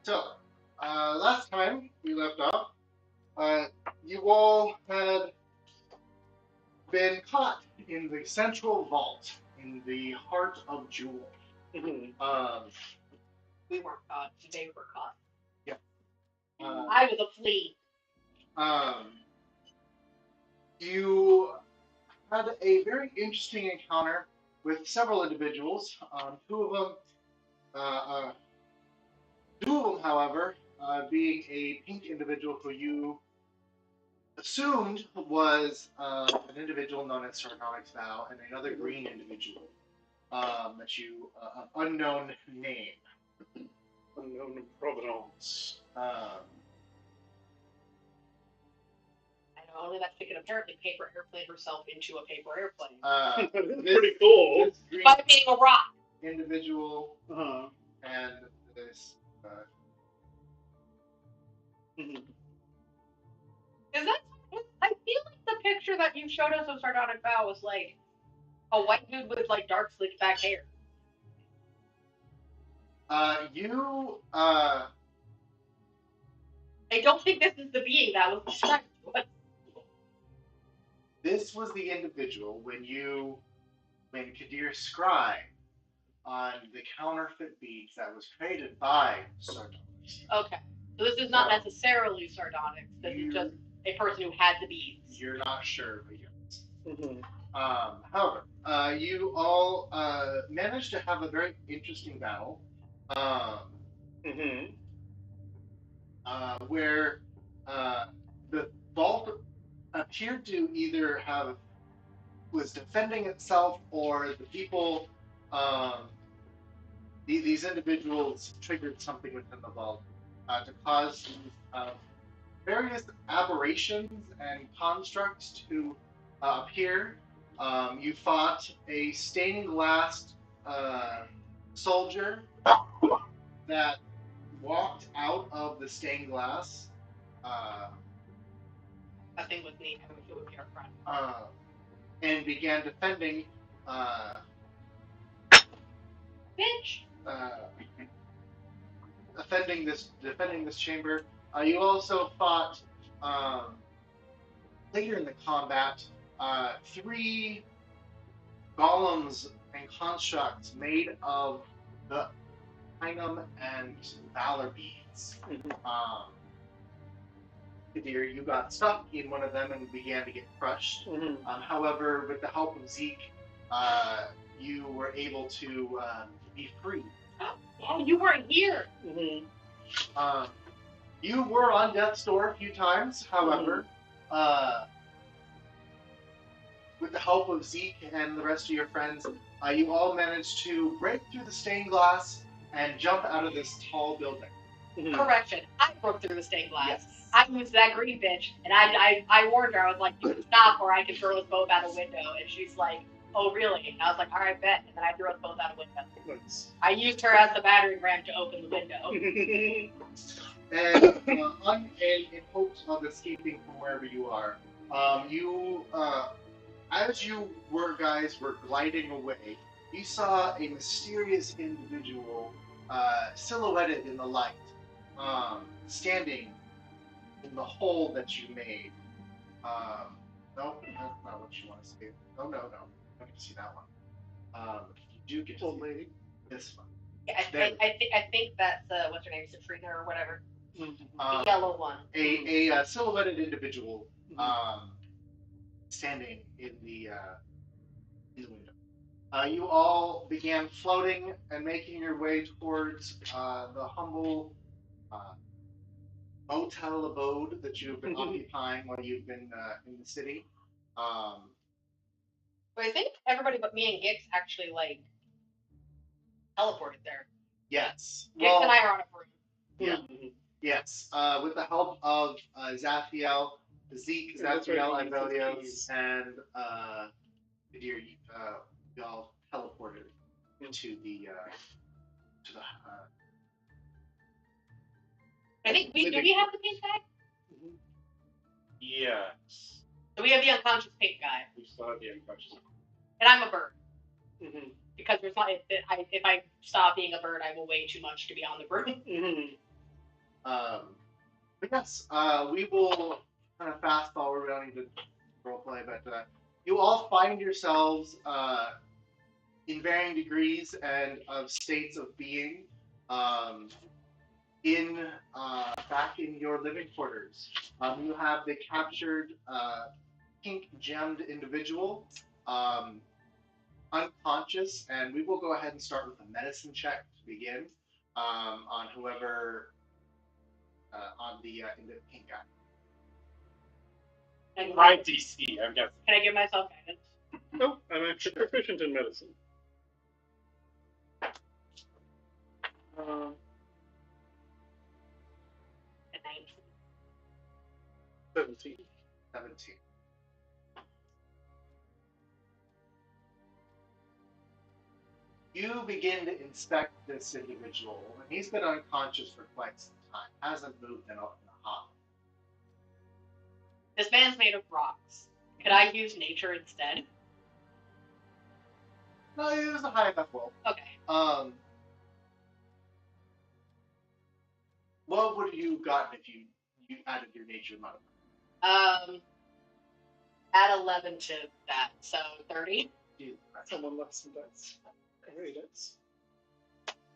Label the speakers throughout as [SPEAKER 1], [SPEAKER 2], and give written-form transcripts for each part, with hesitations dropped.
[SPEAKER 1] So, last time we left off, uh, you all had been caught in the central vault in the heart of Jewel. Um,
[SPEAKER 2] We weren't caught. They were caught.
[SPEAKER 1] Yeah.
[SPEAKER 2] I was a flea.
[SPEAKER 1] You had a very interesting encounter with several individuals. Uh, uh, two of them, however, being a pink individual who you assumed was an individual known as Sardonyx Vow, and another green individual that you an unknown name.
[SPEAKER 3] Unknown provenance.
[SPEAKER 2] I know only that she could apparently paper airplane herself into a paper airplane.
[SPEAKER 3] Pretty cool.
[SPEAKER 2] By being a rock.
[SPEAKER 1] Individual and this.
[SPEAKER 2] Is that? I feel like the picture that you showed us of Sardonic Vow was like a white dude with like dark slicked back hair. I don't think this is the being that was described to us.
[SPEAKER 1] This was the individual when Kadir scribed on the counterfeit beads that was created by Sardonyx.
[SPEAKER 2] Okay. So this is not necessarily Sardonyx. This is just a person who had the beads.
[SPEAKER 1] You're not sure, but yes. However, you all managed to have a very interesting battle. Where the vault appeared to either was defending itself, or the people, these individuals triggered something within the vault to cause various aberrations and constructs to appear. You fought a stained glass soldier that walked out of the stained glass.
[SPEAKER 2] That thing was neat. I wish it would be our friend.
[SPEAKER 1] And began defending.
[SPEAKER 2] Bitch.
[SPEAKER 1] Defending this chamber. You also fought later in the combat 3 golems and constructs made of the Hinum and Valor beads. Kadir, you got stuck in one of them and began to get crushed. However, with the help of Zeke, you were able to be free.
[SPEAKER 2] Oh, you weren't here.
[SPEAKER 1] You were on death's door a few times. However, with the help of Zeke and the rest of your friends, you all managed to break through the stained glass and jump out of this tall building.
[SPEAKER 2] Correction, I broke through the stained glass.
[SPEAKER 1] Yes.
[SPEAKER 2] I used that green bitch, and I warned her. I was like, "You can stop, or I can throw us both out a window." And she's like, "Oh, really?" And I was like, "All right, bet." And then I threw us both out a window. Nice. I used her as the battering ram to open the window.
[SPEAKER 1] And in hopes of escaping from wherever you are, as you guys were gliding away, you saw a mysterious individual silhouetted in the light, standing in the hole that you made. No, that's not what you want to see. No. I can see that one. You do get to see this one.
[SPEAKER 2] Yeah, I think that's what's her name, Satrina or whatever. The yellow one.
[SPEAKER 1] A silhouetted individual standing in the window. You all began floating and making your way towards the humble motel abode that you've been occupying while you've been in the city.
[SPEAKER 2] But I think everybody but me and Gix actually teleported there.
[SPEAKER 1] Yes.
[SPEAKER 2] Gix and I are on a broom.
[SPEAKER 1] Yeah. Yes. With the help of Zaphiel, Zeke, Zaphiel, Ivelios, and Kadir, y'all teleported into the
[SPEAKER 2] I think do we have the pink guy?
[SPEAKER 3] Yes.
[SPEAKER 2] So we have the unconscious pink guy.
[SPEAKER 3] We still have the unconscious.
[SPEAKER 2] And I'm a bird. Because there's not if I stop being a bird, I will weigh too much to be on the broom.
[SPEAKER 1] But yes, we will kind of fast forward. We don't need to roleplay, but you all find yourselves in varying degrees and of states of being in back in your living quarters. You have the captured pink gemmed individual unconscious, and we will go ahead and start with a medicine check to begin on whoever on in the pink guy.
[SPEAKER 3] High DC, I'm guessing.
[SPEAKER 2] Can I give myself guidance?
[SPEAKER 3] Nope, I'm actually proficient in medicine.
[SPEAKER 2] At
[SPEAKER 3] 17.
[SPEAKER 1] 17. You begin to inspect this individual, and he's been unconscious for quite some time. Hasn't moved in a hop.
[SPEAKER 2] This man's made of rocks. Could I use nature instead?
[SPEAKER 1] No, it was a high enough roll.
[SPEAKER 2] Okay.
[SPEAKER 1] What would you gotten if you added your nature modifier?
[SPEAKER 2] Add 11 to that, so 30.
[SPEAKER 3] Someone left some dice. Alright, that's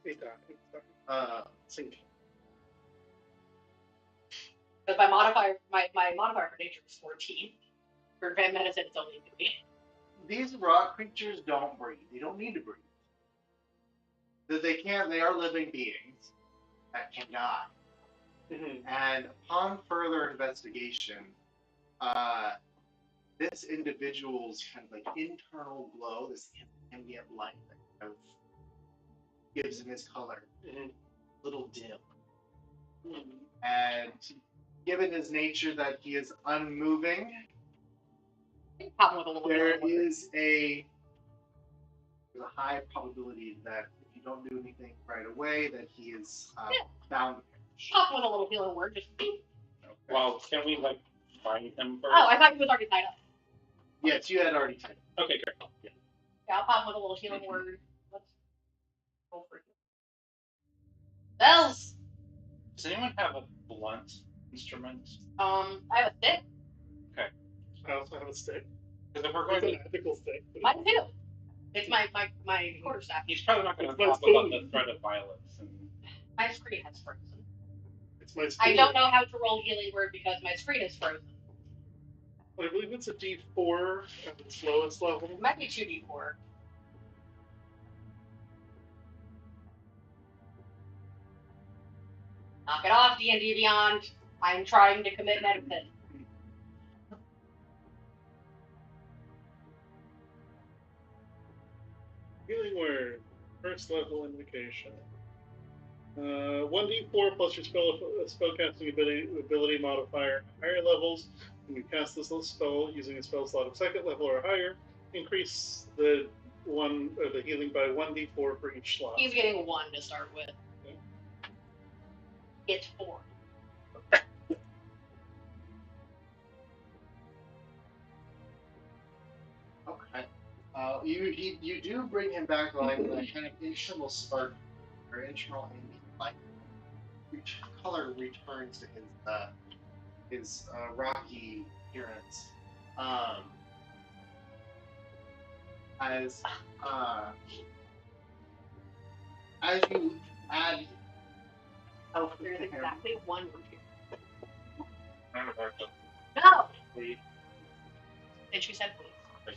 [SPEAKER 3] 8 die. Sinking.
[SPEAKER 2] But my modifier for nature is 14. For grand medicine, it's only 3.
[SPEAKER 1] These rock creatures don't breathe. They don't need to breathe. They are living beings that can die. Mm-hmm. And upon further investigation, this individual's kind of like internal glow, this ambient light that kind of gives him his color, a little dim. Mm-hmm. And given his nature that he is unmoving, there is a high probability that if you don't do anything right away, that he is bound to perish.
[SPEAKER 2] Pop with a little healing word, just
[SPEAKER 3] okay. Well, can we find him first?
[SPEAKER 2] Oh, I thought he was already tied up.
[SPEAKER 1] Yes, you had already tied up.
[SPEAKER 3] Okay, great.
[SPEAKER 2] Yeah, I'll pop with a little healing word. Let's go for it. Bells!
[SPEAKER 3] Does anyone have a blunt instrument?
[SPEAKER 2] I have a stick.
[SPEAKER 3] Okay.
[SPEAKER 4] I also have a stick.
[SPEAKER 3] Because if we're going
[SPEAKER 4] to an ethical stick.
[SPEAKER 2] Mine too. It's my quarterstaff.
[SPEAKER 3] He's probably not going to talk about the threat of violence. And...
[SPEAKER 2] My screen has frozen.
[SPEAKER 4] It's my
[SPEAKER 2] I don't know how to roll healing word because my screen is frozen.
[SPEAKER 4] I believe it's a D4 at its lowest level.
[SPEAKER 2] It might be 2D4. Knock it off, D&D Beyond. I'm trying to commit medicine.
[SPEAKER 4] Healing word. First level invocation. 1d4 plus your spellcasting ability modifier. Higher levels, when you cast this spell using a spell slot of second level or higher, increase the healing by 1d4 for each slot.
[SPEAKER 2] He's getting 1 to start with. Okay. It's 4.
[SPEAKER 1] Okay. You do bring him back like a kind of internal spark or internal light. Color returns to his rocky appearance. As you add health to
[SPEAKER 2] There's
[SPEAKER 1] him,
[SPEAKER 2] exactly 1 root here.
[SPEAKER 3] No!
[SPEAKER 2] And she said please.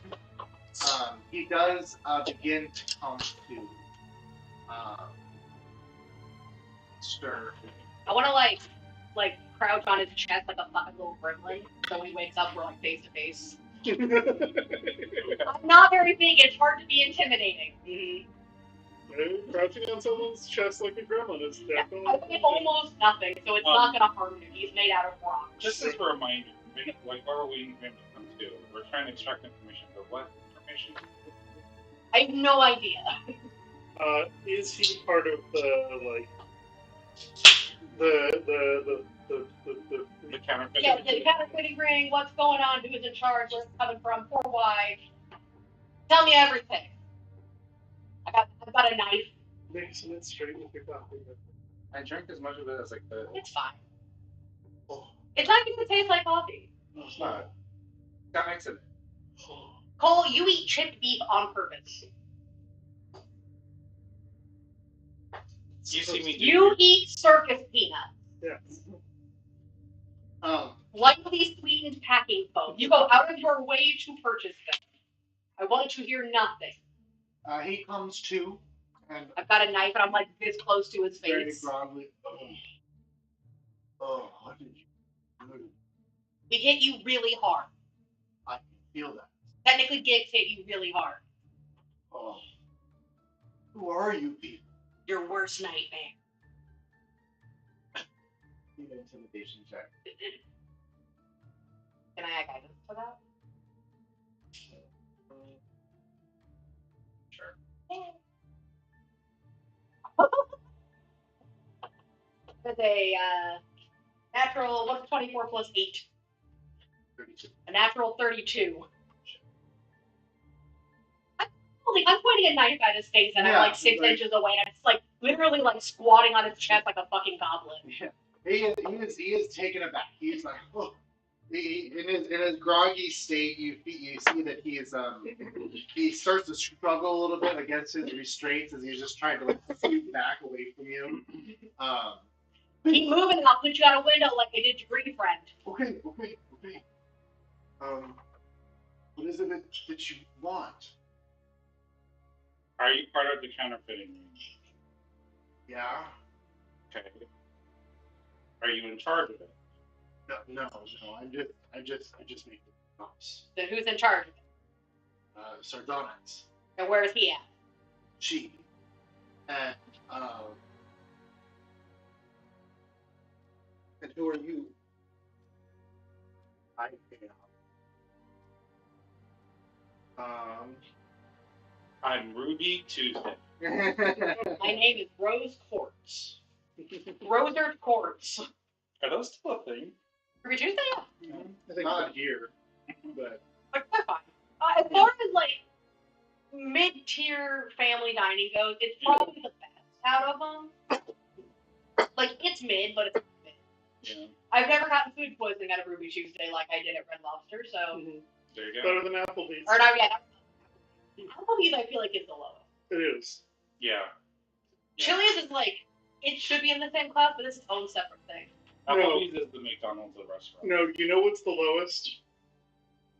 [SPEAKER 1] He does begin to come to stir.
[SPEAKER 2] I want to like crouch on his chest like a fucking little gremlin, so when he wakes up we're like face to face. I'm not very big. It's hard to be intimidating.
[SPEAKER 4] Mm-hmm. Crouching on someone's chest like a gremlin is definitely.
[SPEAKER 2] I weigh almost nothing, so it's not gonna harm him. He's made out of rock.
[SPEAKER 3] Just as a reminder, like where are we going to come to? We're trying to extract information, but what information?
[SPEAKER 2] I have no idea.
[SPEAKER 4] Is he part of the
[SPEAKER 3] counterfeiting?
[SPEAKER 2] Yeah, the counterfeiting ring. What's going on? Who's in charge? Where's it coming from? For why? Tell me everything. I've got a knife.
[SPEAKER 4] Mixing it straight with your coffee.
[SPEAKER 3] I drank as much of it as I could.
[SPEAKER 2] It's fine.
[SPEAKER 1] Oh,
[SPEAKER 2] It's not going to taste like coffee.
[SPEAKER 3] No, it's not. Got mix in it.
[SPEAKER 2] Cole, you eat chipped beef on purpose.
[SPEAKER 3] You see me do
[SPEAKER 2] You eat circus peanuts.
[SPEAKER 4] Yes.
[SPEAKER 2] Lightly sweetened packing foam. You go out of your way to purchase them. I want to hear nothing.
[SPEAKER 1] He comes to, and
[SPEAKER 2] I've got a knife and I'm like this close to his
[SPEAKER 1] very
[SPEAKER 2] face.
[SPEAKER 1] broadly. Oh, what did you do?
[SPEAKER 2] We hit you really hard.
[SPEAKER 1] I can feel that.
[SPEAKER 2] Technically, gigs hit you really hard.
[SPEAKER 1] Oh, who are you people?
[SPEAKER 2] Your worst nightmare.
[SPEAKER 1] Need an intimidation check.
[SPEAKER 2] Can I add guidance for that?
[SPEAKER 3] Sure.
[SPEAKER 2] That's a natural, what's 24 plus 8?
[SPEAKER 1] 32.
[SPEAKER 2] A natural 32. I'm pointing a knife at his face and I'm like 6 inches away and I'm just like literally like squatting on his chest like a fucking goblin.
[SPEAKER 1] Yeah. He is taken aback. He's like, oh. In his groggy state, you see that he starts to struggle a little bit against his restraints as he's just trying to like scoot back away from you.
[SPEAKER 2] Keep moving and I'll put you out a window like I did your green friend.
[SPEAKER 1] Okay. What is it that you want?
[SPEAKER 3] Are you part of the counterfeiting range?
[SPEAKER 1] Yeah.
[SPEAKER 3] Okay. Are you in charge of it?
[SPEAKER 1] No. I just make the props.
[SPEAKER 2] Then who's in charge of it?
[SPEAKER 1] Sardonyx.
[SPEAKER 2] And where is he at?
[SPEAKER 1] She. And who are you? I am.
[SPEAKER 3] I'm Ruby Tuesday.
[SPEAKER 2] My name is Rose Quartz. Roser Quartz.
[SPEAKER 3] Are those still a thing?
[SPEAKER 2] Ruby Tuesday? Yeah.
[SPEAKER 4] I think
[SPEAKER 1] Not
[SPEAKER 4] so.
[SPEAKER 1] here, but
[SPEAKER 2] Like, they're fine. As far as like mid-tier family dining goes, it's probably the best out of them. Like, it's mid, but it's mid.
[SPEAKER 3] Yeah.
[SPEAKER 2] I've never gotten food poisoning at a Ruby Tuesday like I did at Red Lobster, so.
[SPEAKER 3] There you go.
[SPEAKER 4] Better than Applebee's.
[SPEAKER 2] Or not yet. Applebee's, I feel like, is the lowest.
[SPEAKER 4] It is.
[SPEAKER 3] Yeah.
[SPEAKER 2] Chili's is like, it should be in the same class, but it's its own separate thing.
[SPEAKER 3] Applebee's is the McDonald's of restaurant.
[SPEAKER 4] No, you know what's the lowest?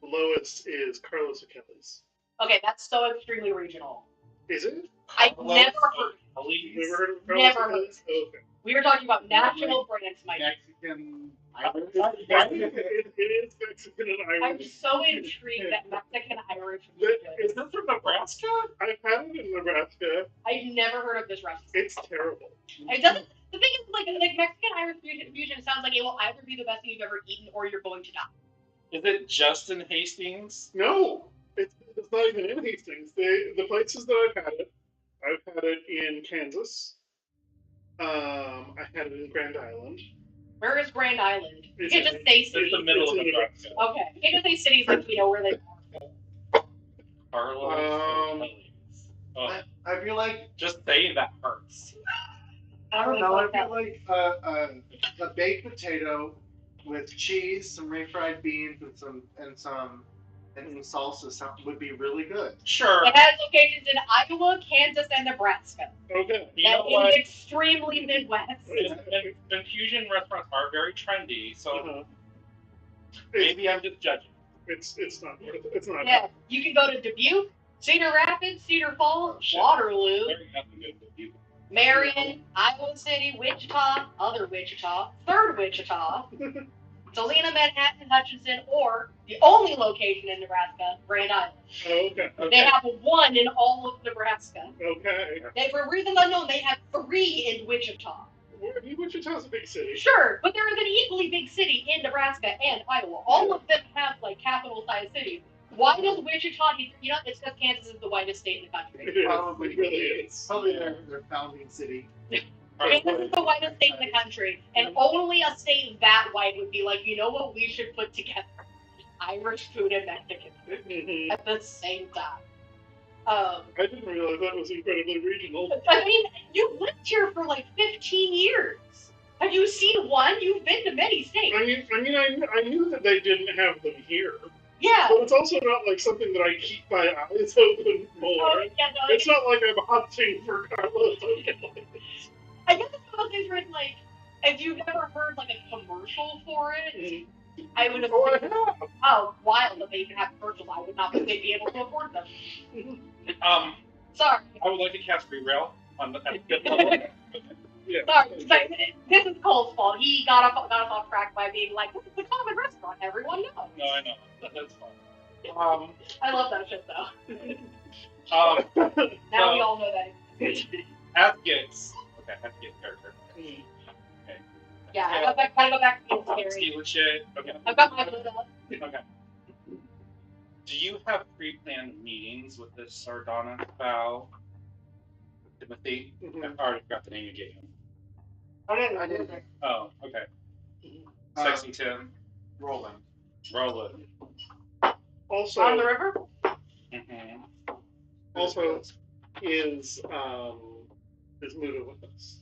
[SPEAKER 4] The lowest is Carlos O'Kelly's.
[SPEAKER 2] Okay, that's so extremely regional.
[SPEAKER 4] Is it?
[SPEAKER 2] I've never heard.
[SPEAKER 4] Never heard of Carlos
[SPEAKER 2] Never
[SPEAKER 4] O'Kelly's? Oh, okay.
[SPEAKER 2] We were talking about national brands, Mike.
[SPEAKER 1] Mexican.
[SPEAKER 4] It is Mexican and
[SPEAKER 2] I'm
[SPEAKER 4] Irish.
[SPEAKER 2] so intrigued that Mexican Irish food
[SPEAKER 3] Is this from Nebraska?
[SPEAKER 4] I've had it in Nebraska.
[SPEAKER 2] I've never heard of this recipe.
[SPEAKER 4] It's terrible.
[SPEAKER 2] It doesn't. The thing is, like Mexican Irish fusion sounds like it will either be the best thing you've ever eaten or you're going to die.
[SPEAKER 3] Is it Justin Hastings?
[SPEAKER 4] No, it's not even in Hastings. The places that I've had it in Kansas. I had it in Grand Island.
[SPEAKER 2] Where is Grand Island? You
[SPEAKER 4] It's
[SPEAKER 2] can just say
[SPEAKER 3] It's
[SPEAKER 2] cities.
[SPEAKER 3] the middle of
[SPEAKER 4] It's in
[SPEAKER 3] Nebraska.
[SPEAKER 2] Okay, you can just say cities like we know where they are.
[SPEAKER 3] Carlos.
[SPEAKER 1] I feel like
[SPEAKER 3] Just saying that hurts.
[SPEAKER 1] I don't know. I feel like a baked potato with cheese, some refried beans, and some salsa would be really good.
[SPEAKER 3] Sure.
[SPEAKER 2] It has locations in Iowa, Kansas, and Nebraska.
[SPEAKER 4] Okay.
[SPEAKER 3] You know
[SPEAKER 2] That
[SPEAKER 3] what?
[SPEAKER 2] is extremely Midwest.
[SPEAKER 3] And fusion restaurants are very trendy, so
[SPEAKER 4] Uh-huh.
[SPEAKER 3] maybe I'm just judging.
[SPEAKER 4] It's not worth it. It's not.
[SPEAKER 2] Yeah, you can go to Dubuque, Cedar Rapids, Cedar Falls, Waterloo,
[SPEAKER 3] Very nothing good with you.
[SPEAKER 2] Marion, Iowa City, Wichita, other Wichita, third Wichita, Salina, Manhattan, Hutchinson, or the only location in Nebraska, Grand Island.
[SPEAKER 4] Oh, okay.
[SPEAKER 2] They have one in all of Nebraska.
[SPEAKER 4] Okay.
[SPEAKER 2] They, for reasons unknown, they have 3 in Wichita.
[SPEAKER 4] Wichita's a big city.
[SPEAKER 2] Sure, but there is an equally big city in Nebraska and Iowa. All of them have like capital-sized cities. Why does Wichita? You know, it's because Kansas is the whitest state in the country.
[SPEAKER 4] It is.
[SPEAKER 1] Probably
[SPEAKER 4] It really is.
[SPEAKER 1] Probably their founding city.
[SPEAKER 2] Kansas is the whitest state in the country, and only a state that white would be like, you know what, we should put together Irish food and Mexican food
[SPEAKER 4] Mhm.
[SPEAKER 2] at the same time.
[SPEAKER 4] I didn't realize that was incredibly regional.
[SPEAKER 2] I mean, you lived here for like 15 years. Have you seen one? You've been to many states.
[SPEAKER 4] I knew that they didn't have them here.
[SPEAKER 2] Yeah.
[SPEAKER 4] But it's also not like something that I keep my eyes open for.
[SPEAKER 2] Oh, yeah, no,
[SPEAKER 4] It's not like I'm hunting for Carlos.
[SPEAKER 2] I guess it's one of those things where it's like, if you've never heard like a commercial for it, I would have. Oh, wild that they even have commercials. I would not think they'd be able to afford them. Sorry.
[SPEAKER 3] I would like to cast Rerail on the
[SPEAKER 4] Yeah.
[SPEAKER 2] Sorry, but this is Cole's fault. He got us off track by being like, "This is the common restaurant. Everyone knows."
[SPEAKER 3] No, I know. That's fine.
[SPEAKER 2] I love that shit though. Now
[SPEAKER 3] so,
[SPEAKER 2] we all know that.
[SPEAKER 3] Athgit's. Okay, Athgit character. Okay.
[SPEAKER 2] Yeah, I gotta go back to being scary.
[SPEAKER 3] Steal shit. Okay.
[SPEAKER 2] I've got my blue up.
[SPEAKER 3] Okay. Do you have pre-planned meetings with this Sardana foul, Timothy? I already forgot the name you gave him.
[SPEAKER 2] I didn't.
[SPEAKER 3] Oh, okay. Sexy Tim.
[SPEAKER 1] Roland.
[SPEAKER 3] Roland.
[SPEAKER 4] Also,
[SPEAKER 2] On the river?
[SPEAKER 3] Mm-hmm.
[SPEAKER 4] Also, is Muda with us?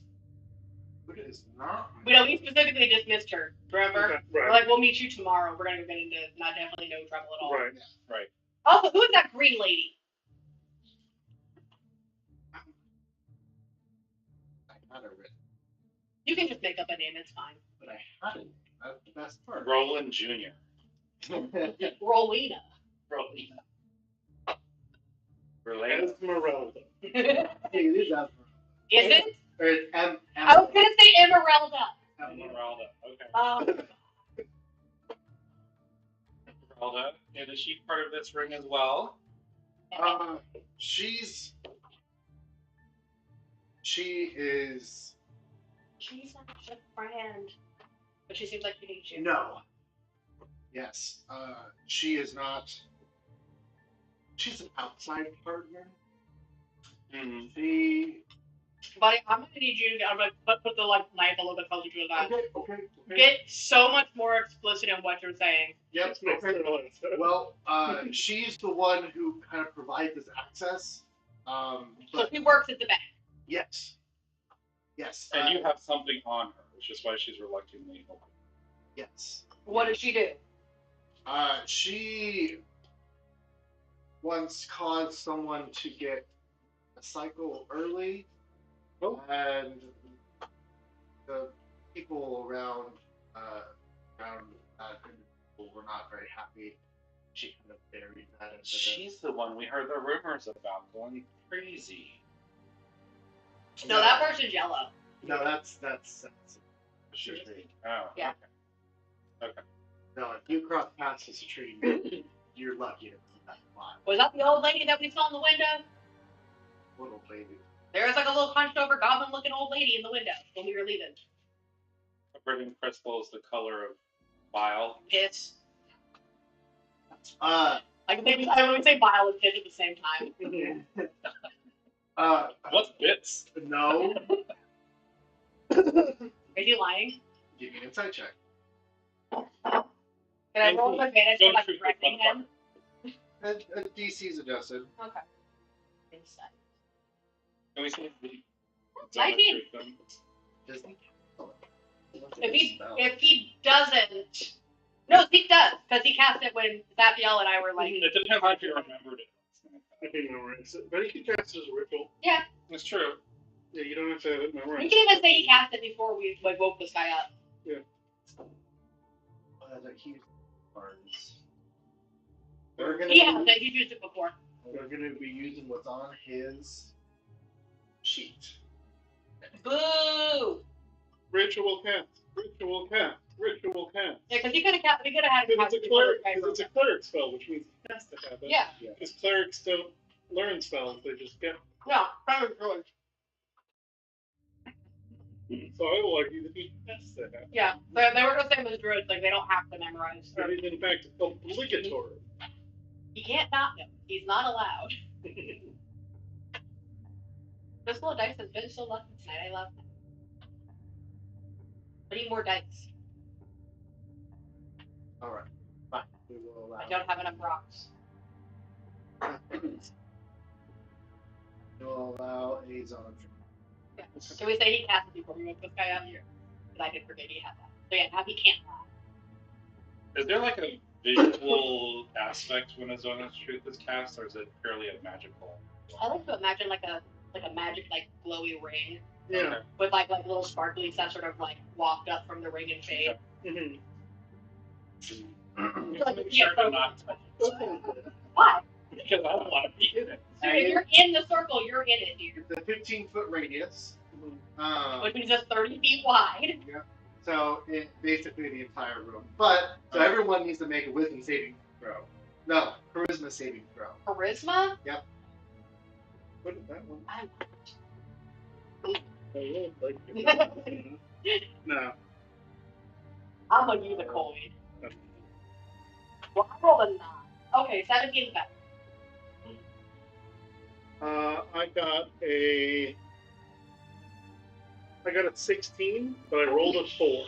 [SPEAKER 1] Muda is not.
[SPEAKER 2] We specifically dismissed her. Remember?
[SPEAKER 4] Okay, right.
[SPEAKER 2] We're like, we'll meet you tomorrow. We're gonna get into not definitely no trouble at all.
[SPEAKER 4] Right.
[SPEAKER 3] Right.
[SPEAKER 2] Also, who is that green lady?
[SPEAKER 1] I had it written,
[SPEAKER 2] You can just make up a name. It's fine.
[SPEAKER 1] but I had it. That's the best part.
[SPEAKER 3] Roland Jr.
[SPEAKER 2] Rolina.
[SPEAKER 3] Rolina.
[SPEAKER 4] Esmeralda.
[SPEAKER 1] It is Esmeralda.
[SPEAKER 2] Is it?
[SPEAKER 1] Or it's M.
[SPEAKER 2] I was gonna say Emeralda.
[SPEAKER 3] Esmeralda. Okay. Esmeralda. And is she part of this ring as well?
[SPEAKER 1] She is.
[SPEAKER 2] She's not a friend, but she seems like she needs you.
[SPEAKER 1] No. Yes. She is not. She's an outside partner.
[SPEAKER 3] Mm-hmm.
[SPEAKER 1] She.
[SPEAKER 2] Buddy, I'm gonna need you to. I'm gonna put the knife a little bit closer to his eye.
[SPEAKER 1] Okay.
[SPEAKER 2] Get so much more explicit in what you're saying.
[SPEAKER 1] Yep. Okay. Well, she's the one who kind of provides this access.
[SPEAKER 2] So
[SPEAKER 1] But
[SPEAKER 2] she works at the bank.
[SPEAKER 1] yes.
[SPEAKER 3] And you have something on her, which is why she's reluctantly open.
[SPEAKER 1] Yes.
[SPEAKER 2] What does she do?
[SPEAKER 1] She once caused someone to get a cycle early, and the people around that individual were not very happy. She kind of buried that.
[SPEAKER 3] She's the one we heard the rumors about going crazy.
[SPEAKER 2] No, that person's yellow.
[SPEAKER 1] No, that's
[SPEAKER 3] Sure. Oh,
[SPEAKER 2] Yeah.
[SPEAKER 3] Okay.
[SPEAKER 1] no. If you cross paths with a tree, you're lucky to see that fly.
[SPEAKER 2] Was that the old lady that we saw in the window?
[SPEAKER 1] Little baby.
[SPEAKER 2] There was like a little hunched over goblin looking old lady in the window when we were leaving.
[SPEAKER 3] Burning crystal is the color of bile.
[SPEAKER 2] Piss.
[SPEAKER 1] Like
[SPEAKER 2] maybe I would say bile and piss at the same time.
[SPEAKER 3] What's bits?
[SPEAKER 1] No.
[SPEAKER 2] Are you lying?
[SPEAKER 1] Give me an insight check.
[SPEAKER 2] Can I roll with advantage for like threatening him?
[SPEAKER 1] DC's adjusted.
[SPEAKER 2] Okay. Insight.
[SPEAKER 3] Can we see the
[SPEAKER 2] 19.
[SPEAKER 1] Does he?
[SPEAKER 2] If he doesn't, no, he does because he cast it when Zaphiel and I were like.
[SPEAKER 3] It depends if you remembered it.
[SPEAKER 4] I can memorize it, but he can cast it as a ritual.
[SPEAKER 2] Yeah.
[SPEAKER 3] It's true.
[SPEAKER 4] Yeah, you don't have to have it memorized.
[SPEAKER 2] You can even say he cast it before we woke this guy up.
[SPEAKER 4] Yeah.
[SPEAKER 1] He's cards.
[SPEAKER 2] Yeah, he's used it before.
[SPEAKER 1] We're going to be using what's on his sheet.
[SPEAKER 2] Boo!
[SPEAKER 4] Ritual cast. Ritual cast. Ritual cast.
[SPEAKER 2] Yeah, because he could have had it.
[SPEAKER 4] Because it's a cleric spell, which means he has to have it.
[SPEAKER 2] Yeah.
[SPEAKER 4] Because clerics don't learn spells; they just get.
[SPEAKER 2] No, probably druids.
[SPEAKER 4] So I will argue that he has to have it.
[SPEAKER 2] Yeah, they were the same as druids. Like they don't have to memorize.
[SPEAKER 4] It is in fact obligatory.
[SPEAKER 2] He can't not know. He's not allowed. This little dice has been so lucky tonight. I love it. I need more dice.
[SPEAKER 1] All right. Fine. We will allow.
[SPEAKER 2] I don't have enough rocks.
[SPEAKER 1] You'll allow a zone of
[SPEAKER 2] Yeah. Can we say he cast it before we went this guy out here? Because I did forget he had that. So yeah, now he can't lie.
[SPEAKER 3] Is there like a visual aspect when a zone of truth is cast, or is it purely a magical?
[SPEAKER 2] I like to imagine like a magic like glowy ring
[SPEAKER 4] Yeah.
[SPEAKER 3] Okay.
[SPEAKER 2] with like little sparklies that sort of like walked up from the ring and fade.
[SPEAKER 4] Mm-hmm.
[SPEAKER 3] Just make sure to not touch it.
[SPEAKER 2] Why?
[SPEAKER 3] Because I don't want to be in it.
[SPEAKER 2] Dude, if you're in the circle, you're in it, dude.
[SPEAKER 1] it's a 15-foot radius.
[SPEAKER 2] Which means it's 30 feet wide.
[SPEAKER 1] Yeah. So it basically the entire room. But so everyone needs to make a wisdom saving throw. No, charisma saving throw.
[SPEAKER 2] Charisma?
[SPEAKER 1] Yep.
[SPEAKER 4] What is that one?
[SPEAKER 2] I
[SPEAKER 4] I would like No.
[SPEAKER 2] I'm gonna use a coin. Well, I rolled a 9. Okay, 17 is better.
[SPEAKER 4] I got a 16, but I rolled a 4.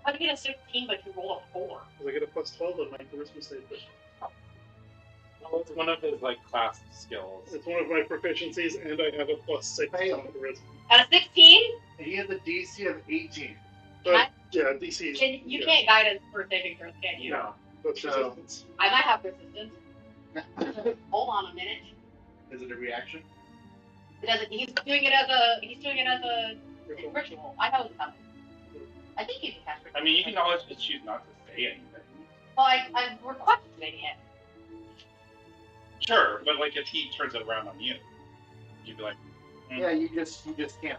[SPEAKER 2] How do you get a 16 but you roll a 4?
[SPEAKER 4] Because I get a plus 12 on my charisma save.
[SPEAKER 3] Well, it's one of his like class skills.
[SPEAKER 4] It's one of my proficiencies, and I have a plus 6 on
[SPEAKER 1] Fail.
[SPEAKER 4] charisma.
[SPEAKER 2] At a 16?
[SPEAKER 1] He has a DC of 18.
[SPEAKER 4] But yeah, DC.
[SPEAKER 2] You can't guide us for saving throws, can you?
[SPEAKER 1] No.
[SPEAKER 4] That's
[SPEAKER 1] So-
[SPEAKER 4] resistance.
[SPEAKER 2] I might have resistance. Hold on a minute.
[SPEAKER 1] Is it a reaction?
[SPEAKER 2] It doesn't. He's doing it as a ritual. I know it's coming. I think you can cast ritual.
[SPEAKER 3] I mean, you can always just choose not to say anything.
[SPEAKER 2] Well, we're questioning him.
[SPEAKER 3] Sure, but like if he turns it around on you, you'd be like,
[SPEAKER 1] Yeah, you just can't.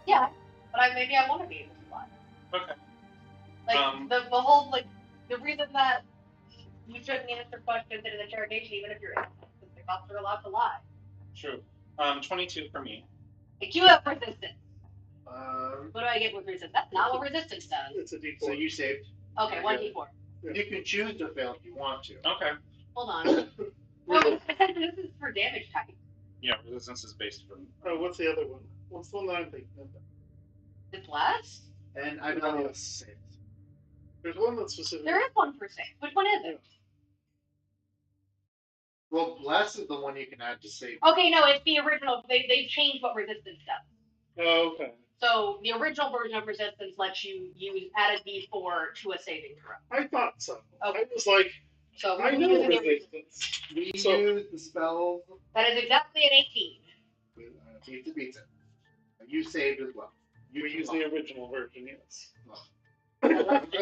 [SPEAKER 2] Yeah, but maybe I want to be able to fly.
[SPEAKER 3] okay.
[SPEAKER 2] Like the whole like the reason that you shouldn't answer questions in an interrogation, even if you're innocent, because the cops are allowed to lie.
[SPEAKER 3] True. 22 for me.
[SPEAKER 2] Like you have resistance.
[SPEAKER 1] Um,
[SPEAKER 2] What do I get with resistance? That's not what resistance does.
[SPEAKER 4] It's a D4.
[SPEAKER 1] so you saved.
[SPEAKER 2] Okay, 1d4.
[SPEAKER 1] You can choose to fail if you want to.
[SPEAKER 3] Okay.
[SPEAKER 2] Hold on. No, this is for damage type.
[SPEAKER 3] Yeah, resistance is based from.
[SPEAKER 4] Oh, what's the other one? What's the one that I'm thinking of?
[SPEAKER 2] It's less?
[SPEAKER 1] And I know it's saved.
[SPEAKER 4] There's one that's specific.
[SPEAKER 2] There is one for save. Which one is it?
[SPEAKER 1] Well, bless is the one you can add to save.
[SPEAKER 2] Okay, no, it's the original. They changed what resistance does.
[SPEAKER 4] Oh, okay.
[SPEAKER 2] So the original version of resistance lets you add a d4 to a saving throw.
[SPEAKER 4] I thought so.
[SPEAKER 2] Okay.
[SPEAKER 4] I was like,
[SPEAKER 2] So
[SPEAKER 4] I
[SPEAKER 2] we're
[SPEAKER 4] know
[SPEAKER 2] using the
[SPEAKER 4] resistance.
[SPEAKER 1] We
[SPEAKER 4] So-
[SPEAKER 1] use the spell.
[SPEAKER 2] That is exactly an 18.
[SPEAKER 1] Pizza pizza. You saved as well. You
[SPEAKER 4] We use the original version, yes.
[SPEAKER 1] I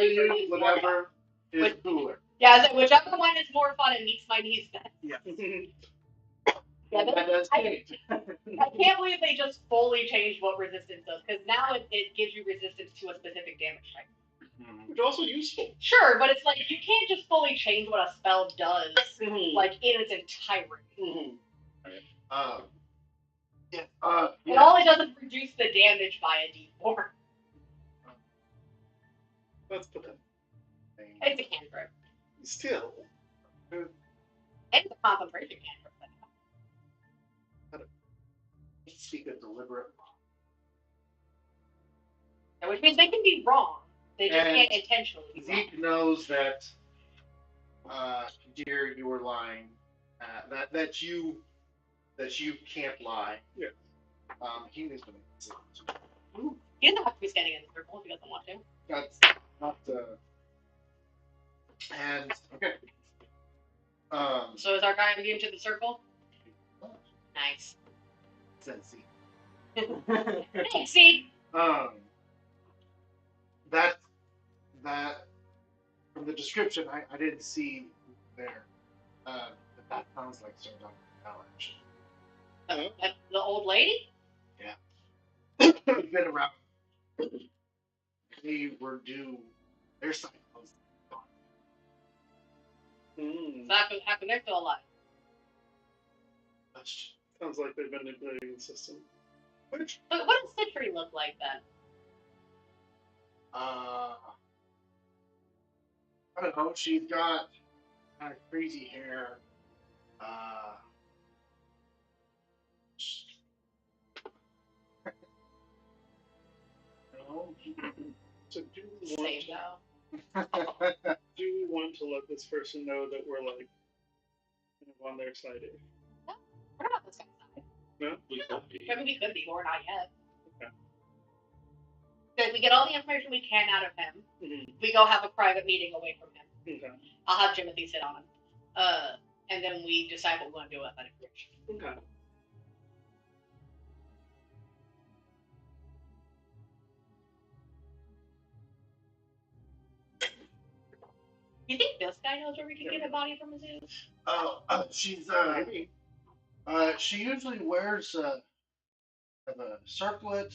[SPEAKER 1] use whatever is cooler.
[SPEAKER 2] Yeah, so whichever one is more fun and meets my needs best.
[SPEAKER 1] Yeah.
[SPEAKER 2] Yeah,
[SPEAKER 1] That does change.
[SPEAKER 2] I can't believe they just fully changed what resistance does, because now it gives you resistance to a specific damage type.
[SPEAKER 3] Mm-hmm.
[SPEAKER 4] Which is also useful.
[SPEAKER 2] Sure, but it's like you can't just fully change what a spell does, like in its entirety.
[SPEAKER 1] Yeah.
[SPEAKER 2] And
[SPEAKER 1] Yeah.
[SPEAKER 2] all it does is reduce the damage by a d4.
[SPEAKER 4] That's pathetic.
[SPEAKER 2] It's a cantrip.
[SPEAKER 4] Still.
[SPEAKER 2] It's a concentration cantrip.
[SPEAKER 1] Speak of deliberate.
[SPEAKER 2] Which means they can be wrong. They just
[SPEAKER 1] And
[SPEAKER 2] can't intentionally be wrong.
[SPEAKER 1] Zeke knows that, dear, you were lying. That you can't lie.
[SPEAKER 4] Yeah.
[SPEAKER 1] He needs to make decisions.
[SPEAKER 2] He doesn't have to be standing in the circle if he doesn't want to.
[SPEAKER 1] That's not and okay.
[SPEAKER 2] So is our guy immune to the circle? Nice.
[SPEAKER 1] Says Zeke.
[SPEAKER 2] Thanks, see?
[SPEAKER 1] That from the description, I didn't see there. That sounds like Sir Dr. Bell, actually.
[SPEAKER 2] The old lady?
[SPEAKER 1] We've been around. They were due. Their side was gone.
[SPEAKER 2] So how come they're still alive?
[SPEAKER 4] Sounds like they've been manipulating the system. Which?
[SPEAKER 2] But what does Citry look like then?
[SPEAKER 1] I don't know. She's got kind of crazy hair.
[SPEAKER 4] So do we
[SPEAKER 2] Same
[SPEAKER 4] want,
[SPEAKER 2] though.
[SPEAKER 4] do we want to let this person know that we're like kind of on their side?
[SPEAKER 2] We're not this guy's side.
[SPEAKER 4] No?
[SPEAKER 3] We could be.
[SPEAKER 2] Maybe we could be, or not yet.
[SPEAKER 4] Okay.
[SPEAKER 2] Because we get all the information we can out of him.
[SPEAKER 4] Mm-hmm.
[SPEAKER 2] We go have a private meeting away from him.
[SPEAKER 4] Okay.
[SPEAKER 2] I'll have Timothy sit on him. And then we decide what we want to do with that information.
[SPEAKER 4] Okay.
[SPEAKER 2] You think this guy knows where we can get a body from a zoo?
[SPEAKER 1] She usually wears a circlet.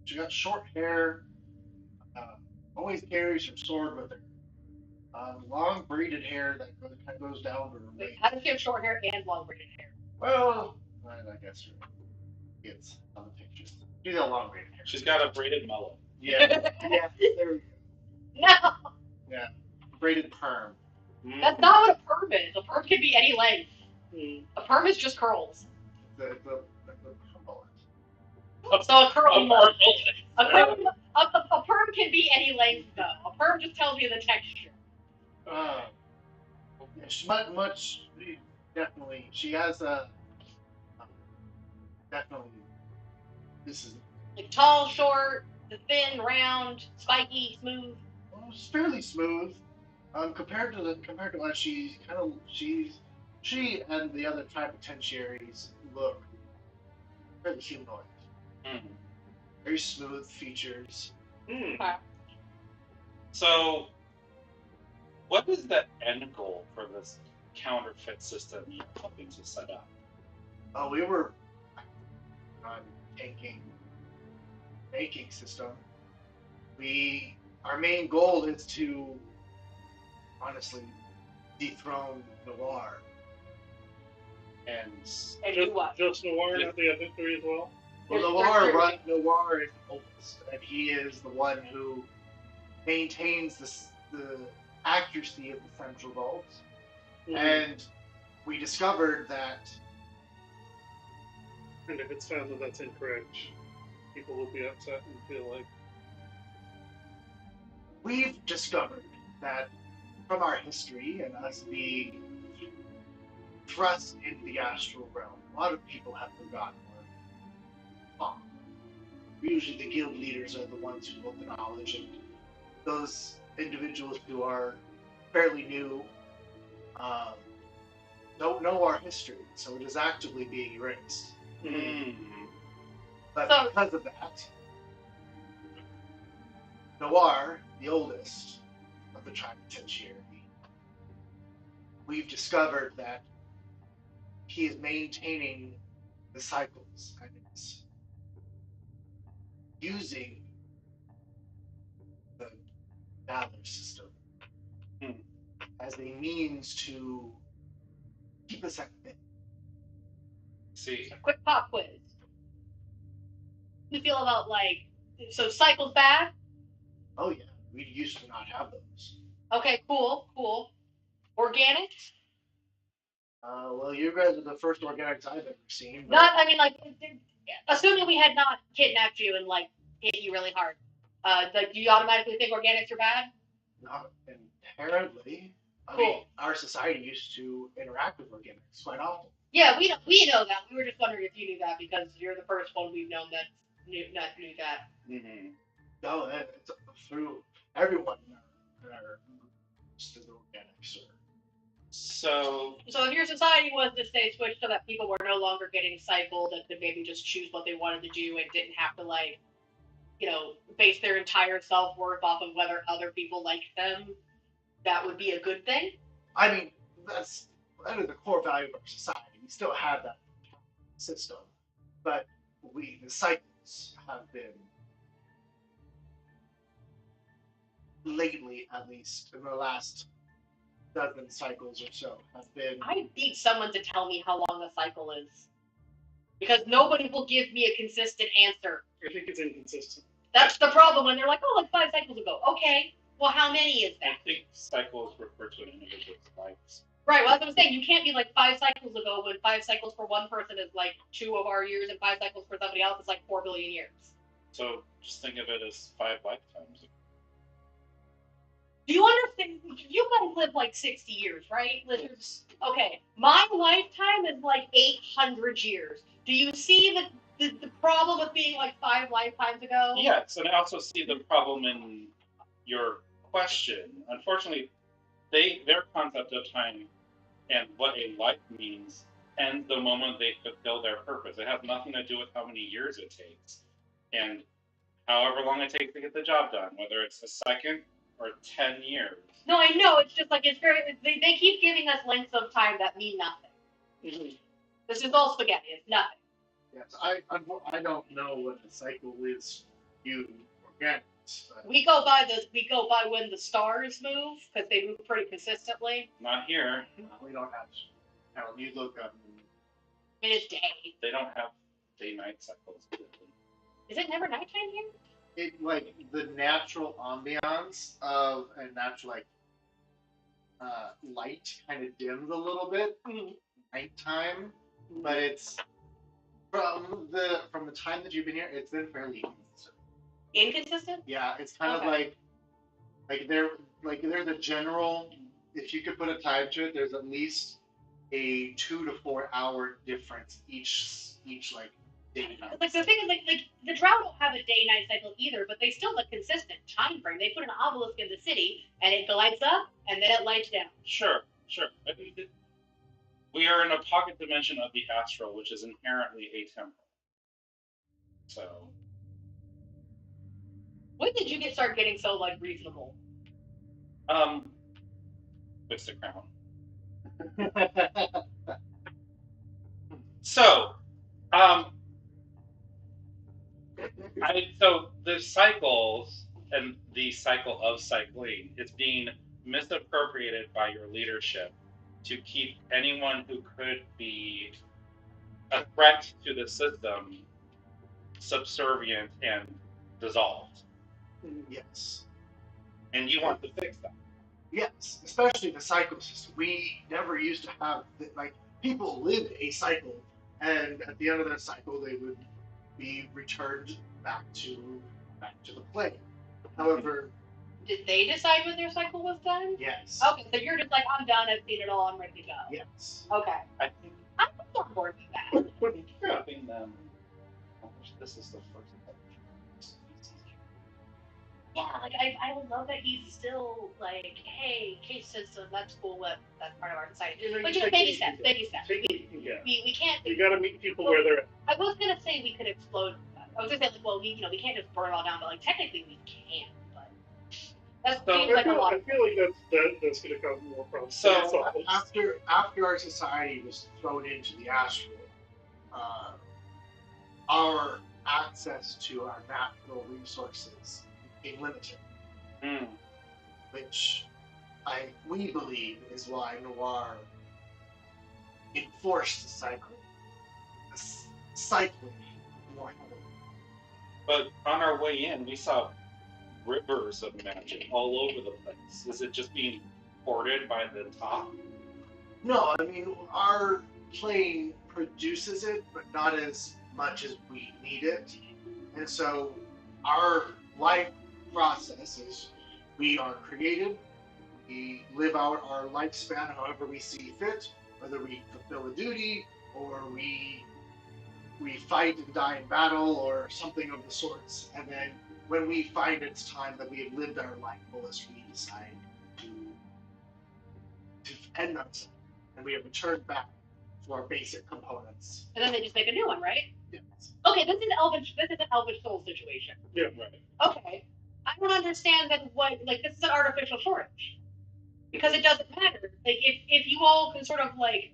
[SPEAKER 1] She got short hair. Always carries her sword with her. Long braided hair that kind of goes down to her
[SPEAKER 2] Wait,
[SPEAKER 1] waist.
[SPEAKER 2] how does she have short hair and long braided hair?
[SPEAKER 1] Well, I guess it's on the pictures. She's got long braided hair.
[SPEAKER 3] She's got a braided mullet.
[SPEAKER 1] Yeah, yeah. There,
[SPEAKER 2] No!
[SPEAKER 1] yeah, braided perm.
[SPEAKER 2] That's not what a perm is. A perm can be any length.
[SPEAKER 4] Mm.
[SPEAKER 2] A perm is just curls.
[SPEAKER 1] The
[SPEAKER 2] So a curl mullet. A
[SPEAKER 3] mullet.
[SPEAKER 2] perm can be any length, though. A perm just tells you the texture.
[SPEAKER 1] yeah, she's much definitely. She has definitely. This is
[SPEAKER 2] Like tall, short, thin, round, spiky, smooth.
[SPEAKER 1] well, it's fairly smooth. Compared to us, she and the other plenipotentiaries look fairly humanoid.
[SPEAKER 3] Mm-hmm.
[SPEAKER 1] Very smooth features.
[SPEAKER 4] Mm.
[SPEAKER 2] Okay.
[SPEAKER 3] So, what is the end goal for this counterfeit system you're hoping to set up?
[SPEAKER 1] We were on making system. Our main goal is to honestly dethrone Noir.
[SPEAKER 3] And
[SPEAKER 2] And what?
[SPEAKER 4] Just Noir, not the other three as well?
[SPEAKER 1] Well, Noir is the oldest, and he is the one who maintains the accuracy of the central vault.
[SPEAKER 4] Mm.
[SPEAKER 1] And we discovered that
[SPEAKER 4] And if it's found that that's incorrect, people will be upset and feel like...
[SPEAKER 1] we've discovered that from our history and us being thrust into the astral realm, a lot of people have forgotten our law. Usually the guild leaders are the ones who hold the knowledge, and those individuals who are fairly new don't know our history, so it is actively being erased. But because of that, Noir, the oldest of the Plenipotentiary, we've discovered that he is maintaining the cycles and is using the Valor system as a means to keep us at bay.
[SPEAKER 3] see,
[SPEAKER 2] Quick pop quiz. You feel about so cycles bad?
[SPEAKER 1] Oh yeah, we used to not have those.
[SPEAKER 2] Okay, cool. Organics?
[SPEAKER 1] Well, you guys are the first organics I've ever seen.
[SPEAKER 2] Assuming we had not kidnapped you and hit you really hard, do you automatically think organics are bad?
[SPEAKER 1] Not inherently. I
[SPEAKER 2] Cool.
[SPEAKER 1] mean, our society used to interact with organics quite often.
[SPEAKER 2] Yeah, we know that. We were just wondering if you knew that because you're the first one we've known that knew that.
[SPEAKER 3] Mm-hmm.
[SPEAKER 1] No, it's through everyone in our to the organics.
[SPEAKER 3] So
[SPEAKER 2] if your society was to stay switched so that people were no longer getting cycled and could maybe just choose what they wanted to do and didn't have to base their entire self-worth off of whether other people liked them, that would be a good thing?
[SPEAKER 1] I mean, that is the core value of our society. We still have that system, but the cycles have been, lately at least, in the last dozen cycles or so, have been...
[SPEAKER 2] I need someone to tell me how long a cycle is. Because nobody will give me a consistent answer.
[SPEAKER 4] I think it's inconsistent.
[SPEAKER 2] That's the problem when they're like, 5 cycles ago. Okay, well, how many is that?
[SPEAKER 3] I think cycles refer to an individual's lives.
[SPEAKER 2] Right, well, that's what I'm saying. You can't be 5 cycles ago when 5 cycles for one person is 2 of our years and 5 cycles for somebody else is 4 billion years.
[SPEAKER 3] So just think of it as 5 lifetimes.
[SPEAKER 2] Do you understand? You guys live like 60 years, right? Lizards. Okay, my lifetime is like 800 years. Do you see the problem with being like 5 lifetimes ago?
[SPEAKER 3] Yes, and I also see the problem in your question. Unfortunately, their concept of time and what a life means ends the moment they fulfill their purpose. It has nothing to do with how many years it takes. And however long it takes to get the job done, whether it's a second or 10 years.
[SPEAKER 2] No, I know. It's just like it's very. They keep giving us lengths of time that mean nothing.
[SPEAKER 4] Mhm.
[SPEAKER 2] This is all spaghetti. It's nothing.
[SPEAKER 1] Yes, I don't know what the cycle is. You organics.
[SPEAKER 2] We go by when the stars move because they move pretty consistently.
[SPEAKER 3] Not here.
[SPEAKER 1] We don't have. Now you look up.
[SPEAKER 2] I mean, it's day.
[SPEAKER 3] They don't have day-night cycles.
[SPEAKER 2] Is it never nighttime here?
[SPEAKER 1] It like the natural ambiance of a natural like light kind of dims a little bit nighttime, but it's from the time that you've been here, it's been fairly consistent.
[SPEAKER 2] Inconsistent?
[SPEAKER 1] Yeah, it's kind of like there's a general. If you could put a time to it, there's at least a 2 to 4 hour difference each like day.
[SPEAKER 2] Like the thing is, like the Drow don't have a day-night cycle either, but they still have a consistent time frame. They put an obelisk in the city, and it lights up, and then it lights down.
[SPEAKER 3] Sure. We are in a pocket dimension of the astral, which is inherently atemporal. So.
[SPEAKER 2] When did you start getting so like reasonable?
[SPEAKER 3] With the crown. So, so the cycles and the cycle of cycling is being misappropriated by your leadership to keep anyone who could be a threat to the system subservient and dissolved.
[SPEAKER 1] Yes.
[SPEAKER 3] And you want to fix that.
[SPEAKER 1] Yes, especially the cycle system. We never used to have like people lived a cycle, and at the end of that cycle, they would be returned back to the plane. However,
[SPEAKER 2] did they decide when their cycle was done?
[SPEAKER 1] Yes.
[SPEAKER 2] Okay, so you're just like, I'm done. I've seen it all. I'm ready to go.
[SPEAKER 1] Yes.
[SPEAKER 2] Okay.
[SPEAKER 3] I think
[SPEAKER 2] I'm on board with that.
[SPEAKER 3] helping them. This is the first.
[SPEAKER 2] Yeah, like I would love that he's still like, hey, case system, that's cool. That's part of our society. But just baby steps. We can't.
[SPEAKER 4] You got to meet people where they're at.
[SPEAKER 2] I was gonna say we could explode. I was gonna say like, well, we can't just burn it all down, but like technically we can. But that seems like a lot.
[SPEAKER 4] I feel like that's gonna cause more problems.
[SPEAKER 1] So after our society was thrown into the astral, our access to our natural resources became limited, which we believe is why Noir enforced the cycling more heavily.
[SPEAKER 3] But on our way in, we saw rivers of magic all over the place. Is it just being hoarded by the top?
[SPEAKER 1] No, I mean our plane produces it, but not as much as we need it, and so our life process is we are created. We live out our lifespan however we see fit, whether we fulfill a duty or we fight and die in battle or something of the sorts. And then when we find it's time that we have lived our life fullest, we decide to end ourselves, and we have returned back to our basic components.
[SPEAKER 2] And then they just make a new one, right?
[SPEAKER 1] Yes.
[SPEAKER 2] Okay, this is an Elvish soul situation.
[SPEAKER 4] Yeah, right.
[SPEAKER 2] Okay. I don't understand that this is an artificial shortage. Because it doesn't matter. Like if you all can sort of like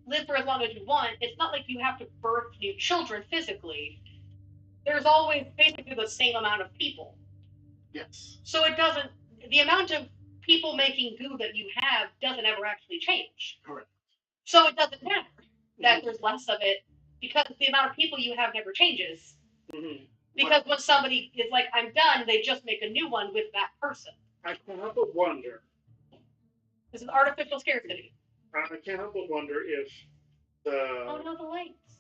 [SPEAKER 2] live for as long as you want, it's not like you have to birth new children physically. There's always basically the same amount of people.
[SPEAKER 1] Yes.
[SPEAKER 2] So the amount of people making goo that you have doesn't ever actually change.
[SPEAKER 1] Correct.
[SPEAKER 2] So it doesn't matter that there's less of it because the amount of people you have never changes.
[SPEAKER 4] Mm-hmm.
[SPEAKER 2] Because when somebody is like, I'm done, they just make a new one with that person.
[SPEAKER 4] I can't help but wonder.
[SPEAKER 2] This is artificial scarcity.
[SPEAKER 4] I can't help but wonder if
[SPEAKER 2] Oh no, the lights.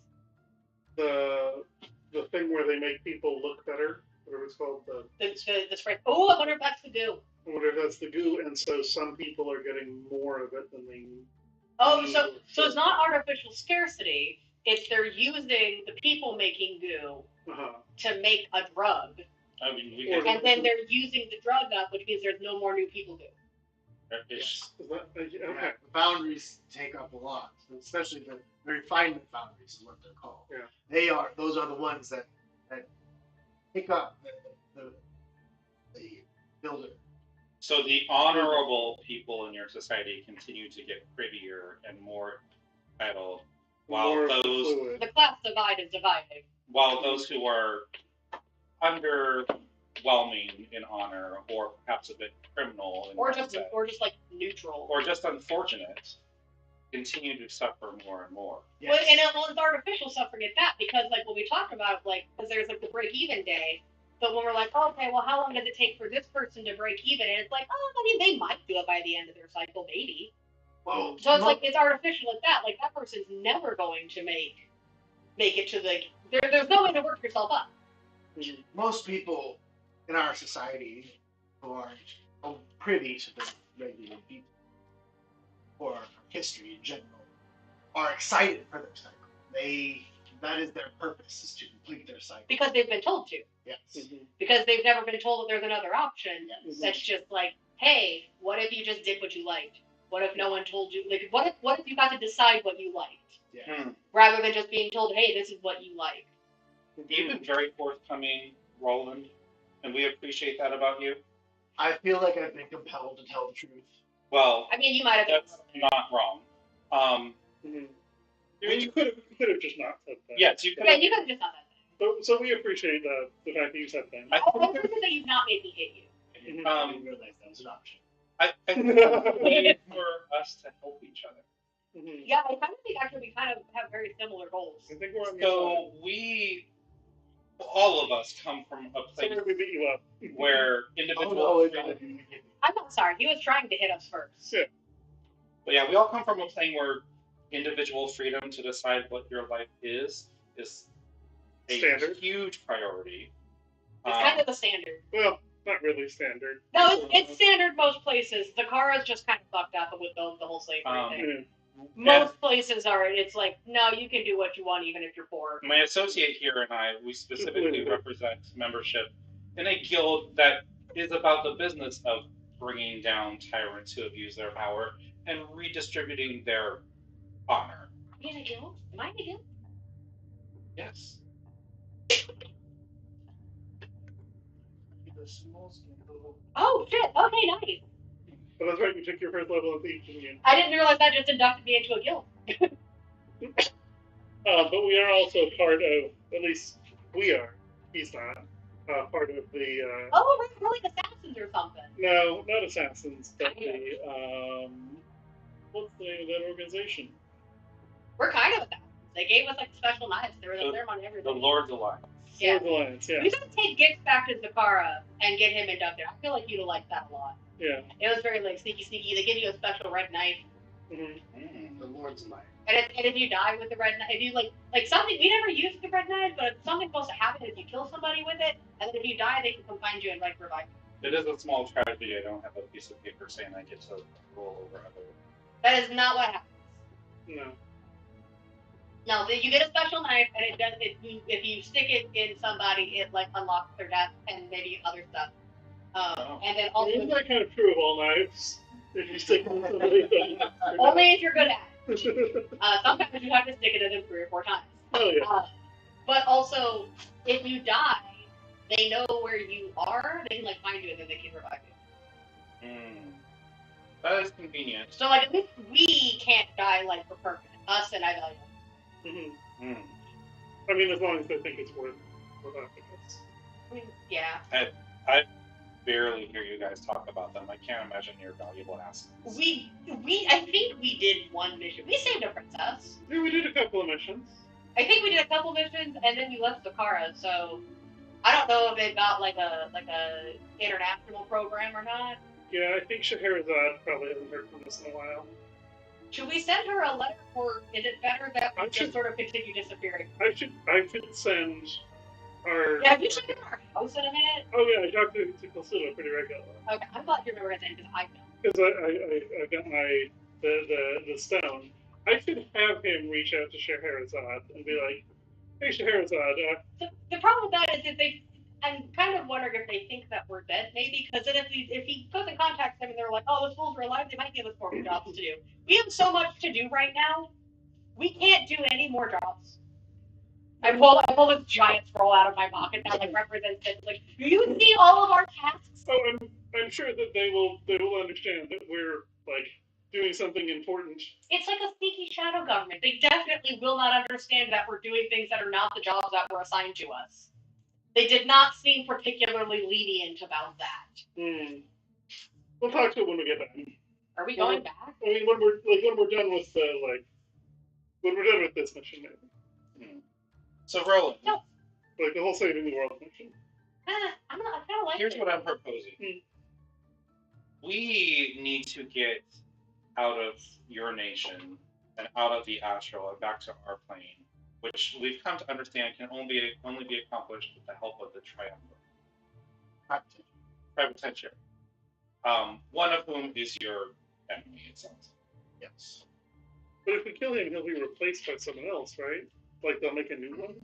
[SPEAKER 4] the thing where they make people look better, whatever it's called,
[SPEAKER 2] The spray. Oh, I wonder if that's the goo.
[SPEAKER 4] I wonder if that's the goo, and so some people are getting more of it than they.
[SPEAKER 2] Oh, so it's not artificial scarcity. It's they're using the people making goo to make a drug,
[SPEAKER 3] I mean, we
[SPEAKER 2] and then they're using the drug up, which means there's no more new people goo.
[SPEAKER 3] Yes.
[SPEAKER 4] Okay.
[SPEAKER 1] The boundaries take up a lot, especially the refinement boundaries is what they're called.
[SPEAKER 4] Yeah.
[SPEAKER 1] Those are the ones that pick up the builder.
[SPEAKER 3] So the honorable people in your society continue to get prettier and more entitled, while
[SPEAKER 2] the class divide is dividing.
[SPEAKER 3] While those who are underwhelming in honor, or perhaps a bit criminal,
[SPEAKER 2] or just like neutral,
[SPEAKER 3] or just unfortunate, continue to suffer more and more.
[SPEAKER 2] Yes. Well, and it's artificial suffering at that, because like when we talk about because there's like the break even day. But when we're like, oh, okay, well, how long does it take for this person to break even? And it's like, oh, I mean, they might do it by the end of their cycle, maybe.
[SPEAKER 1] Well,
[SPEAKER 2] so it's like it's artificial at that. Like that person's never going to make it to there's no way to work yourself up.
[SPEAKER 1] Most people in our society who aren't privy to the regular people or history in general are excited for their cycle. That is their purpose, is to complete their cycle.
[SPEAKER 2] Because they've been told to.
[SPEAKER 1] Yes.
[SPEAKER 2] Mm-hmm. Because they've never been told that there's another option. Yes. That's just like, hey, what if you just did what you liked? What if no one told you? Like, what if you got to decide what you liked?
[SPEAKER 1] Yeah.
[SPEAKER 2] Rather than just being told, hey, this is what you like.
[SPEAKER 3] You've been very forthcoming, Roland, and we appreciate that about you.
[SPEAKER 1] I feel like I've been compelled to tell the truth.
[SPEAKER 3] Well,
[SPEAKER 2] I mean, you might have.
[SPEAKER 3] That's not wrong.
[SPEAKER 4] You could have just not said that.
[SPEAKER 3] Yes, you could.
[SPEAKER 2] Yeah, you could have just not said that.
[SPEAKER 4] So we appreciate the fact that you said that.
[SPEAKER 2] I appreciate that you've not made me hate you.
[SPEAKER 1] I didn't realize that was an option.
[SPEAKER 3] I think it's for us to help each other.
[SPEAKER 2] Mm-hmm. Yeah, I kind of think actually we kind of have very similar goals.
[SPEAKER 4] I think we're on
[SPEAKER 3] so all of us come from a place where individual freedom.
[SPEAKER 2] I'm not sorry. He was trying to hit us first.
[SPEAKER 4] Yeah.
[SPEAKER 3] But yeah, we all come from a plane where individual freedom to decide what your life is a huge priority.
[SPEAKER 2] It's kind of the standard.
[SPEAKER 4] Well, not really standard.
[SPEAKER 2] No, it's standard most places. The car is just kind of fucked up with the whole slavery thing. Most places are. It's like, no, you can do what you want even if you're poor.
[SPEAKER 3] My associate here and I, we specifically represent membership in a guild that is about the business of bringing down tyrants who abuse their power and redistributing their honor.
[SPEAKER 2] Are you in a guild? Am I in a guild?
[SPEAKER 3] Yes.
[SPEAKER 2] Oh shit! Okay, nice.
[SPEAKER 4] But that's right. You took your first level of Thief, didn't you?
[SPEAKER 2] I didn't realize that just inducted me into a guild.
[SPEAKER 4] But we are also part of. At least we are. He's not. Part of the.
[SPEAKER 2] Oh, right, we're like assassins or something.
[SPEAKER 4] No, not assassins, but the. What's the name of that organization?
[SPEAKER 2] We're kind of assassins. They gave us like special knives. There was a ceremony everything.
[SPEAKER 3] The Lord's Alliance.
[SPEAKER 2] Yeah.
[SPEAKER 4] Lord's Alliance, yeah.
[SPEAKER 2] We gotta take Gix back to Zakara and get him inducted. I feel like you'd have liked that a lot.
[SPEAKER 4] Yeah.
[SPEAKER 2] It was very like sneaky. They give you a special red knife.
[SPEAKER 1] Mm-hmm. The Lord's Alliance.
[SPEAKER 2] And if you die with the red knife, if you like something, we never used the red knife, but something's supposed to happen if you kill somebody with it, and then if you die, they can come find you and like revive you.
[SPEAKER 3] It is a small tragedy. I don't have a piece of paper saying I get to roll over other.
[SPEAKER 2] That is not what happens.
[SPEAKER 4] No.
[SPEAKER 2] No, you get a special knife, and it does. If you stick it in somebody, it like unlocks their death and maybe other stuff. And then also,
[SPEAKER 4] isn't that kind of true of all knives? If you stick it in somebody,
[SPEAKER 2] only if you're good at it. Sometimes you have to stick it in them 3 or 4 times.
[SPEAKER 4] Oh yeah.
[SPEAKER 2] But also, if you die, they know where you are. They can like find you, and then they can revive you.
[SPEAKER 3] That is convenient.
[SPEAKER 2] So like at least we can't die like for permanent. Us and I value.
[SPEAKER 4] Mm-hmm. I mean, as long as they think it's worth it.
[SPEAKER 2] I mean, yeah.
[SPEAKER 3] I barely hear you guys talk about them. I can't imagine your valuable assets.
[SPEAKER 2] I think we did one mission. We saved a princess.
[SPEAKER 4] Yeah, we did a couple of missions.
[SPEAKER 2] I think we did a couple missions, and then we left Zakara. So I don't know if it got like a international program or not.
[SPEAKER 4] Yeah, I think Scheherazade probably hasn't heard from us in a while.
[SPEAKER 2] Should we send her a letter, or is it better that we just sort of continue disappearing?
[SPEAKER 4] I should send Our,
[SPEAKER 2] Yeah, have you checked in our house in a minute?
[SPEAKER 4] oh yeah, I talk to Consuelo pretty regularly.
[SPEAKER 2] Okay, I'm glad you remember his name because I don't.
[SPEAKER 4] Because I got the stone. I should have him reach out to Scheherazade and be like, "Hey Scheherazade,
[SPEAKER 2] The problem with that is I'm kind of wondering if they think that we're dead, maybe, because then if he goes and contacts them and they're like, oh, the fools are alive, they might give us more jobs to do. We have so much to do right now, we can't do any more jobs. I pull this giant scroll out of my pocket that like represents it. Like, do you see all of our tasks?
[SPEAKER 4] oh, I'm sure that they will understand that we're like doing something important."
[SPEAKER 2] It's like a sneaky shadow government. They definitely will not understand that we're doing things that are not the jobs that were assigned to us. They did not seem particularly lenient about that.
[SPEAKER 4] We'll talk to it when we get back.
[SPEAKER 2] Are we going back?
[SPEAKER 4] I mean, when we're done with when we're done with this mission, maybe.
[SPEAKER 3] So Roland,
[SPEAKER 2] No.
[SPEAKER 4] Like the whole saving the world mission.
[SPEAKER 2] I kind of like
[SPEAKER 3] here's
[SPEAKER 2] it.
[SPEAKER 3] what I'm proposing. We need to get out of your nation and out of the astral and back to our plane, which we've come to understand can only be accomplished with the help of the triumvirate. Private. One of whom is your enemy, it sounds like.
[SPEAKER 1] Yes.
[SPEAKER 4] But if we kill him, he'll be replaced by someone else, right? Like they'll make a new one?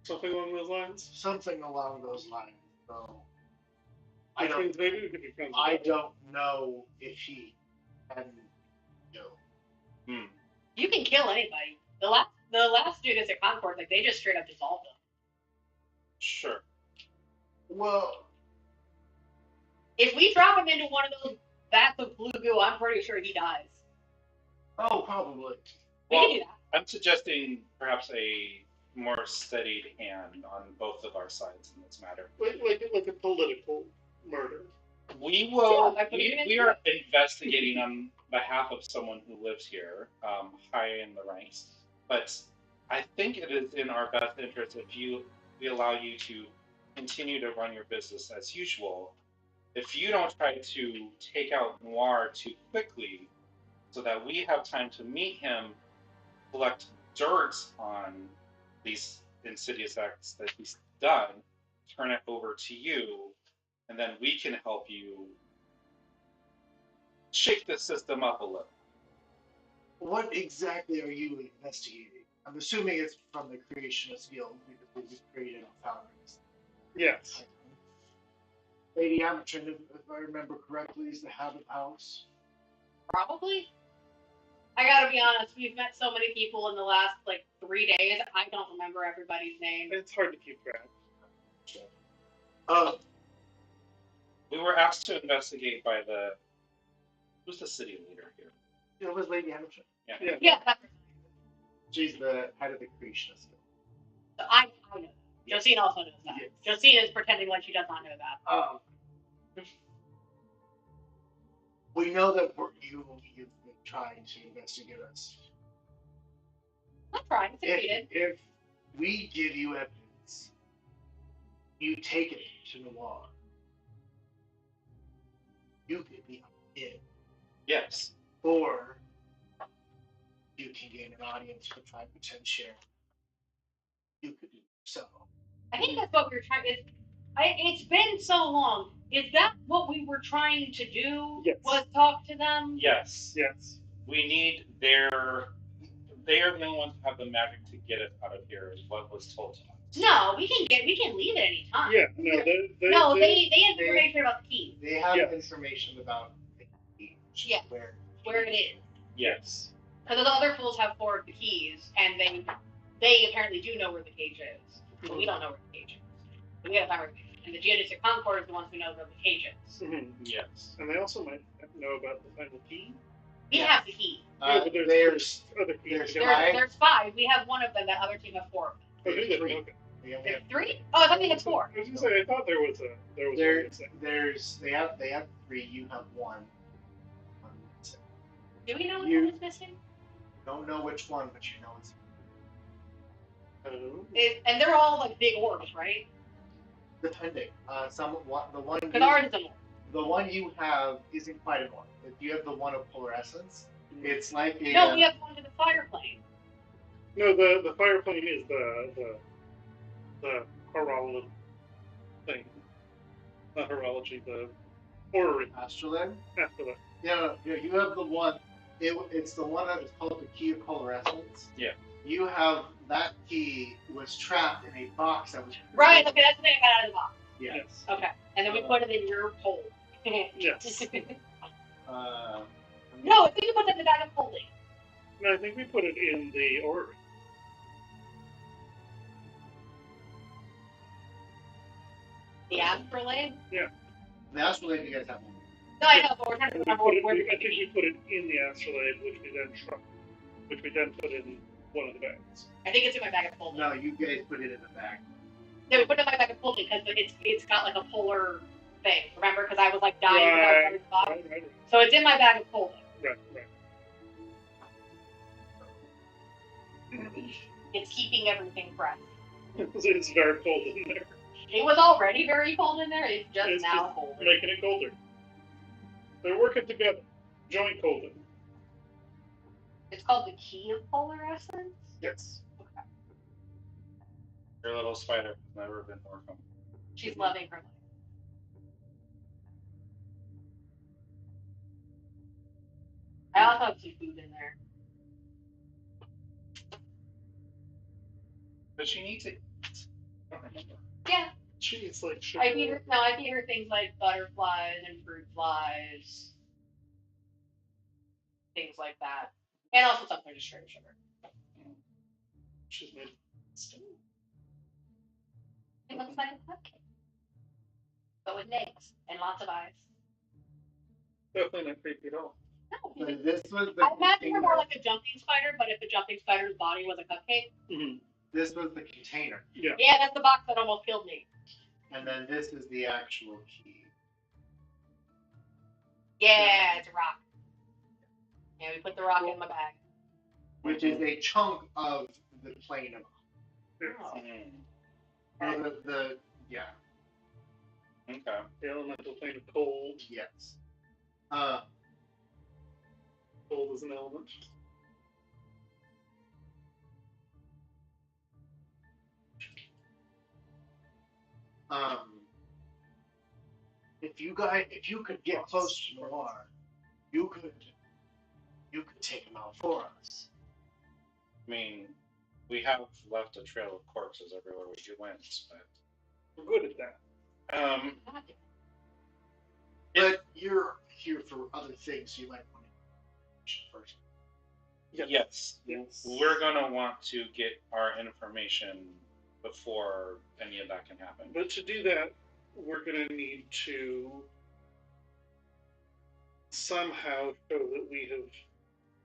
[SPEAKER 4] Something along those lines?
[SPEAKER 1] Something along those lines. So
[SPEAKER 4] Which means maybe we could be friends.
[SPEAKER 1] I don't know if he can go.
[SPEAKER 2] You can kill anybody. The last students at Concord, like they just straight up dissolved them.
[SPEAKER 3] Sure.
[SPEAKER 1] Well,
[SPEAKER 2] if we drop him into one of those vats of blue goo, I'm pretty sure he dies.
[SPEAKER 1] Oh, probably.
[SPEAKER 2] We can do that.
[SPEAKER 3] I'm suggesting perhaps a more steadied hand on both of our sides in this matter.
[SPEAKER 4] Like a political murder.
[SPEAKER 3] We will. We are investigating on behalf of someone who lives here, high in the ranks. But I think it is in our best interest if we allow you to continue to run your business as usual. If you don't try to take out Noir too quickly, so that we have time to meet him, collect dirt on these insidious acts that he's done, turn it over to you, and then we can help you shake the system up a little.
[SPEAKER 1] What exactly are you investigating? I'm assuming it's from the Creationist Guild because we've created a founders.
[SPEAKER 4] Yes.
[SPEAKER 1] Lady Amatrin, if I remember correctly, is the head of house.
[SPEAKER 2] Probably. I gotta be honest, we've met so many people in the last 3 days, I don't remember everybody's name.
[SPEAKER 4] It's hard to keep track.
[SPEAKER 3] We were asked to investigate by who's the city leader here?
[SPEAKER 1] It was Lady Amatrin.
[SPEAKER 2] Yeah.
[SPEAKER 1] She's the head of the Creationist Guild.
[SPEAKER 2] So I know that.
[SPEAKER 1] Yes.
[SPEAKER 2] Josine also knows that.
[SPEAKER 1] Yes.
[SPEAKER 2] Josine is pretending like she does not know that.
[SPEAKER 1] We know that you've been trying to investigate us.
[SPEAKER 2] I'm trying. Succeeded.
[SPEAKER 1] If we give you evidence, you take it to Noir, you could be in.
[SPEAKER 3] Yes.
[SPEAKER 1] Or you can gain an audience for 5% share. You could do so.
[SPEAKER 2] I think that's what we were trying to. It's been so long. Is that what we were trying to do?
[SPEAKER 4] Yes.
[SPEAKER 2] Was talk to them?
[SPEAKER 3] Yes.
[SPEAKER 4] We
[SPEAKER 3] need they are the only ones who have the magic to get us out of here, is what was told to us.
[SPEAKER 2] No, we can leave at any time.
[SPEAKER 4] Yeah,
[SPEAKER 2] they have information about the key.
[SPEAKER 1] They have information about the key.
[SPEAKER 2] Yeah. Where it is.
[SPEAKER 3] Yes.
[SPEAKER 2] Because the other fools have 4 of the keys, and they apparently do know where the cage is. But we don't know where the cage is. So we gotta find where the cage is. And the Geodesic Concord is the ones who know where the cage is.
[SPEAKER 4] Mm-hmm.
[SPEAKER 3] Yes.
[SPEAKER 4] And they also might know about the final key.
[SPEAKER 2] We have the key.
[SPEAKER 4] But there's other keys.
[SPEAKER 2] There's 5. We have 1 of them. That other team have 4 of them.
[SPEAKER 4] Oh, do they? Okay.
[SPEAKER 2] There's 3? Oh, I thought they had 4.
[SPEAKER 4] I was gonna say, I thought there was
[SPEAKER 1] they have 3. You have 1.
[SPEAKER 2] Do we know which one is missing?
[SPEAKER 1] Don't know which one, but you know it's.
[SPEAKER 2] And they're all big orbs, right?
[SPEAKER 1] Depending. The one.
[SPEAKER 2] Because ours is an orb.
[SPEAKER 1] The one you have isn't quite an orb. If you have the one of polar essence, it's like a.
[SPEAKER 2] No, we have one to the fire plane.
[SPEAKER 4] No, the fire plane is the horology thing. Not horology, the orrery.
[SPEAKER 1] Astrolabe?
[SPEAKER 4] Afterlife.
[SPEAKER 1] Yeah, you have the one. It's the one that is called the key of polarescence.
[SPEAKER 3] Yeah.
[SPEAKER 1] You have that key was trapped in a box that was
[SPEAKER 2] Right, okay, that's the thing I got out of the box.
[SPEAKER 1] Yeah.
[SPEAKER 4] Yes.
[SPEAKER 2] Okay, and then we put it in your hole.
[SPEAKER 4] Yes.
[SPEAKER 2] No, I think you put it in the bag of holding.
[SPEAKER 4] No, I think we put it in the orrery.
[SPEAKER 2] The astrolabe?
[SPEAKER 1] The astrolabe you guys have one.
[SPEAKER 2] No, I know, but we're trying to remember where we
[SPEAKER 4] I think we put it in the astrolabe, which we then put in one of the bags.
[SPEAKER 2] I think it's in my bag of holding.
[SPEAKER 1] No, you guys put it in the bag.
[SPEAKER 2] No, we put it in my bag of holding because it's got like a polar thing. Remember? Because I was like dying without the box.
[SPEAKER 4] Right.
[SPEAKER 2] So it's in my bag of holding.
[SPEAKER 4] Right.
[SPEAKER 2] It's keeping everything fresh.
[SPEAKER 4] It's very cold in there.
[SPEAKER 2] It was already very cold in there. It's just
[SPEAKER 4] It's
[SPEAKER 2] now
[SPEAKER 4] just
[SPEAKER 2] cold.
[SPEAKER 4] making it colder. They're working together. Joint colding.
[SPEAKER 2] It's called the key of polarescence.
[SPEAKER 1] Yes.
[SPEAKER 2] Okay.
[SPEAKER 3] Your little spider has never been more comfortable.
[SPEAKER 2] She's loving her life. I also have some food in there.
[SPEAKER 3] But she needs to eat. I don't remember.
[SPEAKER 2] Yeah.
[SPEAKER 4] She's like sugar.
[SPEAKER 2] I feed her things like butterflies and fruit flies. Things like that. And also something to straight sugar.
[SPEAKER 4] She's made.
[SPEAKER 2] It looks like a cupcake. But with legs and lots of eyes.
[SPEAKER 4] Definitely not creepy at all.
[SPEAKER 2] No.
[SPEAKER 1] This was the
[SPEAKER 2] I imagine her more
[SPEAKER 1] container.
[SPEAKER 2] like a jumping spider, but if the jumping spider's body was a cupcake.
[SPEAKER 4] Mm-hmm.
[SPEAKER 1] This was the container.
[SPEAKER 4] Yeah.
[SPEAKER 2] Yeah, that's the box that almost killed me.
[SPEAKER 1] And then this is the actual key.
[SPEAKER 2] Yeah, it's a rock. Yeah, we put the rock in my bag.
[SPEAKER 1] Which is a chunk of the plane of
[SPEAKER 2] Oh.
[SPEAKER 1] yeah.
[SPEAKER 3] Okay.
[SPEAKER 4] The elemental plane of cold.
[SPEAKER 1] Yes.
[SPEAKER 4] Cold is an element.
[SPEAKER 1] If you could get close to Noir, you could take him out for us.
[SPEAKER 3] I mean, we have left a trail of corpses everywhere we went, but
[SPEAKER 4] We're good at that.
[SPEAKER 1] But you're here for other things, so you might want to first.
[SPEAKER 3] yes, we're gonna want to get our information before any of that can happen.
[SPEAKER 4] But to do that, we're going to need to somehow show that we have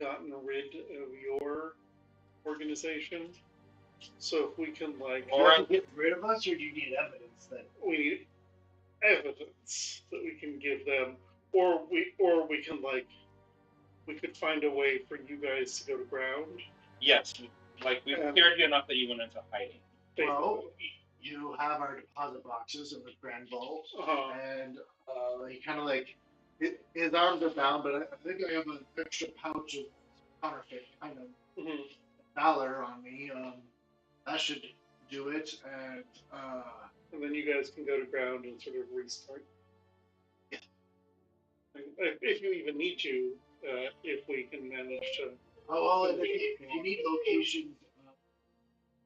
[SPEAKER 4] gotten rid of your organization. So if we can, like,
[SPEAKER 1] Or get rid of us, or do you need evidence that
[SPEAKER 4] we need evidence that we can give them, or we can, like, we could find a way for you guys to go to ground.
[SPEAKER 3] Yes, like we scared you enough that you went into hiding.
[SPEAKER 1] Well, you have our deposit boxes in the Grand Vault, and he kind of like his arms are bound, but I think I have an extra pouch of counterfeit kind of valor on me. That should do it, and
[SPEAKER 4] then you guys can go to ground and sort of restart.
[SPEAKER 1] Yeah.
[SPEAKER 4] If you even need to, if we can manage to.
[SPEAKER 1] Oh, well, if you need locations,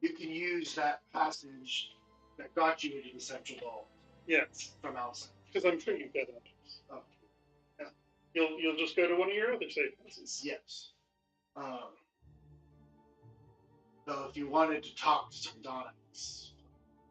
[SPEAKER 1] you can use that passage that got you into the central vault.
[SPEAKER 4] Yes.
[SPEAKER 1] From outside.
[SPEAKER 4] Because I'm sure you've got that.
[SPEAKER 1] Oh. Yeah.
[SPEAKER 4] You'll just go to one of your other safe houses.
[SPEAKER 1] Yes. So if you wanted to talk to Sardonyx.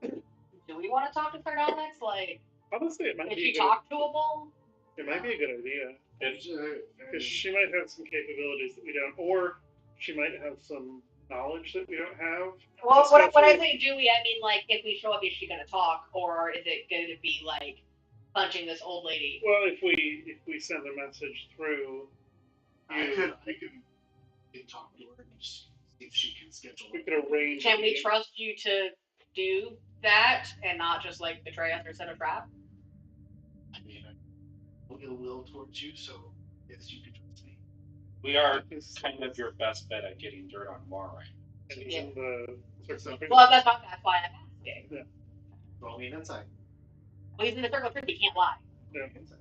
[SPEAKER 2] Do we want to talk to Sardonyx? Like,
[SPEAKER 4] honestly, it might
[SPEAKER 2] is
[SPEAKER 4] be
[SPEAKER 2] she talkable?
[SPEAKER 4] It might be a good idea. Because she might have some capabilities that we don't, or she might have some knowledge that we don't have.
[SPEAKER 2] Well, when I say do we, I mean, like, if we show up, is she going to talk, or is it going to be, like, punching this old lady?
[SPEAKER 4] Well, if we send a message through,
[SPEAKER 1] I could talk to her and just see if she can schedule.
[SPEAKER 4] We could arrange.
[SPEAKER 2] Can we trust you to do that and not just, like, betray us or set a trap?
[SPEAKER 1] I mean, I feel will towards you, so yes, you can trust me.
[SPEAKER 3] We are kind of your best bet at getting dirt on Moir, right?
[SPEAKER 4] And even the
[SPEAKER 2] Well, that's why I'm asking.
[SPEAKER 4] Yeah.
[SPEAKER 1] Roll me an insight.
[SPEAKER 2] Well, he's in the circle of truth. He can't lie.
[SPEAKER 4] Yeah.
[SPEAKER 1] Insight.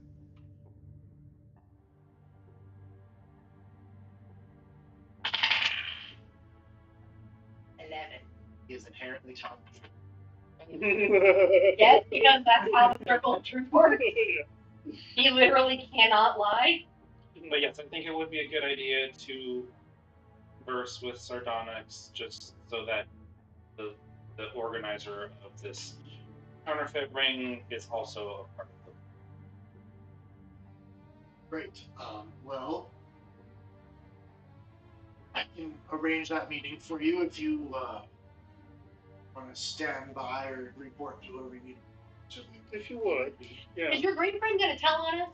[SPEAKER 2] 11.
[SPEAKER 1] He is inherently telling the truth.
[SPEAKER 2] Yes, because that's how the circle of truth works. He literally cannot lie.
[SPEAKER 3] But yes, I think it would be a good idea to converse with Sardonyx just so that the organizer of this counterfeit ring is also a part of it.
[SPEAKER 1] Great. Well, I can arrange that meeting for you if you want to stand by or report to where we need to.
[SPEAKER 4] If you would. Yeah.
[SPEAKER 2] Is your great friend gonna tell on us?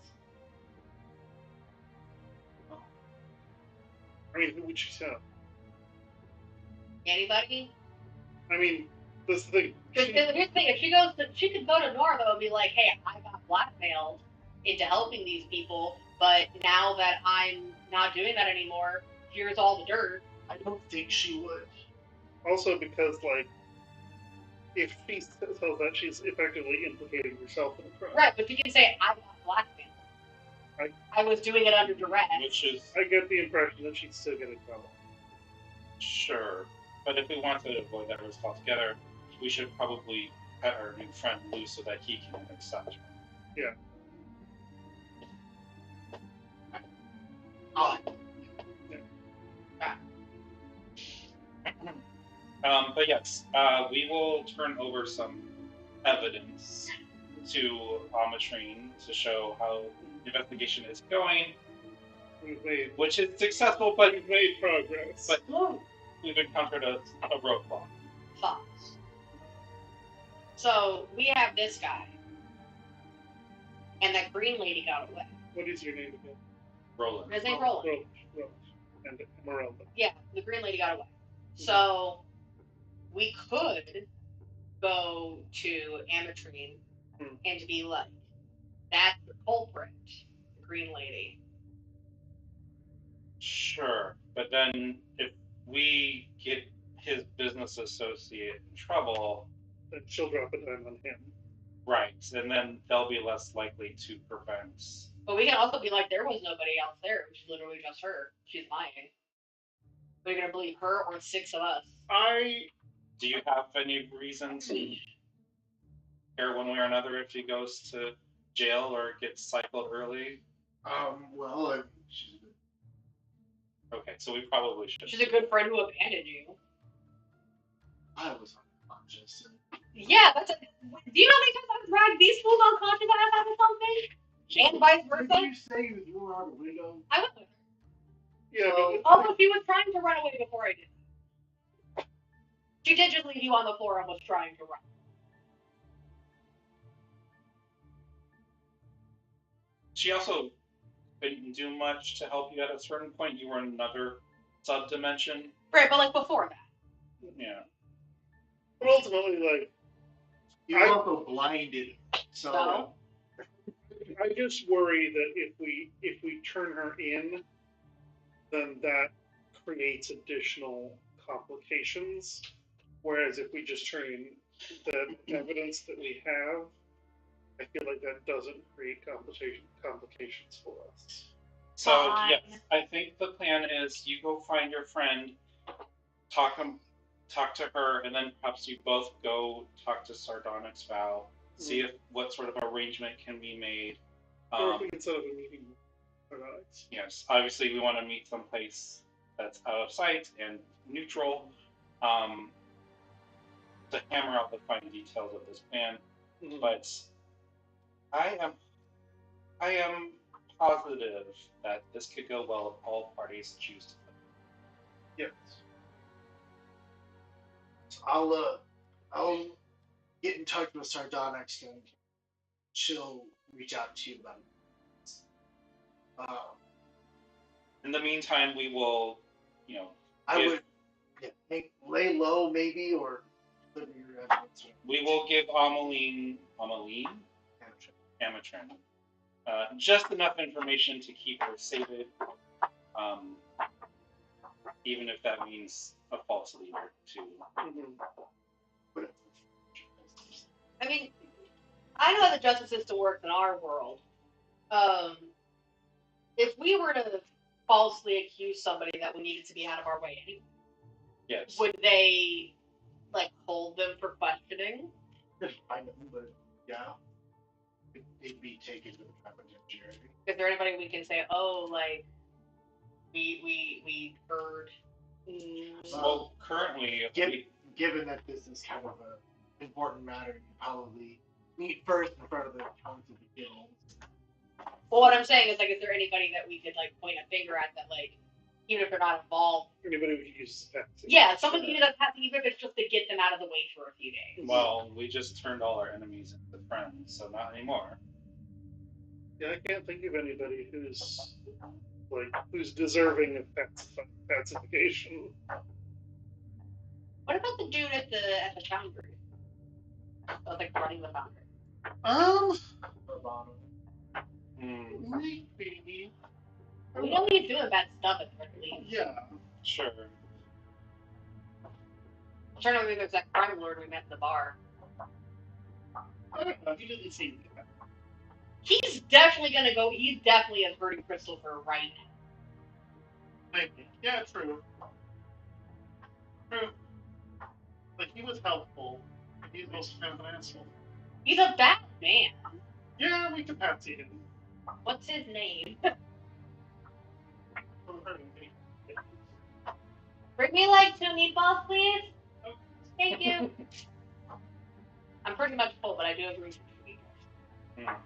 [SPEAKER 4] I mean, who would she tell?
[SPEAKER 2] Anybody?
[SPEAKER 4] I mean, that's the thing.
[SPEAKER 2] Because here's the thing: if she goes, she could go to Nora though and be like, "Hey, I got blackmailed into helping these people, but now that I'm not doing that anymore, here's all the dirt."
[SPEAKER 1] I don't think she would.
[SPEAKER 4] Also, because like, if she tells that, she's effectively implicating herself in a crime.
[SPEAKER 2] Right, but you can say, "I got blackmailed. I was doing it under duress."
[SPEAKER 3] Which is
[SPEAKER 4] I get the impression that she'd still get in trouble.
[SPEAKER 3] sure, but if we want to avoid that risk altogether, we should probably cut our new friend loose so that he can accept her.
[SPEAKER 4] Yeah.
[SPEAKER 3] But yes, we will turn over some evidence to Amatrine to show how the investigation is going, which is successful, but
[SPEAKER 4] we've made progress.
[SPEAKER 3] But we've encountered a roadblock.
[SPEAKER 2] Thoughts. So we have this guy, and that green lady got away.
[SPEAKER 4] What is your name again?
[SPEAKER 3] Roland.
[SPEAKER 2] His name's Roland.
[SPEAKER 4] Roland. And Miranda.
[SPEAKER 2] Yeah, the green lady got away. So we could go to Amatrine and be like, "That's the culprit, the green lady."
[SPEAKER 3] Sure, but then if we get his business associate in trouble,
[SPEAKER 4] then she'll drop a dime on him.
[SPEAKER 3] right, and then they'll be less likely to prevent.
[SPEAKER 2] But we can also be like, there was nobody else there. It was literally just her. She's lying. Are you gonna believe her or 6 of us?
[SPEAKER 3] Do you have any reason to care one way or another if he goes to jail or gets cycled early?
[SPEAKER 1] Well,
[SPEAKER 3] Okay, so we probably should.
[SPEAKER 2] She's a good friend who abandoned you.
[SPEAKER 1] I was unconscious.
[SPEAKER 2] Yeah, that's. Do you know how many times I've dragged these fools unconscious out of something? And vice versa.
[SPEAKER 1] Did you say you threw her out the window?
[SPEAKER 2] I went with her.
[SPEAKER 4] Yeah, but
[SPEAKER 2] although she was trying to run away before I did. She did just leave you on the floor and was trying to run.
[SPEAKER 3] She also didn't do much to help you at a certain point. You were in another sub-dimension.
[SPEAKER 2] Right, but like before that.
[SPEAKER 3] Yeah.
[SPEAKER 4] But ultimately, like,
[SPEAKER 1] You were also blinded. So
[SPEAKER 4] I just worry that if we turn her in, then that creates additional complications. Whereas if we just turn in the evidence that we have, I feel like that doesn't create complications for us.
[SPEAKER 3] So yes, I think the plan is you go find your friend, talk to her, and then perhaps you both go talk to Sardonyx Vow, see if what sort of arrangement can be made.
[SPEAKER 4] Or if we can set up a meeting with Sardonyx.
[SPEAKER 3] Yes, obviously we want to meet someplace that's out of sight and neutral, to hammer out the fine details of this plan.
[SPEAKER 4] Mm-hmm.
[SPEAKER 3] But I am positive that this could go well if all parties choose to play.
[SPEAKER 4] Yes.
[SPEAKER 1] So I'll get in touch with Sardonyx and she'll reach out to you about it.
[SPEAKER 3] In the meantime, we will,
[SPEAKER 1] I would lay low maybe or deliver your evidence.
[SPEAKER 3] We will give Ameline, just enough information to keep her sated, even if that means a false leader too.
[SPEAKER 4] Mm-hmm.
[SPEAKER 2] I mean, I know how the justice system works in our world. If we were to falsely accuse somebody that we needed to be out of our way,
[SPEAKER 3] Yes.
[SPEAKER 2] would they like hold them for questioning?
[SPEAKER 1] I know, but yeah, it'd be taken to the penitentiary.
[SPEAKER 2] Is there anybody we can say, oh, like we heard?
[SPEAKER 3] Well, currently,
[SPEAKER 1] Given that this is kind of an important matter, you probably meet first in front of the council of the guilds.
[SPEAKER 2] Well, what I'm saying is, like, is there anybody that we could like point a finger at that, like, even if they're not involved?
[SPEAKER 4] Anybody we could use that.
[SPEAKER 2] Yeah, someone who doesn't have to, even if it's just to get them out of the way for a few days.
[SPEAKER 3] well, we just turned all our enemies into friends, so not anymore.
[SPEAKER 4] Yeah, I can't think of anybody who's deserving of pacification.
[SPEAKER 2] What about the dude at the foundry? Oh, like running the foundry.
[SPEAKER 1] Maybe.
[SPEAKER 2] We know he's doing bad stuff at the very least.
[SPEAKER 1] Yeah.
[SPEAKER 3] Sure.
[SPEAKER 2] I'm trying to remember if there's that crime lord we met in the bar.
[SPEAKER 1] I don't know. He didn't seem that.
[SPEAKER 2] He's definitely gonna go. He definitely is hurting Christopher right now.
[SPEAKER 1] Maybe. Yeah, true. True. But he was helpful. He's also kind of an asshole.
[SPEAKER 2] He's a bad man.
[SPEAKER 1] Yeah, we could patsy him.
[SPEAKER 2] What's his name? Bring me like 2 meatballs, please. Thank you. I'm pretty much full, but I do agree with 2 meatballs.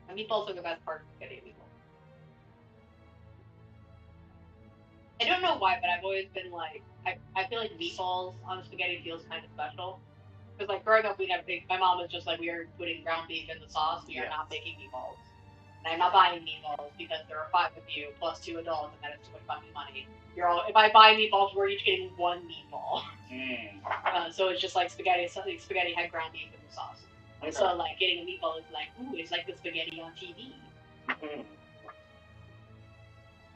[SPEAKER 2] And meatballs are the best part of spaghetti meatballs. I don't know why, but I've always been like, I feel like meatballs on spaghetti feels kind of special. Because like growing up, my mom was just like, we are putting ground beef in the sauce. We are not making meatballs. And I'm not buying meatballs because there are 5 of you plus 2 adults, and that is too much fucking money. If I buy meatballs, we're each getting 1 meatball. So it's just like spaghetti. Spaghetti had ground beef in the sauce. And so like getting a meatball is like, ooh, it's like the spaghetti on TV.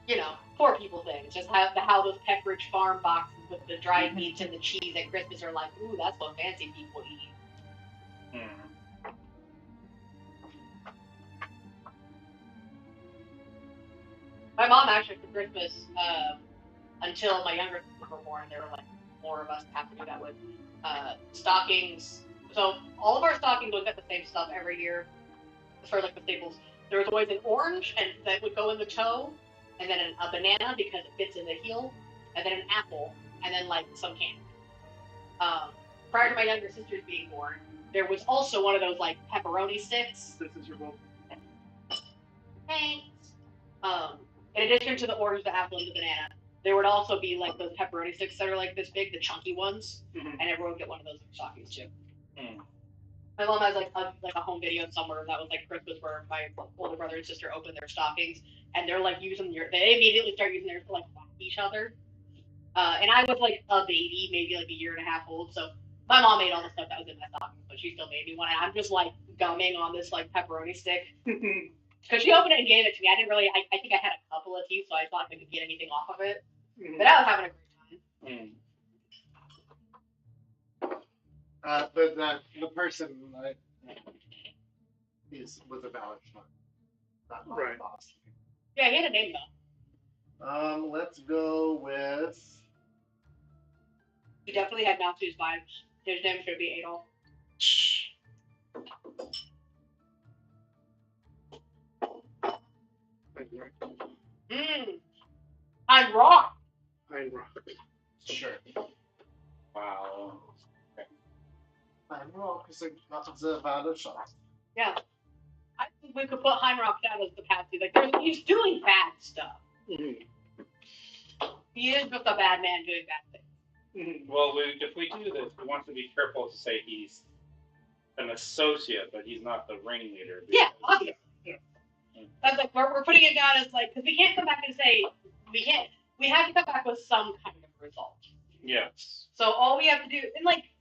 [SPEAKER 2] You know, poor people things. Just how those Pepperidge Farm boxes with the dried meats and the cheese at Christmas are like, ooh, that's what fancy people eat. My mom actually for Christmas, until my younger sisters were born, there were like 4 of us to have to do that with stockings. So all of our stockings would get the same stuff every year for like the staples. There was always an orange and that would go in the toe, and then a banana because it fits in the heel, and then an apple, and then like some candy. Prior to my younger sisters being born, there was also one of those like pepperoni sticks.
[SPEAKER 4] This is your bowl.
[SPEAKER 2] Thanks. In addition to the orange, the apple, and the banana, there would also be like those pepperoni sticks that are like this big, the chunky ones, and everyone would get one of those in their stockings too. My mom has like a home video somewhere that was like Christmas where my older brother and sister opened their stockings and they're like they immediately start using theirs to like whack each other. And I was like a baby, maybe like a year and a half old, so my mom ate all the stuff that was in my stockings, but she still made me one. And I'm just like gumming on this like pepperoni stick. Because she opened it and gave it to me. I didn't really, I think I had a couple of teeth, so I thought I could get anything off of it. But I was having a great time.
[SPEAKER 1] The person was a valid choice. Not
[SPEAKER 4] right.
[SPEAKER 1] Boss.
[SPEAKER 2] Yeah, he had a name though.
[SPEAKER 1] Let's go with.
[SPEAKER 2] He definitely had Nazis vibes. His name should be Adolf. I'm rock.
[SPEAKER 4] I'm rock.
[SPEAKER 1] Sure.
[SPEAKER 3] Wow.
[SPEAKER 1] I'm rock is a valid shot.
[SPEAKER 2] Yeah. I think we could put Heinrock down as the patsy. Like, he's doing bad stuff. He is just a bad man doing bad things.
[SPEAKER 3] Well, if we do this, we want to be careful to say he's an associate, but he's not the ringleader.
[SPEAKER 2] Yeah, obviously. That's like we're putting it down as like because we can't come back and say we have to come back with some kind of result.
[SPEAKER 3] Yes.
[SPEAKER 2] So all we have to do and like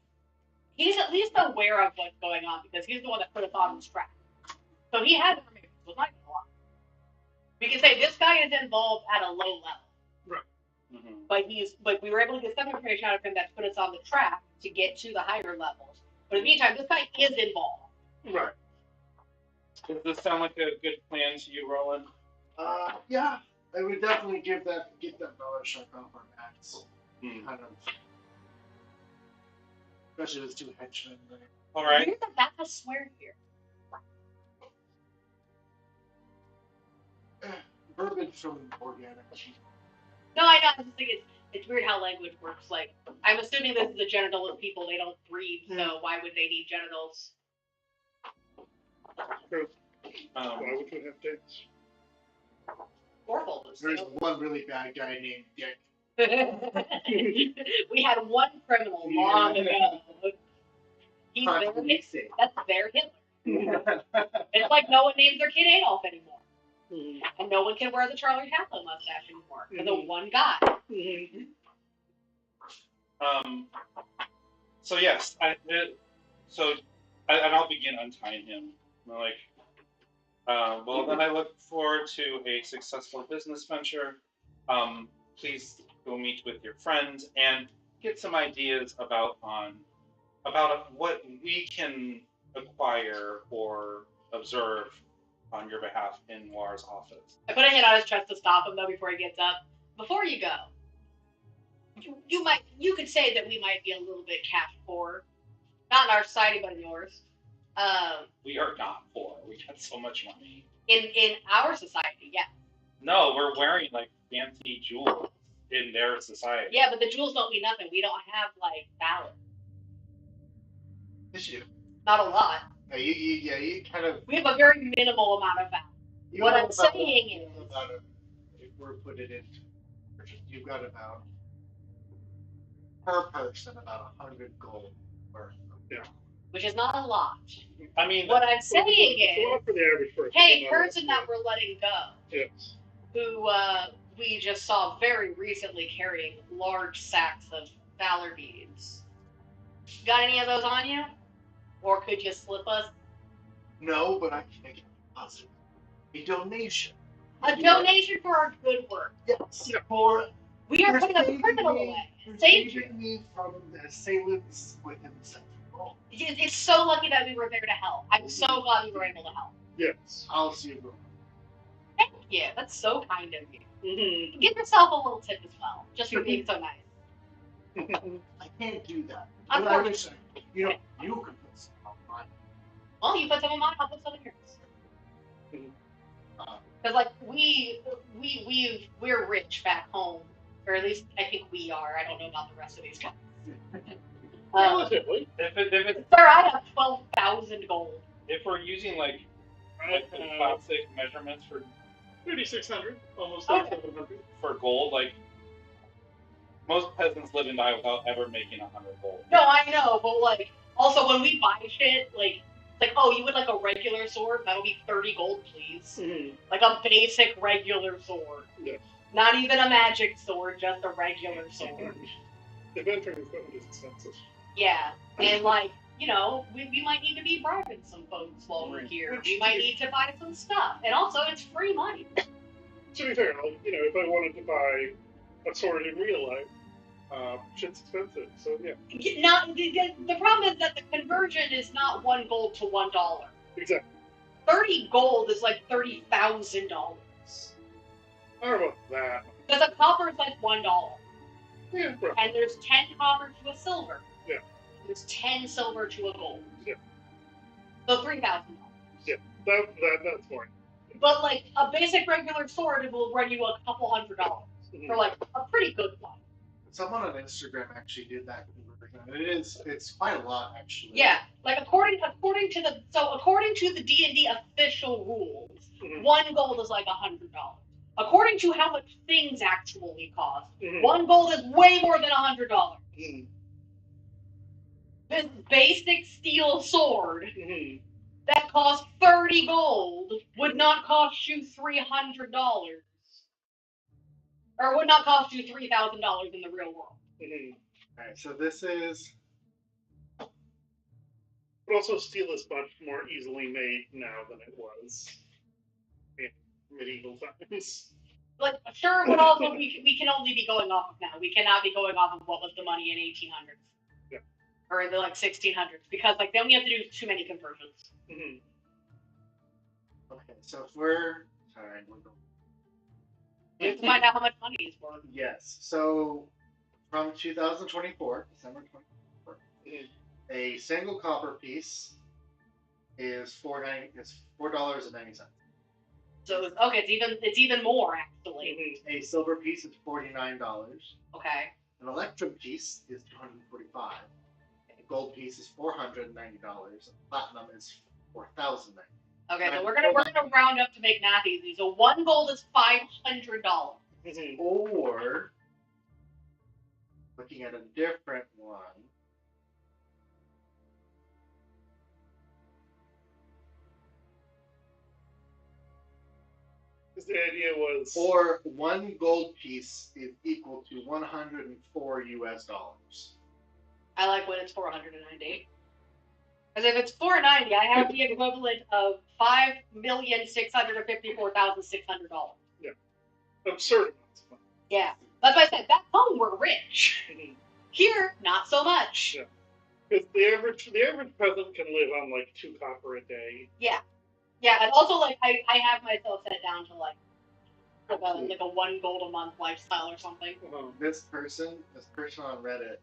[SPEAKER 2] he's at least aware of what's going on because he's the one that put us on this track. So he has information. So it's not gonna lie. We can say this guy is involved at a low level.
[SPEAKER 4] Right.
[SPEAKER 3] Mhm.
[SPEAKER 2] But we were able to get some information out of him that put us on the track to get to the higher levels. But in the meantime, this guy is involved.
[SPEAKER 4] Right.
[SPEAKER 3] Does this sound like a good plan to you, Roland?
[SPEAKER 1] Yeah, I would definitely get that dollar check off our backs.
[SPEAKER 3] Hmm.
[SPEAKER 1] Kind of, especially with 2 henchmen there.
[SPEAKER 3] All right.
[SPEAKER 2] Weird that that's a swear here.
[SPEAKER 1] Bourbon from organic.
[SPEAKER 2] No, I know. I just think it's weird how language works. Like, I'm assuming this is a genital people. They don't breathe, so why would they need genitals?
[SPEAKER 4] True. Why would you have dicks?
[SPEAKER 2] Or holders.
[SPEAKER 1] There's one really bad guy named Dick.
[SPEAKER 2] We had one criminal long ago. He's that's their Hitler. It's like no one names their kid Adolf anymore. And no one can wear the Charlie Chaplin mustache anymore because of one guy.
[SPEAKER 3] So yes, and I'll begin untying him. Like, well, then I look forward to a successful business venture. Please go meet with your friends and get some ideas about what we can acquire or observe on your behalf in Noir's office.
[SPEAKER 2] I put a hand on his chest to stop him though before he gets up. Before you go, you could say that we might be a little bit cash poor, not in our society but in yours.
[SPEAKER 3] We are not poor. We got so much money.
[SPEAKER 2] In our society, yeah.
[SPEAKER 3] No, we're wearing like fancy jewels in their society.
[SPEAKER 2] Yeah, but the jewels don't mean nothing. We don't have like valor.
[SPEAKER 1] Yes, you do.
[SPEAKER 2] Not a lot.
[SPEAKER 1] Yeah, you kind of.
[SPEAKER 2] We have a very minimal amount of valor. What I'm saying is,
[SPEAKER 1] if we're put it in, you've got about per person about 100 gold worth.
[SPEAKER 4] Yeah.
[SPEAKER 2] Which is not a lot.
[SPEAKER 3] I mean,
[SPEAKER 2] what I'm saying is,
[SPEAKER 4] for the average person.
[SPEAKER 2] hey, person that we're letting go,
[SPEAKER 4] yes,
[SPEAKER 2] who we just saw very recently carrying large sacks of valor beads. Got any of those on you? Or could you slip us?
[SPEAKER 1] No, but I can make it positive. A donation.
[SPEAKER 2] A donation for our good work.
[SPEAKER 1] Yes. For
[SPEAKER 2] we are putting a criminal away.
[SPEAKER 1] Saving me from the assailants within the central world.
[SPEAKER 2] It's so lucky that we were there to help. I'm so glad we were able to help.
[SPEAKER 4] yes.
[SPEAKER 1] I'll see you, bro.
[SPEAKER 2] Thank you. That's so kind of you. Mm-hmm. Give yourself a little tip as well, just for being so nice.
[SPEAKER 1] I can't do that.
[SPEAKER 2] Unfortunately.
[SPEAKER 1] You know, you can put some on mine.
[SPEAKER 2] Well, you put some on mine, I'll put some on yours. Because like we're rich back home, or at least I think we are. I don't know about the rest of these guys.
[SPEAKER 4] Relatively.
[SPEAKER 2] Sir, I have 12,000 gold.
[SPEAKER 3] If we're using like the classic measurements for
[SPEAKER 4] 3,600, almost 3,700
[SPEAKER 3] for gold, like most peasants live and die without ever making 100 gold.
[SPEAKER 2] No, I know, but like also when we buy shit, like oh, you would like a regular sword? That'll be 30 gold, please. Mm-hmm. Like a basic regular sword.
[SPEAKER 4] Yes.
[SPEAKER 2] Not even a magic sword, just a regular sword.
[SPEAKER 4] The venturing equipment is expensive.
[SPEAKER 2] Yeah, and like, you know, we might need to be bribing some folks while we're here. We might need to buy some stuff. And also, it's free money.
[SPEAKER 4] To be fair, you know, if I wanted to buy a sword in real life, shit's expensive, so yeah.
[SPEAKER 2] The problem is that the conversion is not 1 gold to $1.
[SPEAKER 4] Exactly.
[SPEAKER 2] 30 gold is like $30,000.
[SPEAKER 4] I don't know about that.
[SPEAKER 2] Because a copper is like $1.
[SPEAKER 4] Yeah, right.
[SPEAKER 2] And there's 10 copper to a silver.
[SPEAKER 4] Yeah.
[SPEAKER 2] There's 10 silver to a gold.
[SPEAKER 4] Yeah.
[SPEAKER 2] So $3,000.
[SPEAKER 4] Yeah, that's more.
[SPEAKER 2] But like a basic regular sword, it will run you a couple $100 for like a pretty good one.
[SPEAKER 1] Someone on Instagram actually did that conversion. It's quite a lot actually.
[SPEAKER 2] Yeah, like according to the D&D official rules, 1 gold is like $100. According to how much things actually cost, 1 gold is way more than $100. This basic steel sword that costs 30 gold would not cost you $300. Or would not cost you $3,000 in the real world.
[SPEAKER 1] Alright, so this is...
[SPEAKER 4] But also steel is much more easily made now than it was in medieval times.
[SPEAKER 2] Like, sure, but also we can only be going off of now. We cannot be going off of what was the money in 1800s.
[SPEAKER 4] Yeah.
[SPEAKER 2] Or in the, 1600s. Because, then we have to do too many conversions.
[SPEAKER 4] Mm-hmm.
[SPEAKER 1] Okay, so if we're... Sorry, we're going...
[SPEAKER 2] We have to find out how much money is worth.
[SPEAKER 1] Yes, so from 2024, December 24, a single copper piece is $4.90.
[SPEAKER 2] So it's even more actually.
[SPEAKER 1] A silver piece is $49.
[SPEAKER 2] Okay.
[SPEAKER 1] An electrum piece is $245. A gold piece is $490. Platinum is $4,090.
[SPEAKER 2] Okay, so we're gonna round up to make math easy. So one gold is $500.
[SPEAKER 1] Or looking at a different one.
[SPEAKER 4] Because the idea was...
[SPEAKER 1] Or one gold piece is equal to 104 US dollars.
[SPEAKER 2] I like when it's 490. Because if it's 490, I have the equivalent of $5,654,600.
[SPEAKER 4] Yeah. Absurd amounts of money.
[SPEAKER 2] Yeah. That's why I said back home we're rich. Here, not so much.
[SPEAKER 4] Yeah. Because the average peasant can live on 2 copper a day.
[SPEAKER 2] Yeah. Yeah, and also I have myself set down to a 1 gold a month lifestyle or something.
[SPEAKER 1] This person on Reddit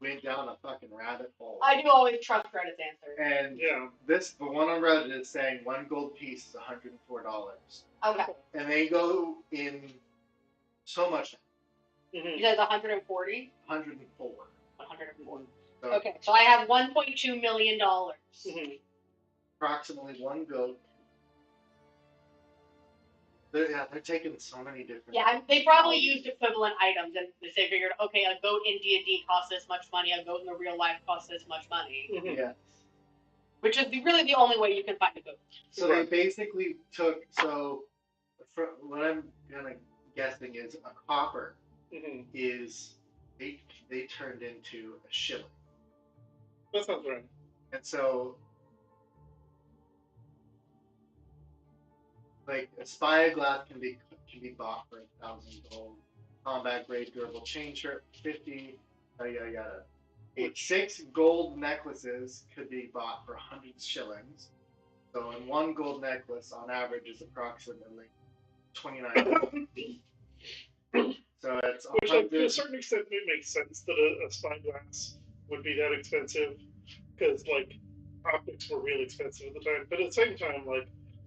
[SPEAKER 1] went down a fucking rabbit hole.
[SPEAKER 2] I do always trust Reddit's answer.
[SPEAKER 1] And the one on Reddit is saying one gold piece is $104.
[SPEAKER 2] Okay.
[SPEAKER 1] And they go in so much.
[SPEAKER 2] You said 140?
[SPEAKER 1] 104.
[SPEAKER 2] 104. So, okay, so I have $1.2 million.
[SPEAKER 1] Approximately one goat. They're taking so many different...
[SPEAKER 2] Yeah, they probably used equivalent items, and they figured, okay, a goat in D&D costs this much money, a goat in the real life costs this much money.
[SPEAKER 1] Yeah.
[SPEAKER 2] Which is really the only way you can find a goat.
[SPEAKER 1] So they basically took... So, what I'm guessing is a copper is... They turned into a shilling.
[SPEAKER 4] That sounds right.
[SPEAKER 1] And so... a spyglass can be bought for 1,000 gold. Combat grade durable chain shirt 50. Yada yada yada. 6 gold necklaces could be bought for 100 shillings. So, in one gold necklace, on average, is approximately 29. So it's
[SPEAKER 4] which, to a certain extent, it makes sense that a spyglass would be that expensive, because optics were real expensive at the time. But at the same time,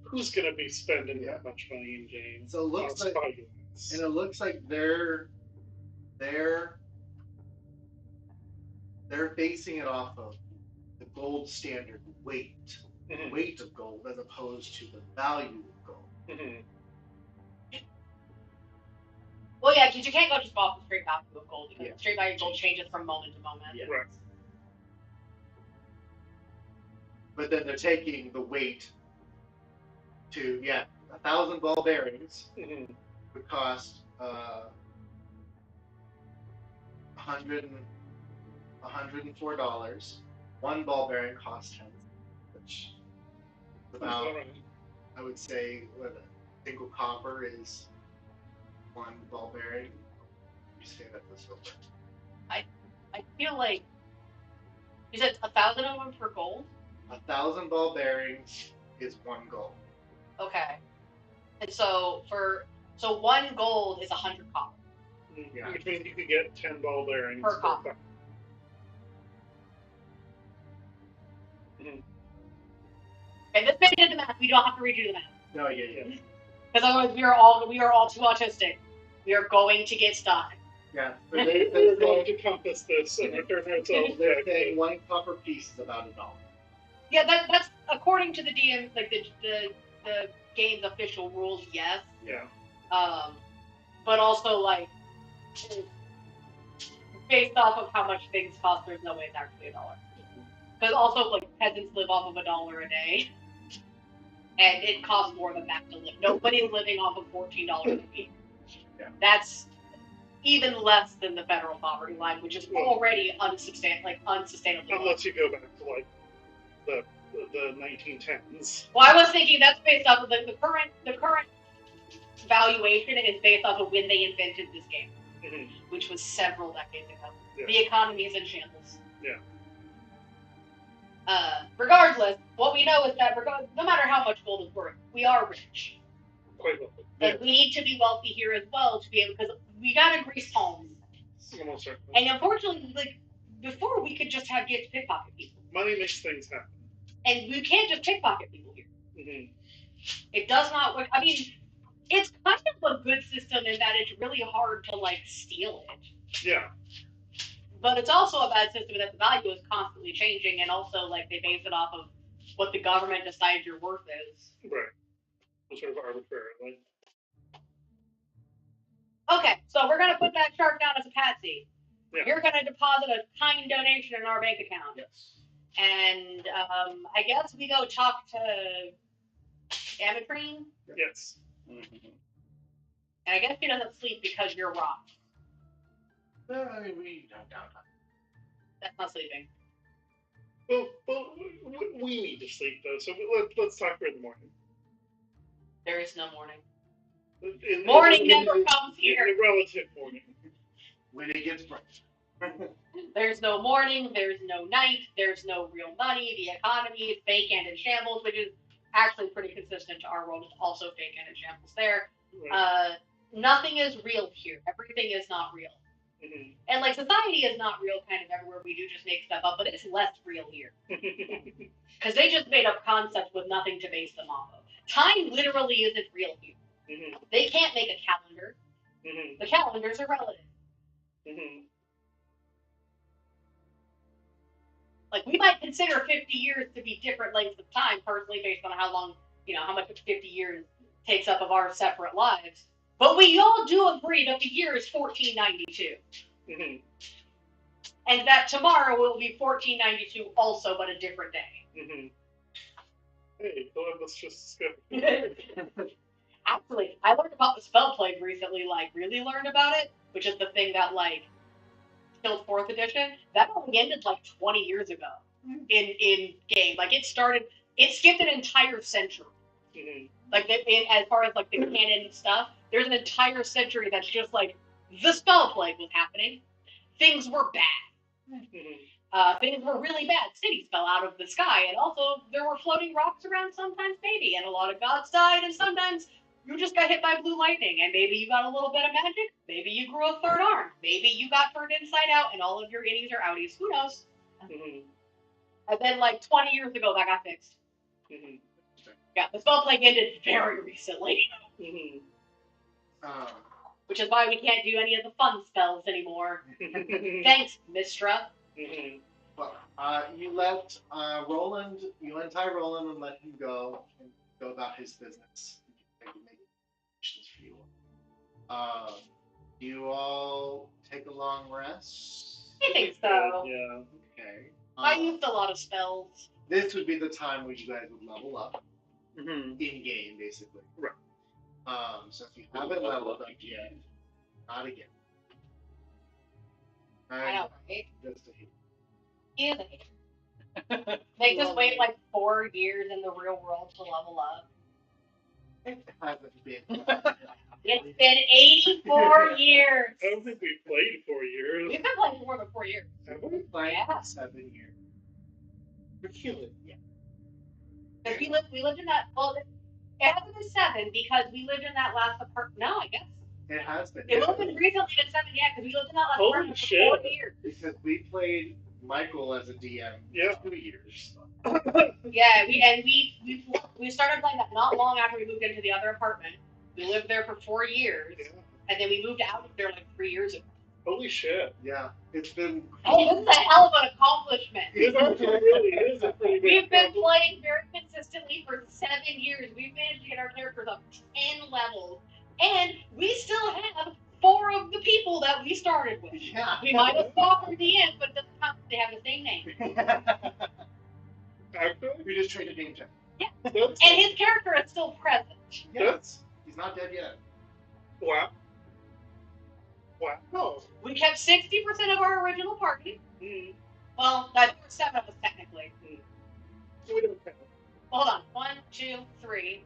[SPEAKER 4] who's going to be spending that much money in games?
[SPEAKER 1] So it looks like, and it looks like they're basing it off of the gold standard weight, weight of gold, as opposed to the value of gold.
[SPEAKER 2] Well, yeah, because you can't go just off the straight value of gold, because the straight value of gold changes from moment to moment.
[SPEAKER 1] Yeah.
[SPEAKER 4] Right.
[SPEAKER 1] But then they're taking the weight to 1,000 ball bearings would cost $104. One ball bearing costs 10, which is about, I would say, what a single copper is one ball bearing. You say that this real quick.
[SPEAKER 2] I feel like, you said 1,000 of them for gold?
[SPEAKER 1] 1,000 ball bearings is 1 gold.
[SPEAKER 2] Okay. And so one gold is 100 copper.
[SPEAKER 1] Yeah.
[SPEAKER 4] Which means you could get 10 ball bearings
[SPEAKER 2] per copper. And this made into math. We don't have to redo the math.
[SPEAKER 1] No, yeah.
[SPEAKER 2] Because otherwise we are all too autistic. We are going to get stuck.
[SPEAKER 1] Yeah.
[SPEAKER 4] They're going to compass this and return ourselves.
[SPEAKER 1] They're saying 1 copper piece is about $1.
[SPEAKER 2] Yeah, that's according to the DM, the game's official rules. Yes.
[SPEAKER 4] Yeah.
[SPEAKER 2] But also based off of how much things cost, there's no way it's actually $1. Because also peasants live off of $1 a day, and it costs more than that to live. Nobody's living off of $14 a week.
[SPEAKER 1] Yeah.
[SPEAKER 2] That's even less than the federal poverty line, which is already unsustainable.
[SPEAKER 4] Unless you go back to the 1910s.
[SPEAKER 2] Well, I was thinking that's based off of the current valuation is based off of when they invented this game, which was several decades ago.
[SPEAKER 4] Yeah.
[SPEAKER 2] The economy is in shambles.
[SPEAKER 4] Yeah.
[SPEAKER 2] Regardless, what we know is that no matter how much gold is worth, we are rich.
[SPEAKER 4] Quite well.
[SPEAKER 2] Like, we need to be wealthy here as well to be able, because we gotta grease palms.
[SPEAKER 4] Almost certainly.
[SPEAKER 2] And unfortunately, like, before we could just get to pickpocket people.
[SPEAKER 4] Money makes things happen.
[SPEAKER 2] And we can't just pickpocket people here.
[SPEAKER 4] Mm-hmm.
[SPEAKER 2] It does not work. I mean, it's kind of a good system in that it's really hard to, like, steal it.
[SPEAKER 4] Yeah.
[SPEAKER 2] But it's also a bad system that the value is constantly changing, and also, like, they base it off of what the government decides your worth is.
[SPEAKER 4] Right. Sort of arbitrarily.
[SPEAKER 2] Okay, so we're going to put that shark down as a patsy.
[SPEAKER 4] Yeah.
[SPEAKER 2] You're going to deposit a tiny donation in our bank account.
[SPEAKER 1] Yes.
[SPEAKER 2] And I guess we go talk to Amatrine.
[SPEAKER 4] Yes.
[SPEAKER 3] Mm-hmm.
[SPEAKER 2] And I guess she doesn't sleep because you're rock.
[SPEAKER 1] I mean, we have downtime.
[SPEAKER 2] That's not sleeping.
[SPEAKER 4] Well, we need to sleep though, so let's talk here in the morning.
[SPEAKER 2] There is no morning.
[SPEAKER 4] In
[SPEAKER 2] Morning never comes here.
[SPEAKER 4] In a relative morning.
[SPEAKER 1] When it gets bright.
[SPEAKER 2] There's no morning, there's no night, there's no real money, the economy is fake and in shambles, which is actually pretty consistent to our world. It's also fake and in shambles there.
[SPEAKER 4] Right.
[SPEAKER 2] Nothing is real here. Everything is not real.
[SPEAKER 4] Mm-hmm.
[SPEAKER 2] And, like, society is not real kind of everywhere. We do just make stuff up, but it's less real here. Because they just made up concepts with nothing to base them off of. Time literally isn't real here.
[SPEAKER 4] Mm-hmm.
[SPEAKER 2] They can't make a calendar.
[SPEAKER 4] Mm-hmm.
[SPEAKER 2] The calendars are relative.
[SPEAKER 4] Mm-hmm.
[SPEAKER 2] Like, we might consider 50 years to be different lengths of time, personally, based on how long, how much 50 years takes up of our separate lives. But we all do agree that the year is 1492.
[SPEAKER 4] Mm-hmm.
[SPEAKER 2] And that tomorrow will be 1492 also, but a different day.
[SPEAKER 4] Mm-hmm. Hey, let's just skip.
[SPEAKER 2] Actually, I learned about the spell plague recently, like, really learned about it, which is the thing that, like, killed 4th edition. That only ended, like, 20 years ago in game. Like, it skipped an entire century.
[SPEAKER 4] Mm-hmm.
[SPEAKER 2] Like, as far as, like, the canon stuff, there's an entire century that's just, like, the spell plague was happening. Things were bad.
[SPEAKER 4] Mm-hmm.
[SPEAKER 2] Things were really bad. Cities fell out of the sky, and also there were floating rocks around sometimes, maybe, and a lot of gods died, and sometimes you just got hit by blue lightning, and maybe you got a little bit of magic, maybe you grew a 3rd arm, maybe you got turned inside out, and all of your innies are outies. Who knows?
[SPEAKER 4] Mm-hmm.
[SPEAKER 2] And then, like, 20 years ago, that got fixed.
[SPEAKER 4] Mm-hmm.
[SPEAKER 2] Yeah, the spell plague ended very recently.
[SPEAKER 4] Mm-hmm.
[SPEAKER 2] Which is why we can't do any of the fun spells anymore. Thanks, Mistra.
[SPEAKER 4] Mm-hmm.
[SPEAKER 1] Well, you let Roland, you untie Roland and let him go and go about his business. Maybe make decisions for you. You all take a long rest?
[SPEAKER 2] I think so.
[SPEAKER 4] Yeah.
[SPEAKER 1] Okay.
[SPEAKER 2] I used a lot of spells.
[SPEAKER 1] This would be the time where you guys would level up
[SPEAKER 4] Mm-hmm.
[SPEAKER 1] in game, basically.
[SPEAKER 4] Right.
[SPEAKER 1] So if you haven't leveled up yet, not again.
[SPEAKER 2] I know, right?
[SPEAKER 1] Just a hint.
[SPEAKER 2] He is a hater. Make us wait like 4 years in the real world to level up.
[SPEAKER 1] It hasn't been.
[SPEAKER 2] It's been 84 years.
[SPEAKER 4] I don't think we played 4 years.
[SPEAKER 2] We've been playing for more than 4 years.
[SPEAKER 1] Have we played
[SPEAKER 2] Yeah.
[SPEAKER 1] 7 years?
[SPEAKER 4] Really?
[SPEAKER 1] Yeah.
[SPEAKER 2] Because we lived in that, well, it hasn't been 7 because we lived in that last apartment. No, I guess.
[SPEAKER 1] It has been.
[SPEAKER 2] It opened recently in 7, yeah, because we lived in that last
[SPEAKER 4] Holy
[SPEAKER 2] apartment for
[SPEAKER 4] shit.
[SPEAKER 2] 4 years.
[SPEAKER 1] Because we played Michael as a DM
[SPEAKER 4] Yeah.
[SPEAKER 1] 2 years.
[SPEAKER 2] Yeah, we started playing that not long after we moved into the other apartment. We lived there for 4 years,
[SPEAKER 4] Yeah.
[SPEAKER 2] and then we moved out of there like 3 years ago.
[SPEAKER 4] Holy shit.
[SPEAKER 1] Yeah, it's been.
[SPEAKER 2] Hey, this is a hell of an accomplishment.
[SPEAKER 4] It really is a pretty big
[SPEAKER 2] We've been
[SPEAKER 4] problem.
[SPEAKER 2] playing very consistently for 7 years. We've managed to get our characters up 10 levels, and we still have 4 of the people that we started with.
[SPEAKER 1] Yeah.
[SPEAKER 2] We might have swapped at the end, but it doesn't count. They have the same name.
[SPEAKER 4] Actually,
[SPEAKER 1] We just traded name check.
[SPEAKER 4] that's,
[SPEAKER 2] And his character is still present.
[SPEAKER 4] that's
[SPEAKER 1] He's not dead yet.
[SPEAKER 4] wow. Wow.
[SPEAKER 2] We kept 60% of our original party.
[SPEAKER 4] Mm.
[SPEAKER 2] Well, that was 7 of us technically.
[SPEAKER 4] We don't count.
[SPEAKER 2] Hold on. 1, 2, 3.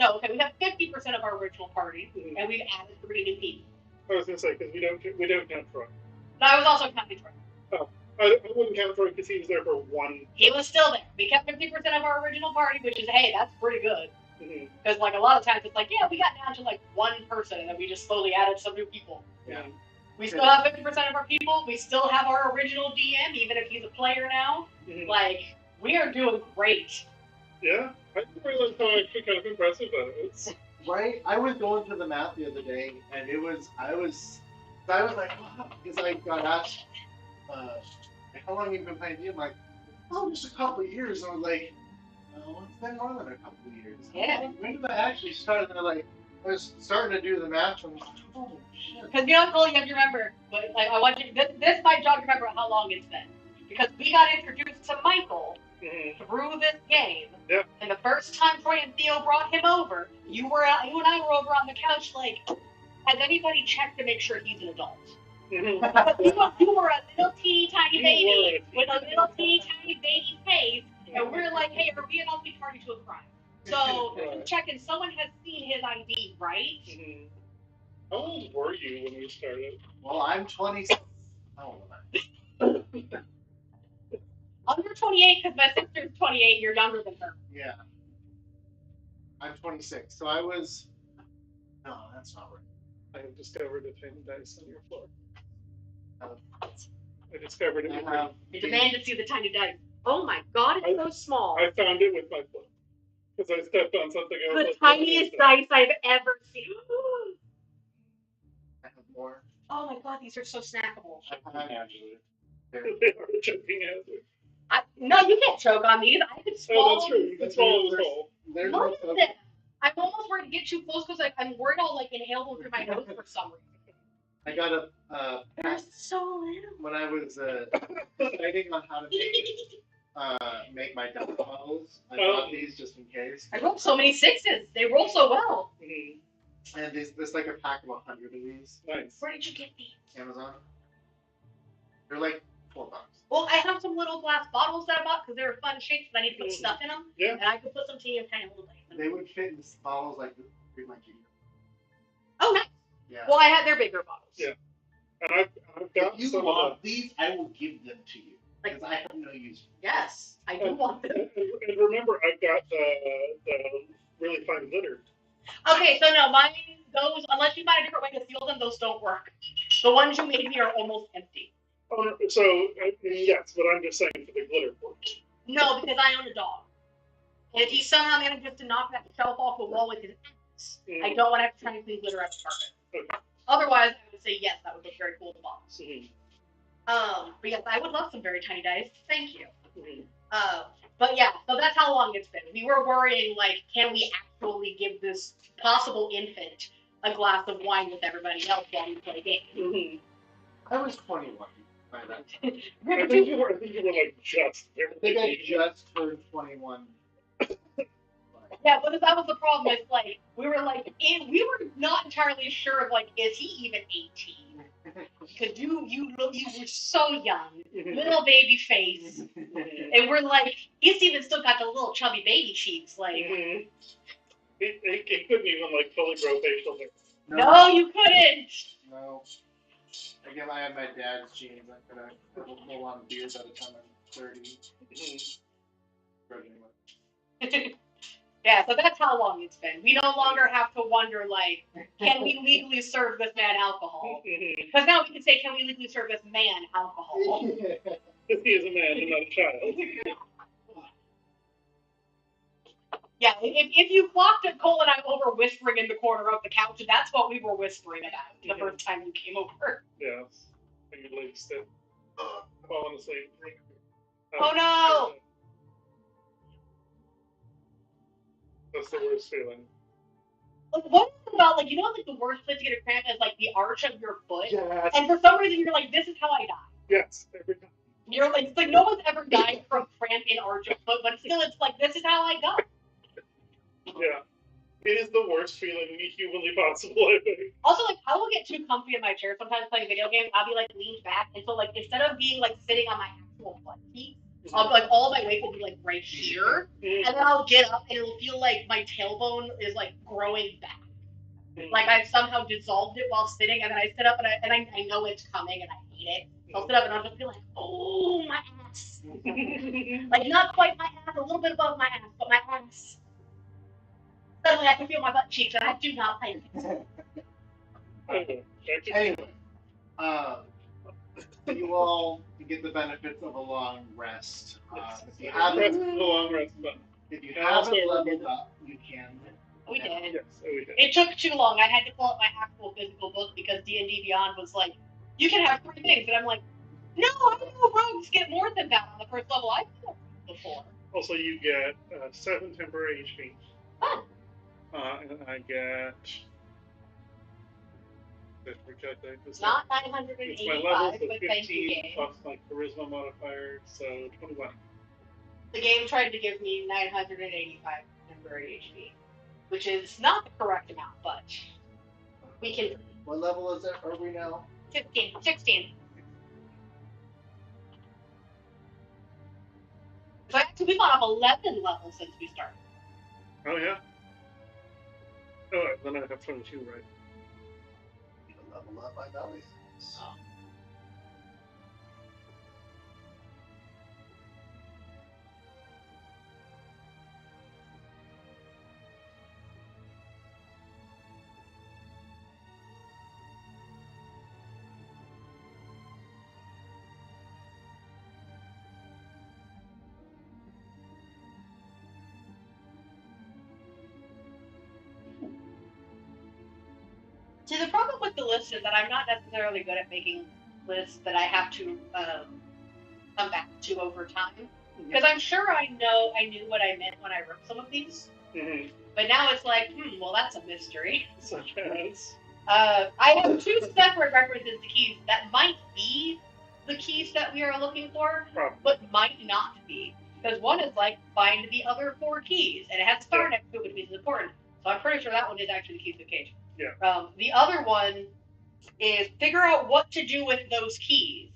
[SPEAKER 2] No, okay, we have 50% of our original party, and we've added 3 new people.
[SPEAKER 4] I was gonna say because we don't count Troy.
[SPEAKER 2] No, I was also counting Troy.
[SPEAKER 4] Oh, I wouldn't count Troy because he was there for one.
[SPEAKER 2] He was still there. We kept 50% of our original party, which is, hey, that's pretty good.
[SPEAKER 4] Mm-hmm.
[SPEAKER 2] Because, like, a lot of times it's like, yeah, we got down to, like, one person, and then we just slowly added some new people.
[SPEAKER 1] Yeah.
[SPEAKER 2] We still have 50% of our people. We still have our original DM, even if he's a player now.
[SPEAKER 4] Mm-hmm.
[SPEAKER 2] Like, we are doing great.
[SPEAKER 4] Yeah, I think that's actually kind of impressive.
[SPEAKER 1] Right? I was going to the math the other day, and I was like, wow, because I got asked, how long have you been playing D&D? I'm like, oh, just a couple of years. And I was like, well, it's been more than a couple of years.
[SPEAKER 2] Yeah.
[SPEAKER 1] When did I actually start? And I was starting to do the math, and I was like, holy shit.
[SPEAKER 2] Because you know, Cole, you have to remember, but like, I want you. This might jog to remember how long it's been, because we got introduced to Michael through this game.
[SPEAKER 4] Yeah.
[SPEAKER 2] And the first time Troy and Theo brought him over, you and I were over on the couch, like, has anybody checked to make sure he's an adult? Because you were a little teeny tiny baby with a little teeny tiny baby face, and we're like, hey, are we an ugly party to a crime? So checking, someone has seen his ID, right?
[SPEAKER 4] Mm-hmm. How old were you when we started?
[SPEAKER 1] Well, I'm 26. How old am I?
[SPEAKER 2] Under 28, because my sister's 28, you're younger than her.
[SPEAKER 1] Yeah. I'm 26. So I was... No, that's not right.
[SPEAKER 4] I have discovered a tiny dice on your floor.
[SPEAKER 1] Uh,
[SPEAKER 4] I discovered it.
[SPEAKER 2] You demand to see the tiny dice. Oh my god, it's so small.
[SPEAKER 4] I found it with my foot. Because I stepped on something else.
[SPEAKER 2] The tiniest dice I've ever seen.
[SPEAKER 1] I have more.
[SPEAKER 2] Oh my god, these are so snackable.
[SPEAKER 4] They are choking hazard.
[SPEAKER 2] No, you can't choke on these. I could swallow.
[SPEAKER 4] Oh, that's true. You can swallow the whole.
[SPEAKER 2] Look at this. I'm almost worried to get too close because I'm worried I'll like inhale them through my nose for some reason.
[SPEAKER 1] I got a
[SPEAKER 2] They're so little.
[SPEAKER 1] when I was deciding on how to make my dice bottles. I bought these just in case.
[SPEAKER 2] I rolled so many 6s. They roll so well.
[SPEAKER 4] Mm-hmm.
[SPEAKER 1] And there's like a pack of 100 of these.
[SPEAKER 4] Nice.
[SPEAKER 2] Where did you get these?
[SPEAKER 1] Amazon. They're like $4.
[SPEAKER 2] Well, I have some little glass bottles that I bought because they were fun shapes, but I need to put stuff in them.
[SPEAKER 4] Yeah.
[SPEAKER 2] And I could put some tea and tiny little things in them.
[SPEAKER 1] They would fit in these bottles like pretty much easy.
[SPEAKER 2] Oh, nice.
[SPEAKER 1] Yeah.
[SPEAKER 2] Well, I had their bigger bottles.
[SPEAKER 4] Yeah. And I've got
[SPEAKER 1] if you
[SPEAKER 4] some
[SPEAKER 1] want these, I will give them to you because I have no use for them.
[SPEAKER 2] Yes, I do want them.
[SPEAKER 4] And remember, I've got the really fine glitter.
[SPEAKER 2] Okay, so no, mine, those, unless you find a different way to seal them, those don't work. The ones you made me are almost empty.
[SPEAKER 4] Oh, so, yes, but I'm just saying for the glitter part.
[SPEAKER 2] No, because I own a dog. And if he somehow manages to knock that shelf off the wall with his axe, I don't want to have to try and clean glitter out the carpet.
[SPEAKER 4] Okay.
[SPEAKER 2] Otherwise, I would say yes, that would look very cool in the box.
[SPEAKER 4] Mm-hmm.
[SPEAKER 2] But yes, I would love some very tiny dice. Thank you.
[SPEAKER 4] Mm-hmm.
[SPEAKER 2] But yeah, so that's how long it's been. We were worrying, like, can we actually give this possible infant a glass of wine with everybody else while we play games?
[SPEAKER 4] Mm-hmm.
[SPEAKER 1] I was 21 by that time.
[SPEAKER 4] I think you were like just.
[SPEAKER 1] I think I just turned 21.
[SPEAKER 2] Yeah, but that was the problem. It's like we were not entirely sure of like, is he even 18? Because you were so young, little baby face, and we're like, he's even still got the little chubby baby cheeks, like.
[SPEAKER 4] It couldn't even like fully grow facial hair.
[SPEAKER 2] No, you couldn't.
[SPEAKER 1] No. Again, I have my dad's genes. I could have a whole lot of beers by the time I'm 30.
[SPEAKER 2] Yeah, so that's how long it's been. We no longer have to wonder, like, can we legally serve this man alcohol? Because now we can say, can we legally serve this man alcohol?
[SPEAKER 4] Because he is a man and not a child.
[SPEAKER 2] Yeah, if you clocked at Cole and I over whispering in the corner of the couch, that's what we were whispering about the first time you came over.
[SPEAKER 4] Yeah. And your legs still falling asleep.
[SPEAKER 2] Oh no!
[SPEAKER 4] That's the worst feeling.
[SPEAKER 2] Like, what is it about, like, you know, like, the worst place to get a cramp is, like, the arch of your foot?
[SPEAKER 4] Yes.
[SPEAKER 2] And for some reason, you're like, this is how I die.
[SPEAKER 4] Yes, every time.
[SPEAKER 2] You're like, it's like, no one's ever died from cramp in arch of foot, but still, it's like, this is how I die.
[SPEAKER 4] Yeah. It is the worst feeling humanly possible, I think.
[SPEAKER 2] Also, like, I will get too comfy in my chair sometimes playing video games. I'll be, like, leaned back. And so, like, instead of being, like, sitting on my actual butt cheek, I'll like all my weight will be like right here, and then I'll get up and it'll feel like my tailbone is like growing back. Like I've somehow dissolved it while sitting, and then I sit up and I know it's coming and I hate it. So I'll sit up and I'll just be like, oh, my ass. Like not quite my ass, a little bit above my ass, but my ass. Suddenly I can feel my butt cheeks and I do not like it.
[SPEAKER 1] Anyway, you all get the benefits of a long rest. If you haven't leveled up, you can.
[SPEAKER 2] We did.
[SPEAKER 4] Yes, we did.
[SPEAKER 2] It took too long. I had to pull up my actual physical book because D&D Beyond was like, you can have 3 things. And I'm like, no, I know rogues get more than that on the first level. I've done it before.
[SPEAKER 4] Also, you get 7 temporary HP.
[SPEAKER 2] Fun.
[SPEAKER 4] And I get.
[SPEAKER 2] Not
[SPEAKER 4] It's my level,
[SPEAKER 2] 985,
[SPEAKER 4] so
[SPEAKER 2] but thank you,
[SPEAKER 4] 15
[SPEAKER 2] game.
[SPEAKER 4] plus my charisma modifier, so 21.
[SPEAKER 2] The game tried to give me 985 temporary HP, which is not the correct amount, but we can.
[SPEAKER 1] What level is it? Are we now?
[SPEAKER 2] 16. So actually, we've gone up 11 levels since we started.
[SPEAKER 4] Oh, yeah? Oh, then I have 22, right?
[SPEAKER 1] You can level up by belly.
[SPEAKER 2] Oh. See, the problem with the list is that I'm not necessarily good at making lists that I have to come back to over time. Because I'm sure I knew what I meant when I wrote some of these.
[SPEAKER 4] Mm-hmm.
[SPEAKER 2] But now it's like, well, that's a mystery.
[SPEAKER 4] Such as?
[SPEAKER 2] I have 2 separate references to keys that might be the keys that we are looking for,
[SPEAKER 4] Probably.
[SPEAKER 2] but might not be. Because one is like, find the other 4 keys, and it has a star next to it, which means it's important. So I'm pretty sure that one is actually the keys of the cage.
[SPEAKER 4] Yeah.
[SPEAKER 2] The other one is figure out what to do with those keys.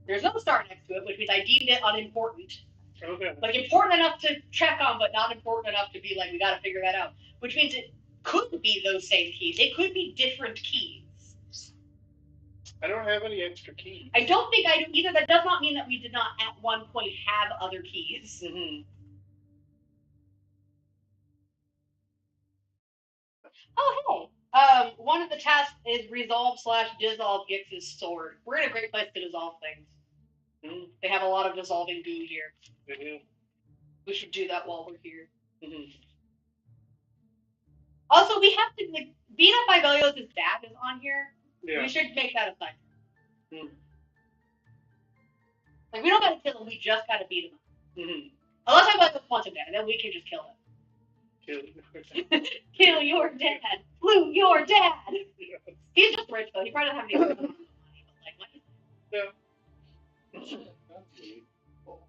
[SPEAKER 2] There's no star next to it, which means I deemed it unimportant.
[SPEAKER 4] Okay.
[SPEAKER 2] Like important enough to check on, but not important enough to be like, we got to figure that out. Which means it could be those same keys. It could be different keys.
[SPEAKER 4] I don't have any extra keys.
[SPEAKER 2] I don't think I do either. That does not mean that we did not at one point have other keys.
[SPEAKER 4] Mm-hmm.
[SPEAKER 2] Oh, hey. One of the tasks is resolve/dissolve Gix's sword. We're in a great place to dissolve things.
[SPEAKER 4] Mm-hmm.
[SPEAKER 2] They have a lot of dissolving goo here.
[SPEAKER 4] Mm-hmm.
[SPEAKER 2] We should do that while we're here.
[SPEAKER 4] Mm-hmm.
[SPEAKER 2] Also, we have to, like, being up by Velios' dad is on here.
[SPEAKER 4] Yeah.
[SPEAKER 2] We should make that a sign.
[SPEAKER 4] Mm-hmm.
[SPEAKER 2] Like, we don't gotta kill him, we just gotta beat him up.
[SPEAKER 4] Mm-hmm.
[SPEAKER 2] Unless I want him dead, and then we can just kill him. Kill your dad! Loot your dad!
[SPEAKER 4] Yes.
[SPEAKER 2] He's just rich, though. He probably doesn't have any money, but, like, money.
[SPEAKER 4] Yeah.
[SPEAKER 1] That's really cool.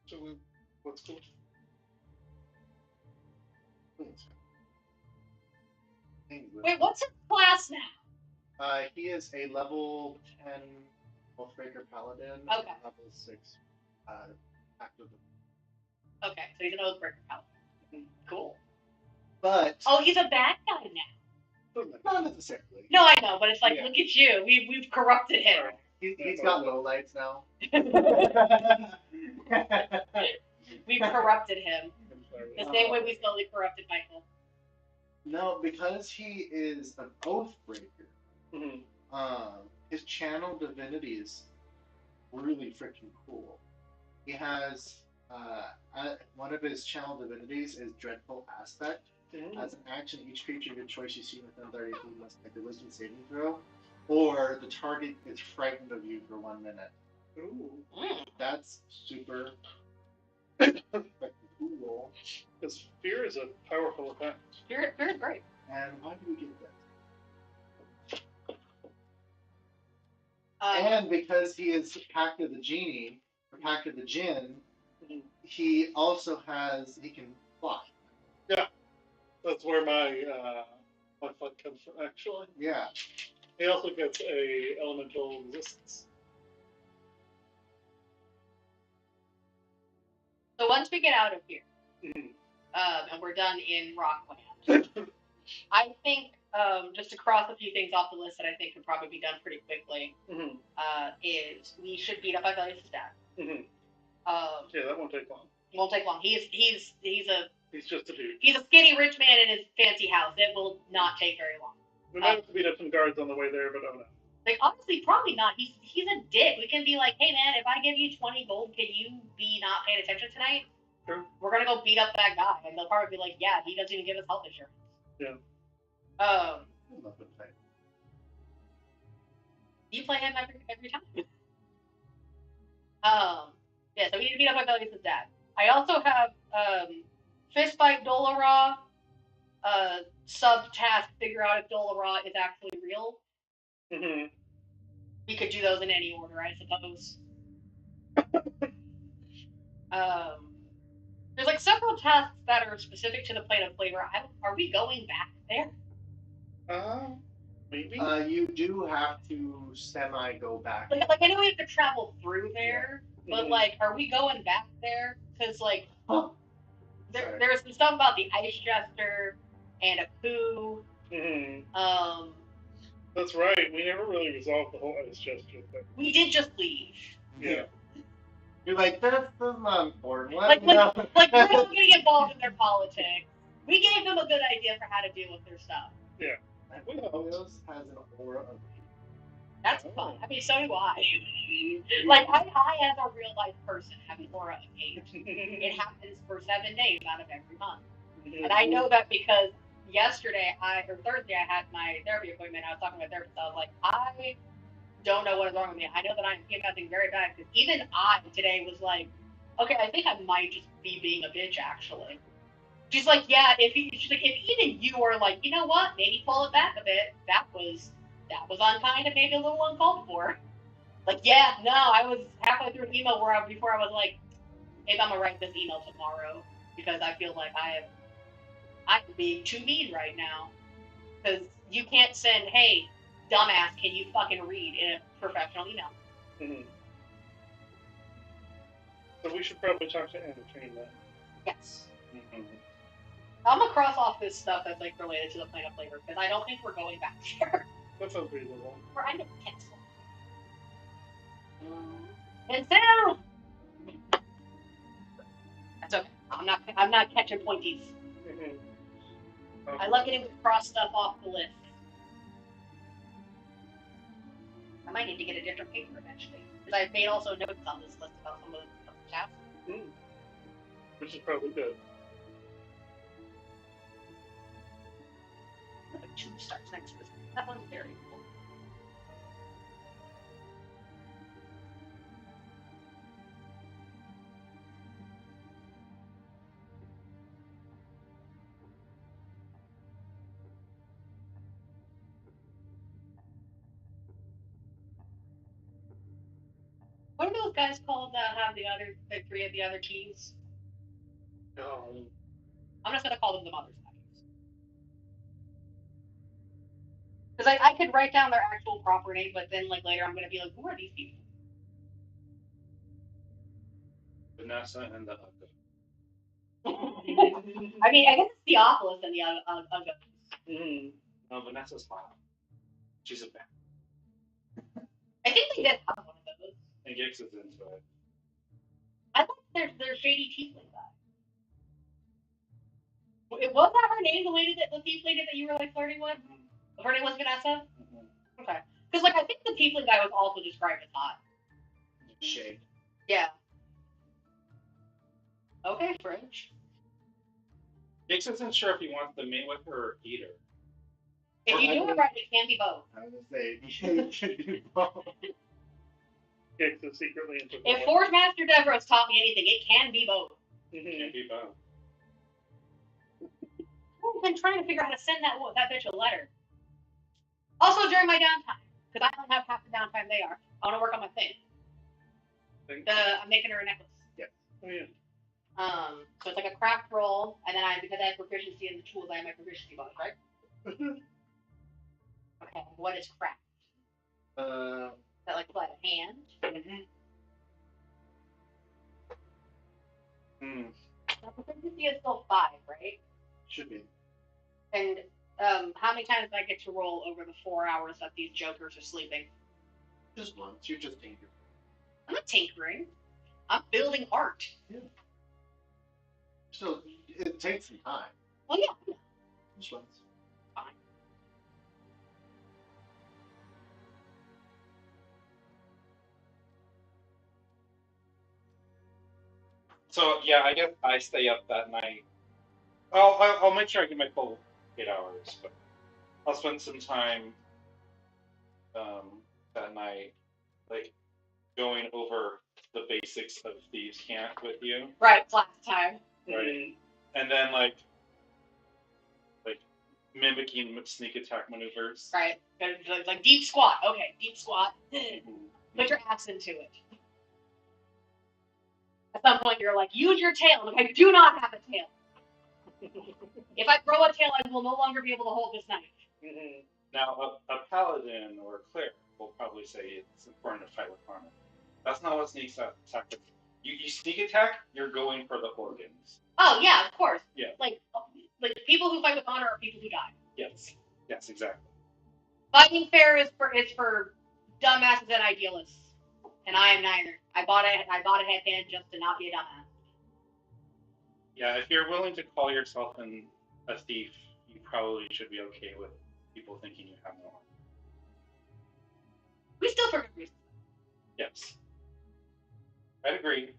[SPEAKER 4] So, what's cool?
[SPEAKER 2] Wait, what's his class now?
[SPEAKER 1] He is a level 10 Wolfbreaker Paladin.
[SPEAKER 2] Okay.
[SPEAKER 1] Level 6 active.
[SPEAKER 2] Okay, so he's an Oathbreaker Paladin. Cool.
[SPEAKER 1] But
[SPEAKER 2] Oh, he's a bad guy now.
[SPEAKER 1] not necessarily.
[SPEAKER 2] No, I know, but it's like,
[SPEAKER 1] Yeah.
[SPEAKER 2] look at you. We've corrupted him.
[SPEAKER 1] He's got low lights now.
[SPEAKER 2] We've corrupted him.
[SPEAKER 4] I'm sorry.
[SPEAKER 2] The same way we slowly corrupted Michael.
[SPEAKER 1] No, because he is an Oathbreaker,
[SPEAKER 4] Mm-hmm.
[SPEAKER 1] his channel divinity is really freaking cool. He has one of his channel divinities is Dreadful Aspect.
[SPEAKER 4] Mm-hmm.
[SPEAKER 1] As an action, each creature of your choice you see within 30 feet must make a wisdom saving throw, or the target is frightened of you for 1 minute.
[SPEAKER 4] Ooh.
[SPEAKER 1] That's super cool.
[SPEAKER 4] Because fear is a powerful effect.
[SPEAKER 2] Fear is great.
[SPEAKER 1] And why do we get that?
[SPEAKER 2] Um,
[SPEAKER 1] And because he is Pact of the Genie, or Pact of the Jinn, he also he can fly.
[SPEAKER 4] Yeah. That's where my fun comes from, actually.
[SPEAKER 1] Yeah.
[SPEAKER 4] He also gets a elemental resistance.
[SPEAKER 2] So once we get out of here,
[SPEAKER 4] Mhm.
[SPEAKER 2] and we're done in Rockland, I think just to cross a few things off the list that I think could probably be done pretty quickly
[SPEAKER 4] Mhm.
[SPEAKER 2] is we should beat up Ivelius' dad.
[SPEAKER 4] Mhm.
[SPEAKER 2] Um,
[SPEAKER 4] Yeah, that won't take long.
[SPEAKER 2] it won't take long. He's
[SPEAKER 4] He's just a dude.
[SPEAKER 2] a skinny rich man in his fancy house. It will not take very long.
[SPEAKER 4] We might have to beat up some guards on the way there, but oh no.
[SPEAKER 2] Like honestly, probably not. He's a dick. We can be like, hey man, if I give you 20 gold, can you be not paying attention tonight?
[SPEAKER 4] Sure.
[SPEAKER 2] We're gonna go beat up that guy, and they'll probably be like, yeah, he doesn't even give us health insurance.
[SPEAKER 4] Yeah.
[SPEAKER 2] You play him every time. Yeah, so we need to beat up Ivelius' dad. I also have Fistfight Dolora, sub-task, figure out if Dolora is actually real.
[SPEAKER 4] Mm-hmm.
[SPEAKER 2] We could do those in any order, I suppose. There's like several tasks that are specific to the plane of flavor. Are we going back there?
[SPEAKER 4] Maybe.
[SPEAKER 1] You do have to semi-go back.
[SPEAKER 2] Like I know we have to travel through there, but
[SPEAKER 4] Mhm.
[SPEAKER 2] like, are we going back there? Because like,
[SPEAKER 1] Huh.
[SPEAKER 2] there's some stuff about the ice jester and a coup.
[SPEAKER 4] Mm-hmm. That's right. We never really resolved the whole ice gesture thing.
[SPEAKER 2] We did just leave.
[SPEAKER 4] Yeah.
[SPEAKER 1] You're like, that's not important.
[SPEAKER 2] Like we're not getting involved in their politics. We gave them a good idea for how to deal with their stuff.
[SPEAKER 4] Yeah.
[SPEAKER 1] Ivelios has an aura of
[SPEAKER 2] That's fun. I mean, so do I. Like, I as a real life person, have an aura of hate. It happens for 7 days out of every month. And I know that because Thursday, I had my therapy appointment. I was talking to my therapist. I was like, I don't know what is wrong with me. I know that I'm PMSing very bad because even I today was like, okay, I think I might just be being a bitch actually. She's like, yeah, if even you are like, you know what, maybe pull it back a bit. That was unkind and maybe a little uncalled for. Like, yeah, no, I was halfway through an email before I was like, maybe I'm gonna write this email tomorrow because I feel like I'm being too mean right now. Because you can't send, hey, dumbass, can you fucking read in a professional email?
[SPEAKER 4] Mm-hmm. So we should probably talk to Anna Train then.
[SPEAKER 2] Yes.
[SPEAKER 4] Mm-hmm.
[SPEAKER 2] I'm gonna cross off this stuff that's like related to the plane of flavor because I don't think we're going back there.
[SPEAKER 4] That sounds reasonable.
[SPEAKER 2] We're end up cancel. Cancel. That's okay. I'm not catching pointies.
[SPEAKER 4] Mm-hmm.
[SPEAKER 2] I love getting to cross stuff off the list. I might need to get a different paper eventually because I've made also notes on this list about some of the tasks.
[SPEAKER 4] Which is probably good.
[SPEAKER 2] Number 2 starts next week. That one's very cool. What are those guys called that have the 3 of the other keys? I'm just gonna call them the mother's guys. Because I could write down their actual proper name, but then like later I'm gonna be like, who are these people?
[SPEAKER 3] Vanessa and the Ugga.
[SPEAKER 2] I mean, I guess it's Theophilus and the Ugga.
[SPEAKER 4] Mm-hmm.
[SPEAKER 3] No, Vanessa's mom. She's a fan.
[SPEAKER 2] I think they did have one of those.
[SPEAKER 3] And Gix is into it.
[SPEAKER 2] I thought they're shady tiefling guy. Was that her name, the lady the tiefling that you were like flirting with? Mm-hmm. Her name was Vanessa? Mm-hmm. Okay. Because like I think the tiefling guy was also described as hot.
[SPEAKER 1] shade.
[SPEAKER 2] Yeah. Okay, French.
[SPEAKER 3] Gix isn't sure if he wants to mate with her or eat her.
[SPEAKER 2] If you do it right, it can be both.
[SPEAKER 1] I was gonna say, it should be both.
[SPEAKER 4] Gix is secretly into
[SPEAKER 2] If Forge Master Devros taught me anything, it can be both.
[SPEAKER 3] It can be both.
[SPEAKER 2] I've been trying to figure out how to send that bitch a letter. Also during my downtime, because I don't have half the downtime they are. I want to work on my thing. I'm making her a necklace.
[SPEAKER 1] Yes.
[SPEAKER 4] Oh yeah.
[SPEAKER 2] So it's like a craft roll, and then because I have proficiency in the tools, I have my proficiency bonus, right? Okay. What is craft? Is that like sleight of hand?
[SPEAKER 1] Mm-hmm.
[SPEAKER 2] Now, proficiency is still 5, right?
[SPEAKER 1] Should be.
[SPEAKER 2] And how many times do I get to roll over the 4 hours that these jokers are sleeping?
[SPEAKER 1] Just once. You're just tinkering.
[SPEAKER 2] I'm not tinkering. I'm building art.
[SPEAKER 1] Yeah. So it takes some time.
[SPEAKER 2] Well, yeah.
[SPEAKER 1] Just once.
[SPEAKER 2] Fine.
[SPEAKER 3] So yeah, I guess I stay up that night. I'll make sure I get my full 8 hours, but I'll spend some time that night, like going over the basics of thieves' camp with you.
[SPEAKER 2] Right, class time.
[SPEAKER 3] Right. And then like mimicking sneak attack maneuvers.
[SPEAKER 2] Right. Like deep squat. Okay, deep squat. Put your ass into it. At some point, you're like, use your tail. Like, I do not have a tail. If I throw a tail, I will no longer be able to hold this knife.
[SPEAKER 3] Now, a paladin or a cleric will probably say it's important to fight with armor. That's not what sneak attack is. You sneak attack, you're going for the organs.
[SPEAKER 2] Oh yeah, of course.
[SPEAKER 3] Yeah.
[SPEAKER 2] Like people who fight with honor are people who die.
[SPEAKER 3] Yes. Yes, exactly.
[SPEAKER 2] Fighting fair is for dumbasses and idealists, and I am neither. I bought a headband just to not be a dumbass.
[SPEAKER 3] Yeah, if you're willing to call yourself a thief, you probably should be okay with people thinking you have no armor.
[SPEAKER 2] We still forgive reasons.
[SPEAKER 3] Yes. I'd agree.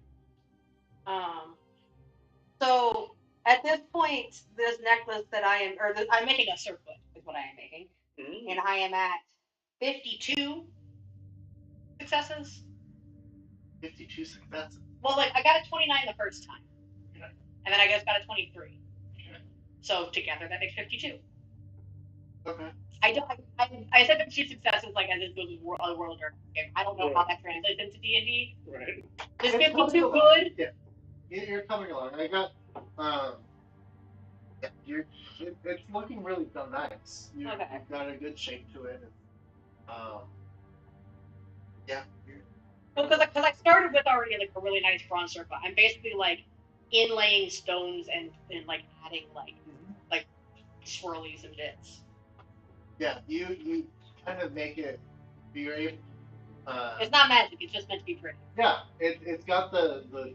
[SPEAKER 2] So at this point, this necklace that I'm making a circlet is what I am making, and I am at 52 successes.
[SPEAKER 1] 52 successes.
[SPEAKER 2] Well, like I got a 29 the first time, and then I just got a 23.
[SPEAKER 1] Okay.
[SPEAKER 2] So together that makes 52.
[SPEAKER 1] Okay.
[SPEAKER 2] I said 52 successes like as if it was a world game. I don't know how that translates into D&D.
[SPEAKER 4] Right.
[SPEAKER 2] Is 52 good?
[SPEAKER 1] Yeah. You're coming along. I got it's looking really nice. You've got a good shape to it. Yeah.
[SPEAKER 2] Well, because I started with already like a really nice bronze circle. I'm basically like inlaying stones and like adding like swirlies and bits.
[SPEAKER 1] Yeah, you kind of make it. You're able.
[SPEAKER 2] It's not magic. It's just meant to be pretty.
[SPEAKER 1] Yeah, it's got the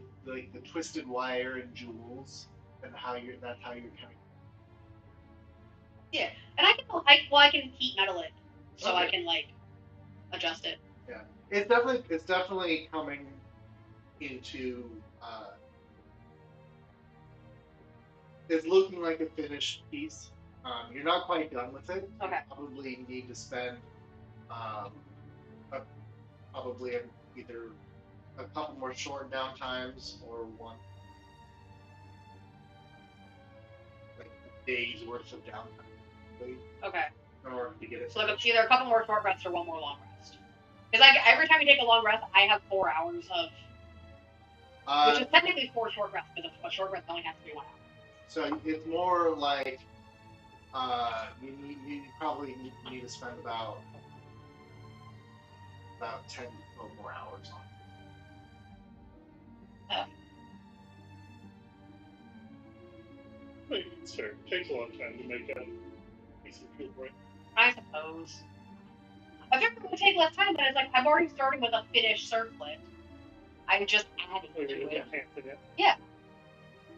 [SPEAKER 1] twisted wire and jewels, and that's how you're kind of.
[SPEAKER 2] Yeah, and I can heat metal it, so
[SPEAKER 1] Okay.
[SPEAKER 2] I can like adjust it.
[SPEAKER 1] Yeah, it's definitely coming into. It's looking like a finished piece. You're not quite done with it.
[SPEAKER 2] Okay.
[SPEAKER 1] You probably need to spend probably either a couple more short downtimes or one like days worth of downtime.
[SPEAKER 2] Okay.
[SPEAKER 1] In order to get it.
[SPEAKER 2] So like either a couple more short rests or one more long rest. Because every time you take a long rest, I have 4 hours of, which is technically 4 short rests, because a short rest only has to be 1 hour.
[SPEAKER 1] So it's more like you probably need to spend about 10 or more hours on it.
[SPEAKER 4] Wait, it's fair. It takes a long time to make a piece of fuel, right?
[SPEAKER 2] I suppose. I figured it would take less time, but it's like I'm already starting with a finished circlet. I'm just adding to it. Yeah.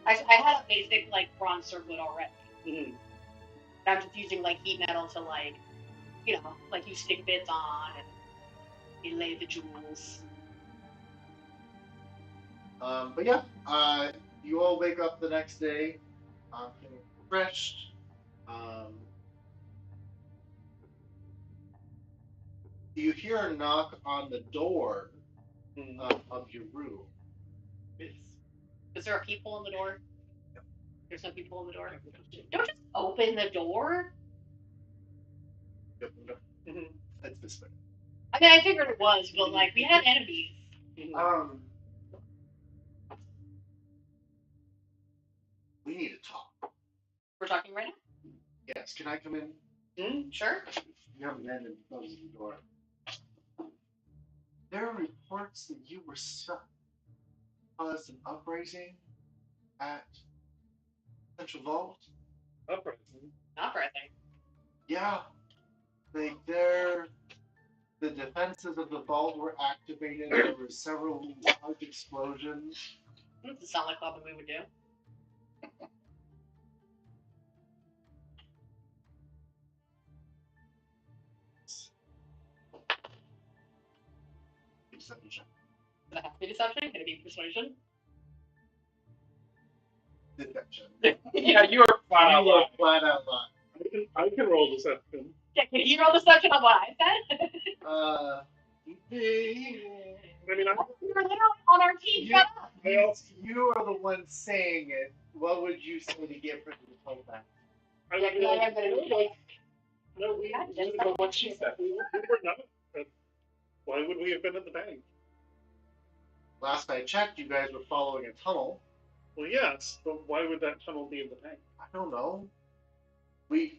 [SPEAKER 2] I had a basic like bronze circlet already.
[SPEAKER 4] Mm-hmm.
[SPEAKER 2] I'm just using like heat metal to like, like you stick bits on and you lay the jewels.
[SPEAKER 1] But yeah, you all wake up the next day, feeling refreshed. You hear a knock on the door of your room.
[SPEAKER 2] Is there a peephole in the door? Yep. There's no peephole in the door? Don't just open the door.
[SPEAKER 1] Open the door. Mm-hmm. That's this way.
[SPEAKER 2] I mean, I figured it was, but like, we had enemies.
[SPEAKER 1] We need to talk.
[SPEAKER 2] We're talking right now?
[SPEAKER 1] Yes. Can I come in?
[SPEAKER 2] Sure.
[SPEAKER 1] You haven't been and closes the door. There are reports that you were caused an uprising at Central Vault?
[SPEAKER 4] Uprising.
[SPEAKER 2] Not for a thing.
[SPEAKER 1] Yeah, the defenses of the vault were activated. There were several large explosions.
[SPEAKER 2] Doesn't sound like something we would do.
[SPEAKER 1] Deception.
[SPEAKER 2] Does it have to be deception? Can it be persuasion?
[SPEAKER 1] Deception.
[SPEAKER 3] Yeah, you are flat out lying.
[SPEAKER 1] Flat out lying.
[SPEAKER 4] I can roll deception.
[SPEAKER 2] Yeah, can you roll deception on what I said?
[SPEAKER 4] I mean,
[SPEAKER 2] You're literally on our team. Shut up.
[SPEAKER 1] You are the one saying it. What would you say to get rid of the whole thing?
[SPEAKER 4] I would be
[SPEAKER 2] Yeah,
[SPEAKER 4] like,
[SPEAKER 2] I'm gonna do that.
[SPEAKER 4] no, we
[SPEAKER 3] But what she said.
[SPEAKER 4] we were not. Why would we have been at the bank?
[SPEAKER 1] Last I checked, you guys were following a tunnel.
[SPEAKER 4] Well, yes, but why would that tunnel be in the bank?
[SPEAKER 1] I don't know. Why?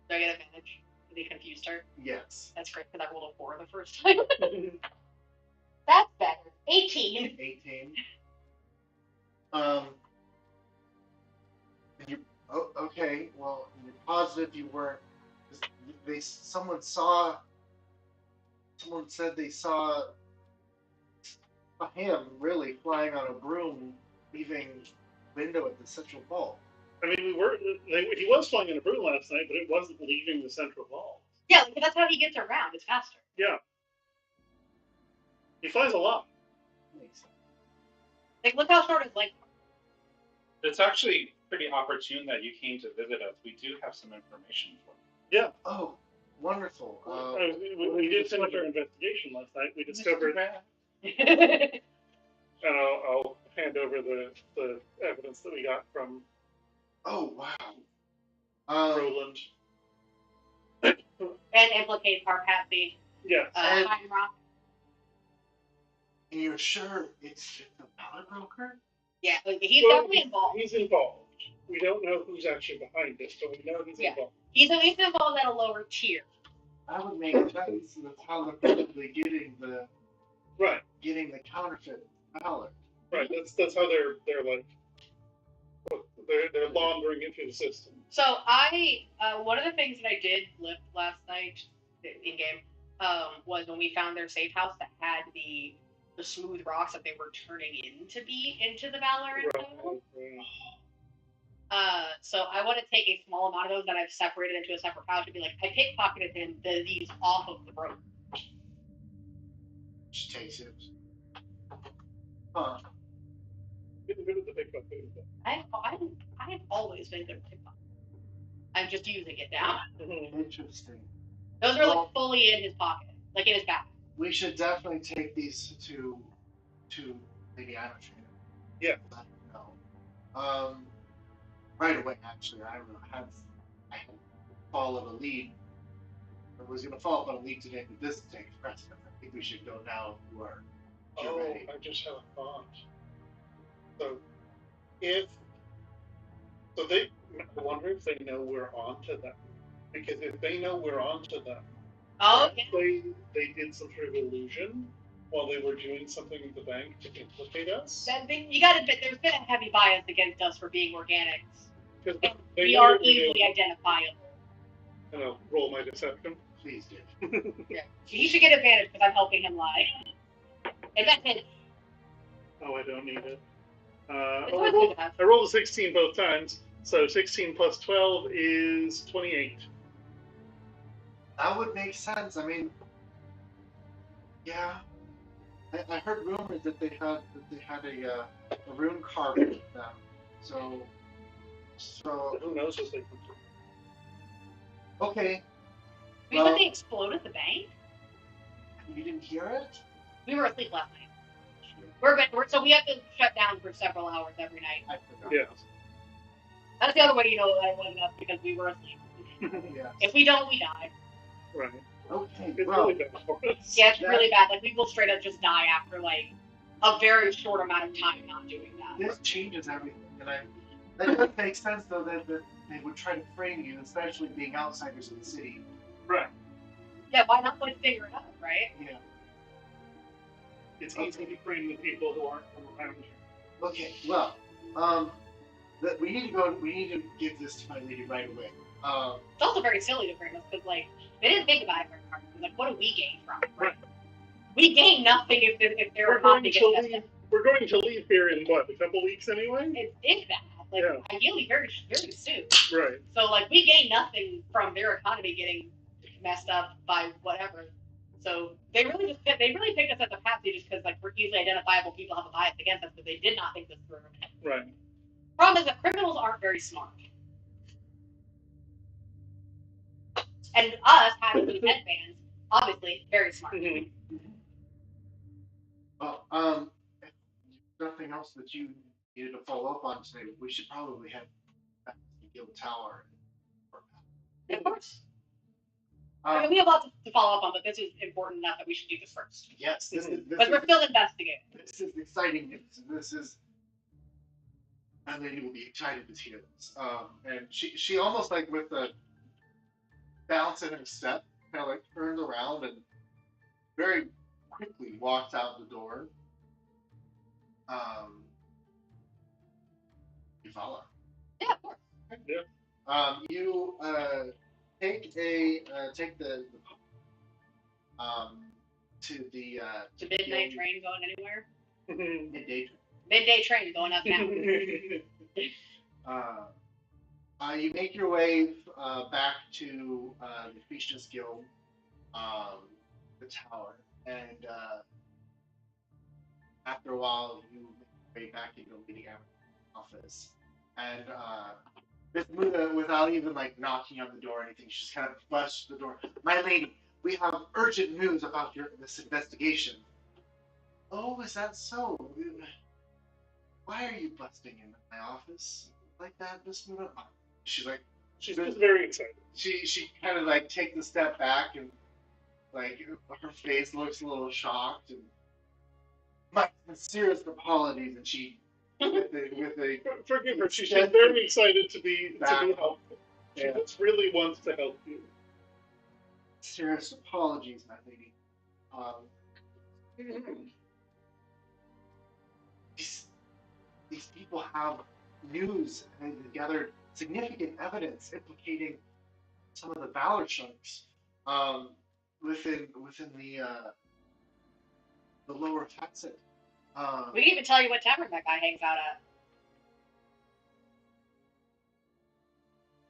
[SPEAKER 2] Do I get advantage? They confused her.
[SPEAKER 1] Yes.
[SPEAKER 2] That's great because I rolled a 4 the first time. That's better. 18.
[SPEAKER 1] 18. You. Oh, okay. Well, you're positive you weren't. Someone said they saw him really flying on a broom, leaving window at the central vault.
[SPEAKER 4] I mean, he was flying in a broom last night, but it wasn't leaving the central vault.
[SPEAKER 2] Yeah, like, that's how he gets around. It's faster.
[SPEAKER 4] Yeah. He flies a lot.
[SPEAKER 1] Makes sense.
[SPEAKER 2] Like, look how short his legs are.
[SPEAKER 3] It's actually pretty opportune that you came to visit us. We do have some information for you.
[SPEAKER 4] Yeah.
[SPEAKER 1] Oh, wonderful.
[SPEAKER 4] We did finish our investigation last night. We discovered, and I'll hand over the evidence that we got from
[SPEAKER 1] Oh, wow.
[SPEAKER 4] Roland.
[SPEAKER 2] And implicate Carpathia,
[SPEAKER 4] Yes.
[SPEAKER 2] Time Rock.
[SPEAKER 1] And you're sure it's the power broker?
[SPEAKER 2] Yeah, like, he's
[SPEAKER 4] Well,
[SPEAKER 2] definitely involved.
[SPEAKER 4] He's involved. We don't know who's actually behind it, but we know he's
[SPEAKER 2] Yeah.
[SPEAKER 4] involved.
[SPEAKER 2] He's at least involved at a lower tier.
[SPEAKER 1] That would make sense. That's how they're probably getting the
[SPEAKER 4] Right.
[SPEAKER 1] counterfeit ballot.
[SPEAKER 4] Right. That's how they're like they're laundering it through the system.
[SPEAKER 2] So one of the things that I did lift last night in game was when we found their safe house that had the smooth rocks that they were turning into the Valorant tunnel. So I want to take a small amount of those that I've separated into a separate pouch and be like, I pickpocketed these off of the road.
[SPEAKER 1] Just takes it. Huh.
[SPEAKER 4] Good at the big bucket.
[SPEAKER 2] I've always been good at pickpocket. I'm just using it now.
[SPEAKER 1] Interesting.
[SPEAKER 2] Those are like fully in his pocket, like in his back.
[SPEAKER 1] We should definitely take these to Lady Amateur.
[SPEAKER 4] Yeah.
[SPEAKER 1] No. Right away, actually, I had followed a lead. I was going to follow up on a lead today, but this takes precedence. I think we should go now if you are ready.
[SPEAKER 4] I just have a thought. So, I wonder if they know we're onto them. Because if they know we're onto them,
[SPEAKER 2] okay.
[SPEAKER 4] They did some sort of illusion while they were doing something in the bank to implicate us.
[SPEAKER 2] You got to admit, there's been a heavy bias against us for being organics. And
[SPEAKER 4] they
[SPEAKER 2] we
[SPEAKER 4] know
[SPEAKER 2] are
[SPEAKER 4] that
[SPEAKER 2] easily identifiable.
[SPEAKER 4] And I'll roll my deception.
[SPEAKER 1] Please do.
[SPEAKER 2] Yeah. He should get advantage because I'm helping him lie. Advantage.
[SPEAKER 4] Oh, I don't need it.
[SPEAKER 2] I
[SPEAKER 4] I rolled a 16 both times, so 16 plus 12 is 28.
[SPEAKER 1] That would make sense. I mean, yeah. I heard rumors that they had a rune carved with them. So
[SPEAKER 4] Who knows what they can do?
[SPEAKER 1] Okay.
[SPEAKER 2] We said they exploded the bank?
[SPEAKER 1] You didn't hear it?
[SPEAKER 2] We were asleep last night. So we have to shut down for several hours every night.
[SPEAKER 1] I forgot.
[SPEAKER 4] Yeah.
[SPEAKER 2] That's the other way you know that I wasn't up because we were asleep.
[SPEAKER 1] Yeah.
[SPEAKER 2] If we don't, we die.
[SPEAKER 4] Right.
[SPEAKER 1] Okay.
[SPEAKER 4] It's
[SPEAKER 1] Well,
[SPEAKER 4] really bad for us.
[SPEAKER 2] Yeah, it's really bad. Like, we will straight up just die after, like, a very short amount of time not doing that.
[SPEAKER 1] this changes everything, and that does make sense though that they would try to frame you, especially being outsiders in the city.
[SPEAKER 4] Right.
[SPEAKER 2] Yeah, why not like figure it out, right?
[SPEAKER 1] Yeah.
[SPEAKER 4] It's easy to frame the people who aren't from around here.
[SPEAKER 1] Okay, well, we need to give this to my lady right away.
[SPEAKER 2] It's also very silly to bring us because, like, they didn't think about it very hard. Like, what do we gain from it?
[SPEAKER 4] Right.
[SPEAKER 2] We gain nothing if their
[SPEAKER 4] We're going
[SPEAKER 2] economy
[SPEAKER 4] to
[SPEAKER 2] gets
[SPEAKER 4] leave.
[SPEAKER 2] messed up.
[SPEAKER 4] We're going to leave here in what, a couple weeks anyway?
[SPEAKER 2] If that, like,
[SPEAKER 4] Yeah.
[SPEAKER 2] ideally very very soon.
[SPEAKER 4] Right.
[SPEAKER 2] So, like, we gain nothing from their economy getting messed up by whatever. So they really picked us as a patsy just because, like, we're easily identifiable. People have a bias against us, but they did not think this through.
[SPEAKER 4] Right.
[SPEAKER 2] Problem is that criminals aren't very smart, and us having these headbands, obviously, very smart.
[SPEAKER 4] Mhm.
[SPEAKER 1] Well, if nothing else that you needed to follow up on today, we should probably head back to the Guild Tower.
[SPEAKER 2] Of course. I mean, we have lots to follow up on, but this is important enough that we should do this first.
[SPEAKER 1] Yes,
[SPEAKER 2] But we're still investigating.
[SPEAKER 1] This is exciting news. This is. My lady will be excited to hear this. And she almost like with a bounce in her step, kind of like turned around and very quickly walked out the door. You follow.
[SPEAKER 2] Yeah, of course.
[SPEAKER 4] Yeah.
[SPEAKER 1] You take the to the
[SPEAKER 2] The midnight train going anywhere?
[SPEAKER 1] midday train.
[SPEAKER 2] Midday train going up now.
[SPEAKER 1] You make your way back to the Christians Guild, the tower, and after a while, you make your way back into the office. And Miss Muda, without even like knocking on the door or anything, she just kind of busts the door. My lady, we have urgent news about this investigation. Oh, is that so? Why are you busting in my office like that, Miss Muda? She's like,
[SPEAKER 4] She's just very excited.
[SPEAKER 1] She kind of like takes a step back and like her face looks a little shocked and my sincerest apologies. And she with a
[SPEAKER 4] Forgive her. She's very excited to be helpful. She
[SPEAKER 1] Yeah.
[SPEAKER 4] just really wants to help you.
[SPEAKER 1] Sincerest apologies, my lady. These people have news and gathered significant evidence implicating some of the Valor Sharks within the lower facet.
[SPEAKER 2] We can even tell you what tavern that guy hangs out at.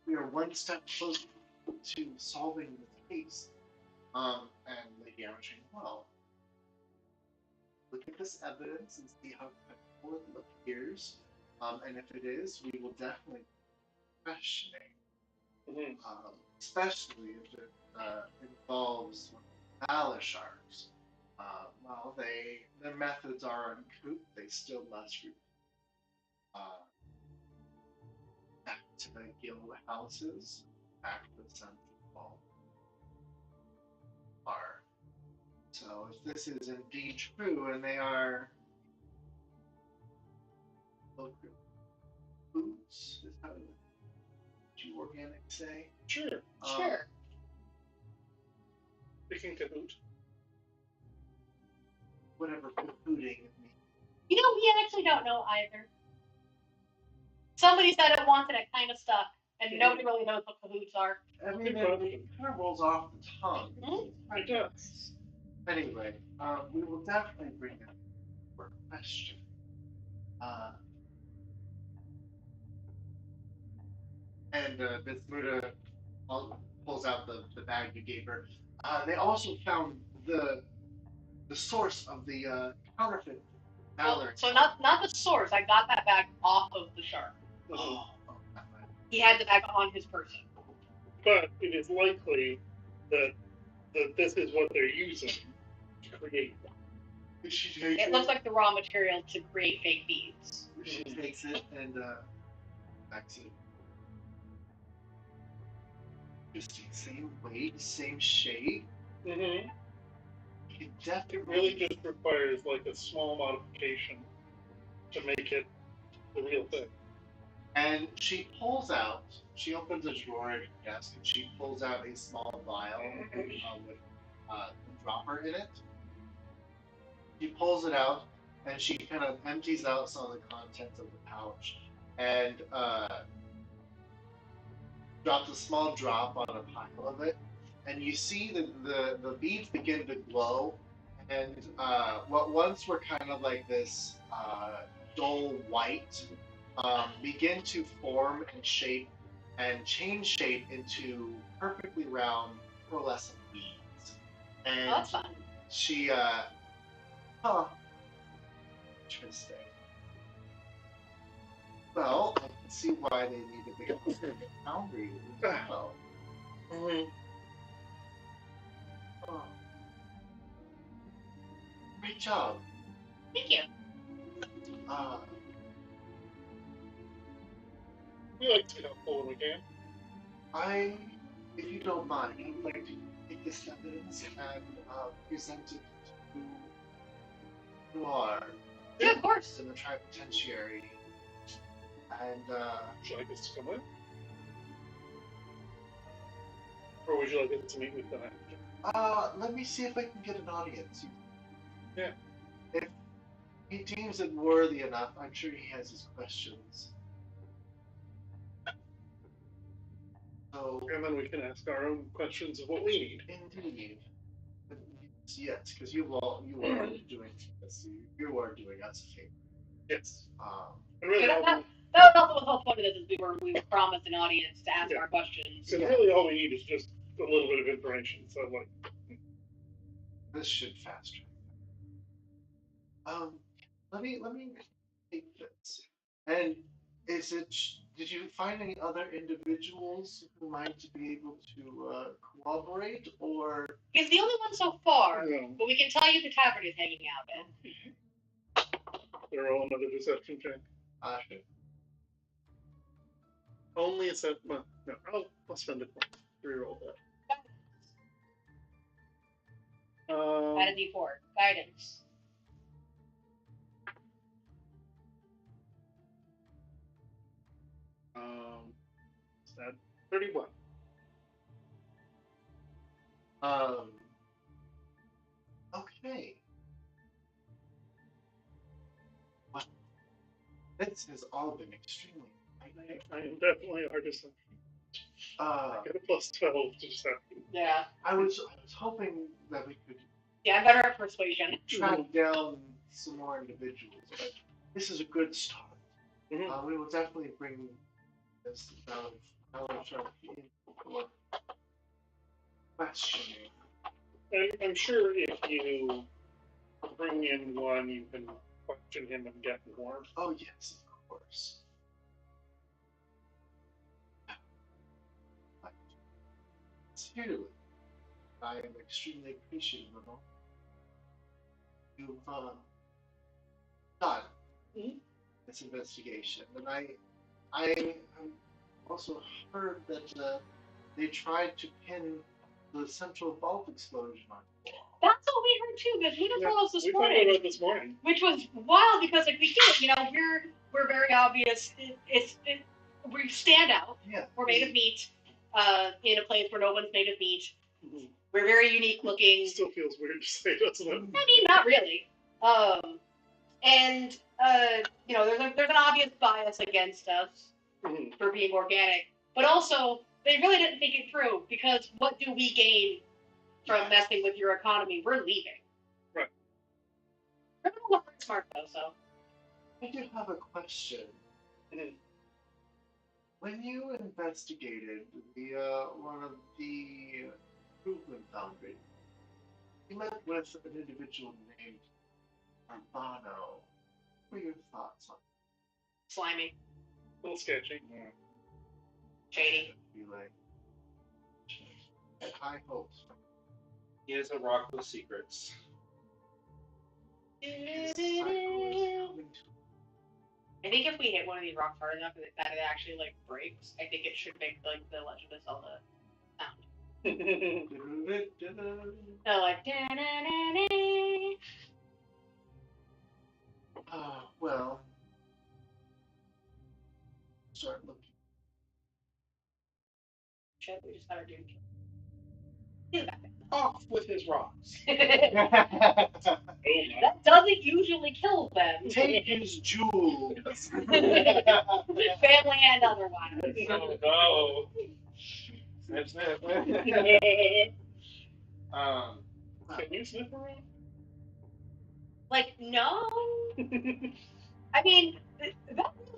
[SPEAKER 1] We are one step closer to solving the case. And Lady Amershane, well, look at this evidence and see how credible it appears. And if it is, we will definitely be questioning. Especially if it involves Valor Sharks. Well, their methods are uncouth. They still must back to the guild houses, back to the Central Bar. So if this is indeed true, and they are local foods, is how you organic say?
[SPEAKER 4] Sure.
[SPEAKER 2] Sure.
[SPEAKER 4] Speaking Kahoot.
[SPEAKER 1] Whatever fooding it means.
[SPEAKER 2] You know, we actually don't know either. Somebody said it once and it kind of stuck, and nobody really knows what cahoots are.
[SPEAKER 1] I mean, it kind of rolls off the tongue.
[SPEAKER 4] It does.
[SPEAKER 1] Anyway, we will definitely bring it for a question. And Miss Muda pulls out the bag you gave her. They also found the source of the counterfeit Valor.
[SPEAKER 2] So not the source. I got that bag off of the shark.
[SPEAKER 1] Oh,
[SPEAKER 2] He had the bag on his person.
[SPEAKER 4] But it is likely that this is what they're using to create one.
[SPEAKER 2] It looks like the raw material to create fake beads.
[SPEAKER 1] She takes it and backs it. Interesting. Same weight, same shade.
[SPEAKER 4] Mm-hmm.
[SPEAKER 1] It definitely
[SPEAKER 4] It really just requires like a small modification to make it the real thing.
[SPEAKER 1] And she opens a drawer at her desk and she pulls out a small vial with a dropper in it. She pulls it out and she kind of empties out some of the contents of the pouch and drops a small drop on a pile of it. And you see the beads begin to glow. And what once were kind of like this dull white begin to form and shape and change shape into perfectly round pearlescent beads. And
[SPEAKER 2] That's fun.
[SPEAKER 1] she, interesting. Well, I can see why they needed the foundry as well. Oh. Great job.
[SPEAKER 2] Thank you.
[SPEAKER 4] We like to be helpful when we can.
[SPEAKER 1] If you don't mind, I'd like to take this evidence and present it to our
[SPEAKER 2] Yeah, of course.
[SPEAKER 1] in the Tripotentiary. And
[SPEAKER 4] Would you like us to come with? Or would you like us to meet with them after?
[SPEAKER 1] let me see if I can get an audience.
[SPEAKER 4] Yeah.
[SPEAKER 1] If he deems it worthy enough, I'm sure he has his questions. So,
[SPEAKER 4] And then we can ask our own questions of what we need.
[SPEAKER 1] indeed. Yes, because you are doing this. You are doing us a favor.
[SPEAKER 4] Yes. And
[SPEAKER 2] Yeah,
[SPEAKER 4] really,
[SPEAKER 2] that was also the whole point of this, is we were promised an audience to ask
[SPEAKER 4] Yeah.
[SPEAKER 2] our questions.
[SPEAKER 4] so really all we need is just a little bit of information. So like,
[SPEAKER 1] This should fast track. Let me take this. And did you find any other individuals who might be able to cooperate, or?
[SPEAKER 2] He's the only one so far,
[SPEAKER 4] No.
[SPEAKER 2] but we can tell you the tavern is hanging out in.
[SPEAKER 4] they're all another deception check.
[SPEAKER 1] Sure.
[SPEAKER 4] Only a set. Well, no, I'll spend it. Reroll that.
[SPEAKER 2] Add a D4. Guidance.
[SPEAKER 4] Is that 31?
[SPEAKER 1] Okay. Well, this has all been extremely.
[SPEAKER 4] I am definitely an artisan. I get a plus 12 to deception.
[SPEAKER 2] Yeah.
[SPEAKER 1] I was hoping that we could
[SPEAKER 2] Yeah, I'm better at persuasion.
[SPEAKER 1] track down some more individuals, but this is a good start.
[SPEAKER 4] Mm-hmm.
[SPEAKER 1] We will definitely bring this down for questioning.
[SPEAKER 4] I'm sure if you bring in one, you can question him and get more.
[SPEAKER 1] Oh yes, of course. Sincerely, I am extremely appreciative of all you've done this investigation, and I also heard that they tried to pin the central vault explosion on the wall.
[SPEAKER 2] That's what we heard too, because Luna told us this
[SPEAKER 4] we
[SPEAKER 2] morning.
[SPEAKER 4] found out this morning.
[SPEAKER 2] Which was wild, because like we get, we're very obvious. We stand out.
[SPEAKER 1] Yeah.
[SPEAKER 2] We're made of meat, in a place where no one's made of meat.
[SPEAKER 4] Mm-hmm.
[SPEAKER 2] We're very unique looking.
[SPEAKER 4] It still feels weird to say, doesn't it?
[SPEAKER 2] I mean, not really. And there's an obvious bias against us for being organic, but also they really didn't think it through, because what do we gain from messing with your economy? We're leaving.
[SPEAKER 4] Right.
[SPEAKER 2] Criminals are pretty smart though, so.
[SPEAKER 1] I do have a question. When you investigated one of the improvement foundry, you met with an individual named Arbano. What are your thoughts on it?
[SPEAKER 2] Slimy.
[SPEAKER 4] A little sketchy.
[SPEAKER 1] Yeah.
[SPEAKER 2] Shady.
[SPEAKER 1] Be like, had high hopes.
[SPEAKER 3] He is a rock with secrets.
[SPEAKER 1] His cycle is coming to.
[SPEAKER 2] I think if we hit one of these rocks hard enough that it actually like breaks, I think it should make like the Legend of Zelda sound. So like
[SPEAKER 1] Well, start looking.
[SPEAKER 2] shit, we just gotta do that.
[SPEAKER 3] off with his rocks.
[SPEAKER 2] That
[SPEAKER 4] Oh my.
[SPEAKER 2] doesn't usually kill them.
[SPEAKER 1] Take his jewels.
[SPEAKER 2] Family and otherwise.
[SPEAKER 3] Oh no.
[SPEAKER 1] Snip, snip. um,
[SPEAKER 4] Can you sniff around?
[SPEAKER 2] Like, no. I mean, that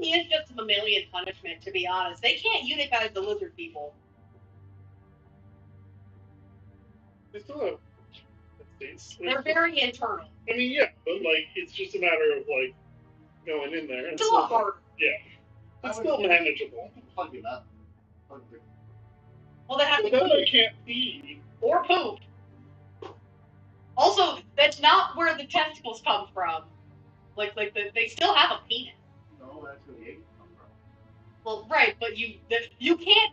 [SPEAKER 2] really is just a mammalian punishment, to be honest. They can't unitize the lizard people.
[SPEAKER 4] They still have states.
[SPEAKER 2] They're very internal.
[SPEAKER 4] I mean, yeah, but like it's just a matter of like going in there.
[SPEAKER 2] It's a lot harder.
[SPEAKER 4] Yeah, it's still manageable.
[SPEAKER 1] Plug it up.
[SPEAKER 2] Well, they have
[SPEAKER 4] But
[SPEAKER 2] to
[SPEAKER 4] then I
[SPEAKER 2] poop
[SPEAKER 4] can't pee.
[SPEAKER 2] or poop. Also, that's not where the testicles come from. They still have a penis.
[SPEAKER 1] No, that's where the eggs come from.
[SPEAKER 2] Well, right, but you can't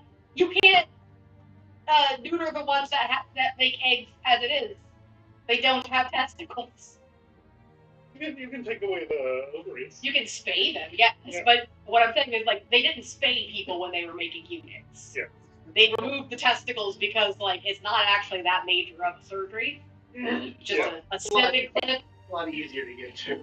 [SPEAKER 2] neuter the ones that make eggs as it is. They don't have testicles.
[SPEAKER 4] You can take away the ovaries.
[SPEAKER 2] You can spay them, yes,
[SPEAKER 4] Yeah.
[SPEAKER 2] but what I'm saying is like they didn't spay people when they were making eunuchs.
[SPEAKER 4] Yeah.
[SPEAKER 2] They removed the testicles because like it's not actually that major of a surgery. Just a snipping clip.
[SPEAKER 1] A lot easier to get to.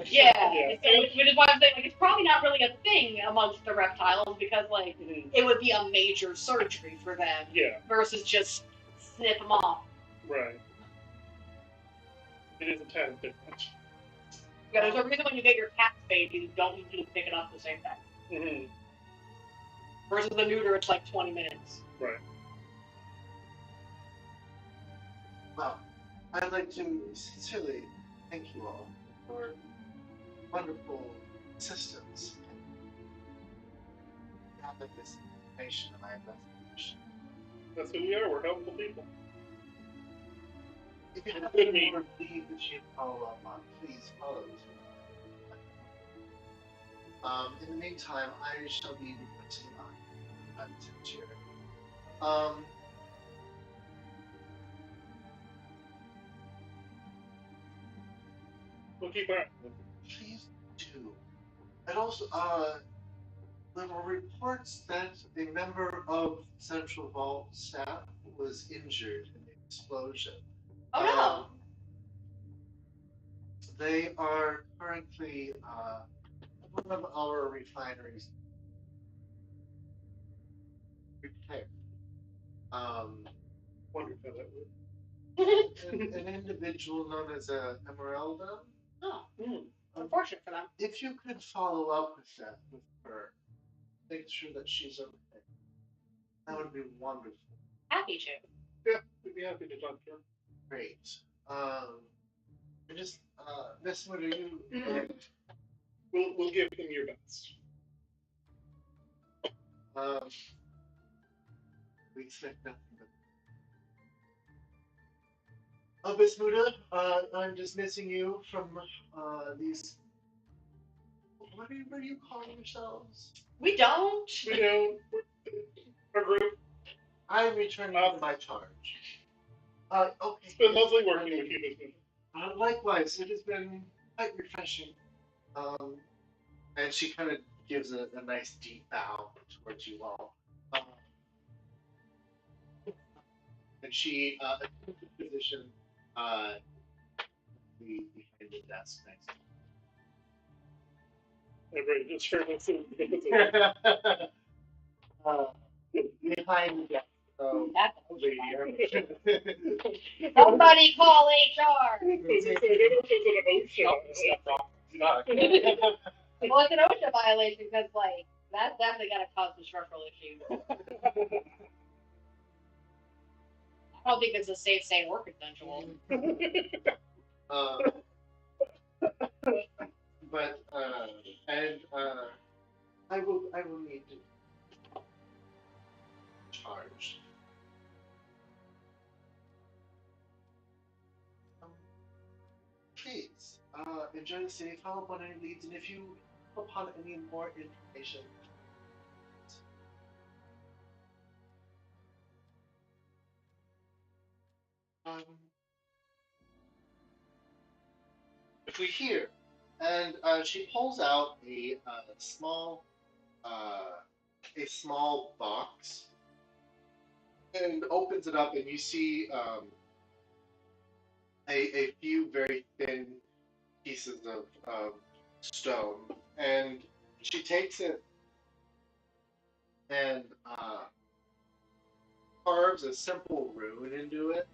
[SPEAKER 2] Yeah.
[SPEAKER 4] Yeah.
[SPEAKER 2] So, which is why I'm saying like it's probably not really a thing amongst the reptiles because like it would be a major surgery for them.
[SPEAKER 4] Yeah.
[SPEAKER 2] Versus just snip them off.
[SPEAKER 4] Right. It is a tad different.
[SPEAKER 2] Yeah, there's a reason when you get your cat spayed, you don't usually pick it up the same day.
[SPEAKER 4] Mm-hmm.
[SPEAKER 2] Versus the neuter, it's like 20 minutes.
[SPEAKER 4] Right.
[SPEAKER 1] Well, I'd like to sincerely thank you all for wonderful assistance in gathering this information in my investigation.
[SPEAKER 4] That's who we are. We're helpful people.
[SPEAKER 1] If you have any more lead that you'd follow up on, please follow it. In the meantime, I shall be requesting on temperature.
[SPEAKER 4] We'll keep our.
[SPEAKER 1] Please do. And also, there were reports that a member of Central Vault staff was injured in the explosion.
[SPEAKER 2] Oh no!
[SPEAKER 1] They are currently one of our refineries repaired.
[SPEAKER 4] Wonder how that would.
[SPEAKER 1] An individual known as Emeralda.
[SPEAKER 2] Oh, unfortunate for them.
[SPEAKER 1] If you could follow up with her, make sure that she's okay. That would be wonderful.
[SPEAKER 2] Happy to.
[SPEAKER 4] Yeah, we'd be happy to talk to her.
[SPEAKER 1] Great. I just, Miss, what are you?
[SPEAKER 4] We'll give him your best.
[SPEAKER 1] We expect nothing but. Miss Muda, I'm dismissing you from these. What do you call yourselves?
[SPEAKER 2] We don't.
[SPEAKER 4] We don't. Our group.
[SPEAKER 1] I'm returning to my charge. Okay.
[SPEAKER 4] It's been lovely working with you, Miss Muda.
[SPEAKER 1] Likewise, it has been quite refreshing. And she kind of gives a nice deep bow towards you all. And she assumes the position behind the desk next to
[SPEAKER 4] Everybody just heard us.
[SPEAKER 1] behind the desk.
[SPEAKER 2] That's
[SPEAKER 1] The,
[SPEAKER 2] somebody call HR. Well, it's an OSHA violation because, like, that's definitely going to cause some structural issues. I don't think it's a safe, sane work essential.
[SPEAKER 1] But I will need to charge. Please enjoy the city. Follow up on any leads, and if you come upon any more information. If we hear, and she pulls out a small box and opens it up, and you see a few very thin pieces of stone, and she takes it and carves a simple rune into it.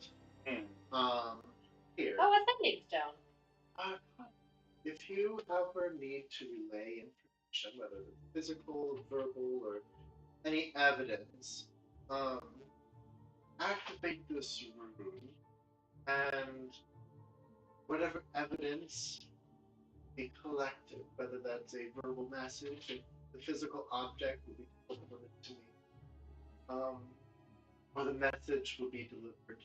[SPEAKER 1] Here.
[SPEAKER 2] Oh, a sending stone.
[SPEAKER 1] If you ever need to relay information, whether it's physical, verbal, or any evidence, um, activate this rune, and whatever evidence be collected, whether that's a verbal message, the physical object will be delivered to me, or the message will be delivered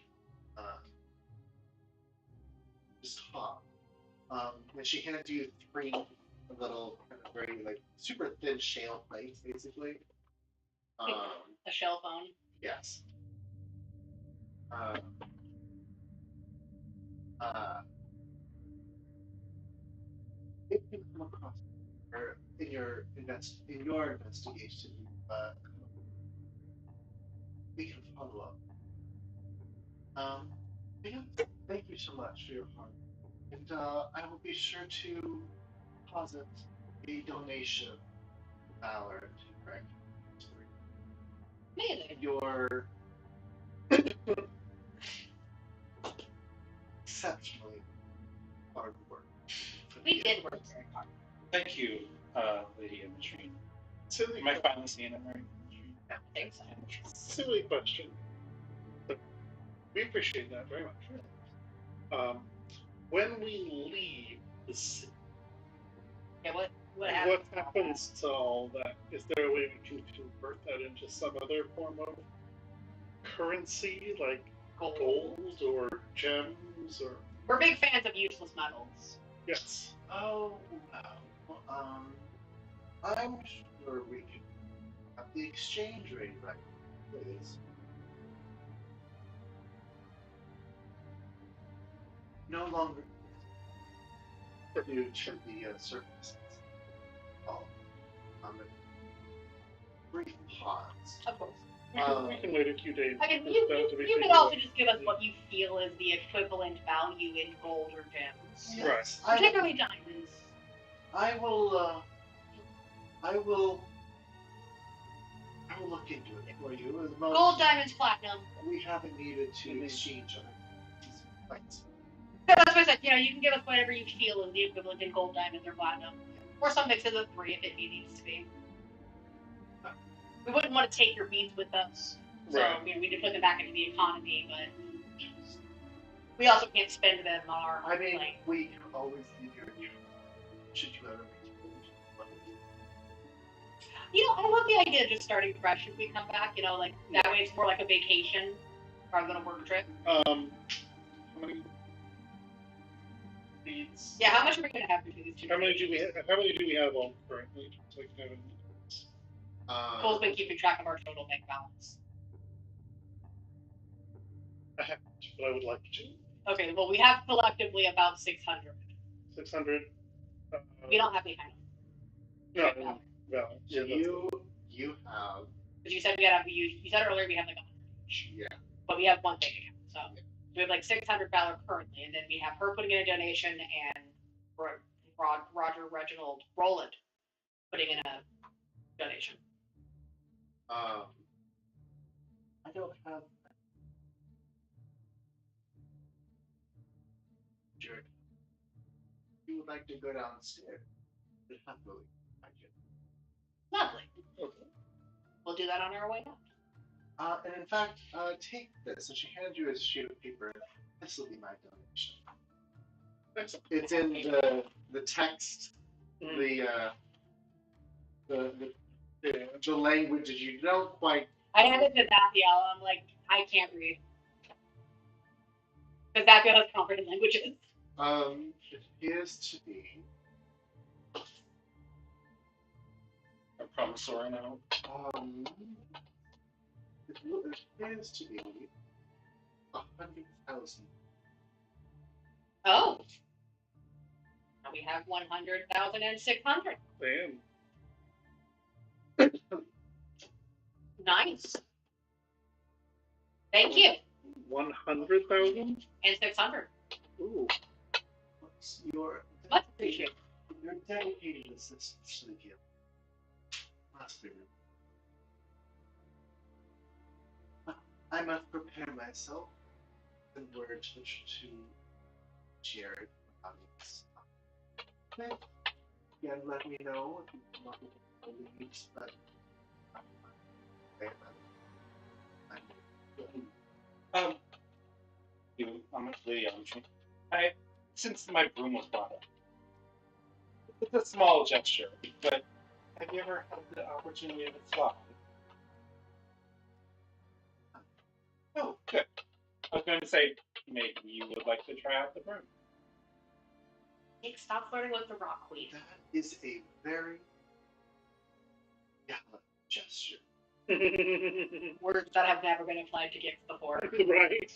[SPEAKER 1] just talk. And she hands you three little, kind of very like super thin shale plates, basically.
[SPEAKER 2] A shell phone.
[SPEAKER 1] Yes. If you come across her in your investigation, we can follow up. Yeah, thank you so much for your heart, and I will be sure to deposit a donation to Valor to your
[SPEAKER 2] Amazing.
[SPEAKER 1] your exceptionally hard work.
[SPEAKER 2] We did work very hard.
[SPEAKER 3] Thank you, Lady Imogene.
[SPEAKER 4] Silly,
[SPEAKER 3] Am I finally seeing it right?
[SPEAKER 2] I think so.
[SPEAKER 4] silly question. But we appreciate that very much. When we leave the city,
[SPEAKER 2] Yeah, what
[SPEAKER 4] what happens to all that? Is there a way we can convert that into some other form of currency, like gold or gems, or?
[SPEAKER 2] We're big fans of useless metals.
[SPEAKER 4] Yes.
[SPEAKER 1] Oh, wow. I'm sure we can have the exchange rate right, please. No longer due to the circumstances. Oh, a brief pause.
[SPEAKER 2] Of course.
[SPEAKER 4] We can wait a few days.
[SPEAKER 2] I mean,
[SPEAKER 4] for
[SPEAKER 2] you
[SPEAKER 4] that to be
[SPEAKER 2] could
[SPEAKER 4] figured
[SPEAKER 2] also
[SPEAKER 4] out.
[SPEAKER 2] just give us what you feel is the equivalent value in gold or gems.
[SPEAKER 1] Yes,
[SPEAKER 2] Particularly diamonds.
[SPEAKER 1] I will look into it for you.
[SPEAKER 2] Gold, diamonds, platinum.
[SPEAKER 1] We haven't needed to exchange other things.
[SPEAKER 2] So that's what I said. You know, you can give us whatever you feel is the equivalent in gold, diamonds, or platinum, or some mix of the three if it needs to be. We wouldn't want to take your beads with us, so
[SPEAKER 4] Right.
[SPEAKER 2] we could put them back into the economy, but we also can't spend them on our.
[SPEAKER 1] I mean,
[SPEAKER 2] like,
[SPEAKER 1] we can always leave your account. Should you ever make
[SPEAKER 2] you know, I love the idea of just starting fresh if we come back. You know, like that way it's more like a vacation rather than a work trip.
[SPEAKER 4] How many beads?
[SPEAKER 2] Yeah, how much are we gonna have between these two?
[SPEAKER 4] How many do we have? How many do we have on currently? So we can have
[SPEAKER 2] Cole's been keeping track of our total bank balance.
[SPEAKER 4] I haven't, but I would like to.
[SPEAKER 2] Okay, well we have collectively about 600.
[SPEAKER 4] 600.
[SPEAKER 2] We don't have any kind of.
[SPEAKER 4] No, balance.
[SPEAKER 1] So you have.
[SPEAKER 2] Because you said we had you said earlier we have like 100 each.
[SPEAKER 1] Yeah.
[SPEAKER 2] But we have one bank account, so we have like 600 Valor currently, and then we have her putting in a donation and Roger Reginald Roland putting in a donation.
[SPEAKER 1] I don't have. Sure. If you would like to go downstairs, there's happily.
[SPEAKER 2] Lovely.
[SPEAKER 4] Okay.
[SPEAKER 2] We'll do that on our way out.
[SPEAKER 1] And in fact, take this. And she handed you a sheet of paper. This will be my donation. It's in the text, the language that you don't quite.
[SPEAKER 2] I handed to Zappiel. I'm like, I can't read. Because Zappiel has comprehend languages.
[SPEAKER 1] It appears to be.
[SPEAKER 3] A promissory note.
[SPEAKER 1] It appears to be 100,000.
[SPEAKER 2] Oh. Now we have 100,600.
[SPEAKER 4] Damn.
[SPEAKER 2] Nice. Thank you.
[SPEAKER 4] 100,000?
[SPEAKER 2] And 600.
[SPEAKER 4] Ooh.
[SPEAKER 1] Your
[SPEAKER 2] Much appreciated.
[SPEAKER 1] your dedicated assistance to the guild must be removed. I must prepare myself and words which to Jared about this. Again, let me know if you come up with any leads, but
[SPEAKER 3] Since my broom was brought up, it's a small gesture, but have you ever had the opportunity to fly? Oh, good. I was going to say, maybe you would like to try out the broom.
[SPEAKER 2] Nick, stop flirting with the rock queen.
[SPEAKER 1] that is a very gallant gesture.
[SPEAKER 2] Words that have never been applied to gifts before.
[SPEAKER 4] Right.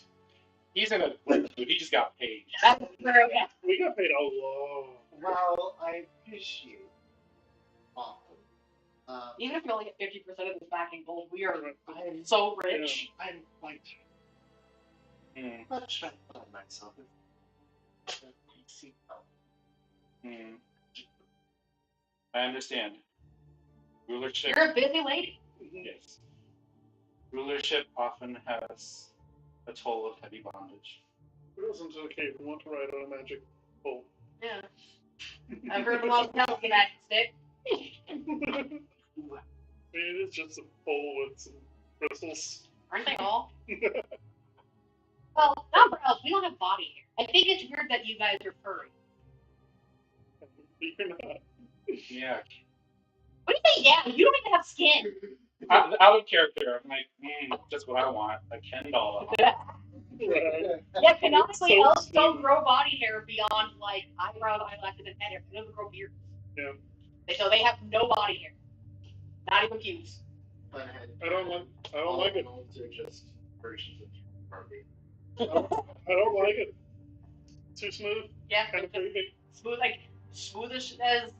[SPEAKER 3] He's in a great mood. He just got paid.
[SPEAKER 2] That's true. Yeah.
[SPEAKER 4] We got paid a lot.
[SPEAKER 1] Well, I appreciate all.
[SPEAKER 2] Even if we only get 50% of this back in gold, we are
[SPEAKER 1] I'm
[SPEAKER 2] so rich.
[SPEAKER 1] I'm quite much better on myself.
[SPEAKER 3] I understand. Rulership.
[SPEAKER 2] You're a busy lady.
[SPEAKER 3] Yes. Rulership often has a toll of heavy bondage.
[SPEAKER 4] It wasn't okay if we want to ride on a magic bolt.
[SPEAKER 2] Yeah. I've heard the most healthy magic stick.
[SPEAKER 4] I mean, it's just a bowl with some bristles.
[SPEAKER 2] Aren't they all? Well, not for else. We don't have body hair. I think it's weird that you guys are furry.
[SPEAKER 4] You're not.
[SPEAKER 3] Yeah.
[SPEAKER 2] What do you say? Yeah, you don't even have skin.
[SPEAKER 3] Out of character, I'm like, just what I want. A Ken doll.
[SPEAKER 4] Right.
[SPEAKER 2] Yeah, canonically,
[SPEAKER 4] So
[SPEAKER 2] elves don't
[SPEAKER 4] smooth.
[SPEAKER 2] grow body hair beyond like eyebrows, eyelashes, and head hair. They don't grow beards.
[SPEAKER 4] Yeah.
[SPEAKER 2] So they have no body hair. Not even pubes.
[SPEAKER 4] I don't like it.
[SPEAKER 1] Mounds are just versions of Barbie.
[SPEAKER 4] I don't like it. Too smooth.
[SPEAKER 2] Yeah,
[SPEAKER 4] Kind of creepy.
[SPEAKER 2] smooth, like smoothish as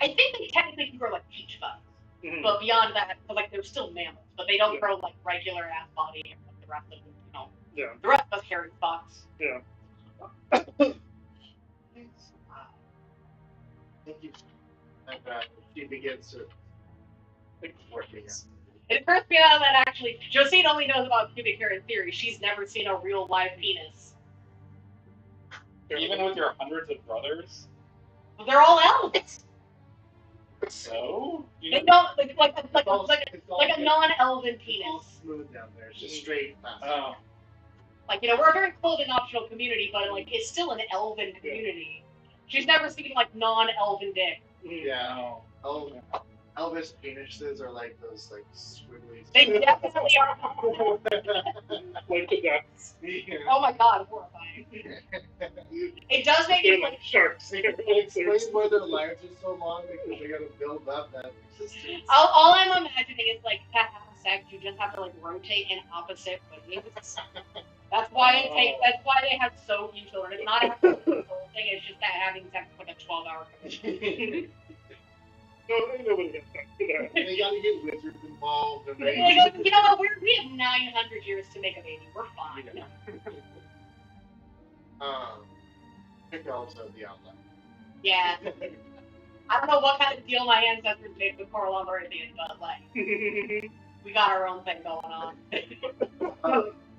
[SPEAKER 2] I think they technically can grow like peach fuzz,
[SPEAKER 4] Mm-hmm.
[SPEAKER 2] but beyond that, like they're still mammals, but they don't grow like regular ass body hair like the rest of them. You know,
[SPEAKER 4] Yeah.
[SPEAKER 2] the rest of us hairy spots.
[SPEAKER 4] Yeah.
[SPEAKER 1] Thank you. And she begins to working.
[SPEAKER 2] It occurs to me now that actually Josine only knows about pubic hair in theory. She's never seen a real live penis.
[SPEAKER 3] Even with your hundreds of brothers?
[SPEAKER 2] Well, they're all elves.
[SPEAKER 3] So?
[SPEAKER 2] They don't like a non-elven
[SPEAKER 1] It's all
[SPEAKER 2] penis.
[SPEAKER 1] smooth down there. It's just straight.
[SPEAKER 3] Oh.
[SPEAKER 2] Like, you know, we're a very closed and optional community, but like it's still an elven community. She's never seen like non-elven dick.
[SPEAKER 1] Yeah. Elvis penises are like those like squiggly.
[SPEAKER 2] They definitely are.
[SPEAKER 4] Like the ducks.
[SPEAKER 2] Oh my god, horrifying. It does make
[SPEAKER 4] They're
[SPEAKER 2] it
[SPEAKER 4] like
[SPEAKER 2] like
[SPEAKER 4] sharks.
[SPEAKER 1] It explains why their lives are so long because they gotta build up that resistance.
[SPEAKER 2] all I'm imagining is like to have sex, you just have to like rotate in opposite ways. That's why it takes. That's why they have so few children. It's not a whole thing. It's just that having sex is like a 12-hour commitment.
[SPEAKER 4] No, nobody gets that.
[SPEAKER 1] They gotta get wizards involved. And
[SPEAKER 2] You know what? We have 900 years to make a baby. We're fine.
[SPEAKER 1] Pick elves are the outlet.
[SPEAKER 2] Yeah. I don't know what kind of deal my ancestors made with Coral Meridian, but like we got our own thing going on.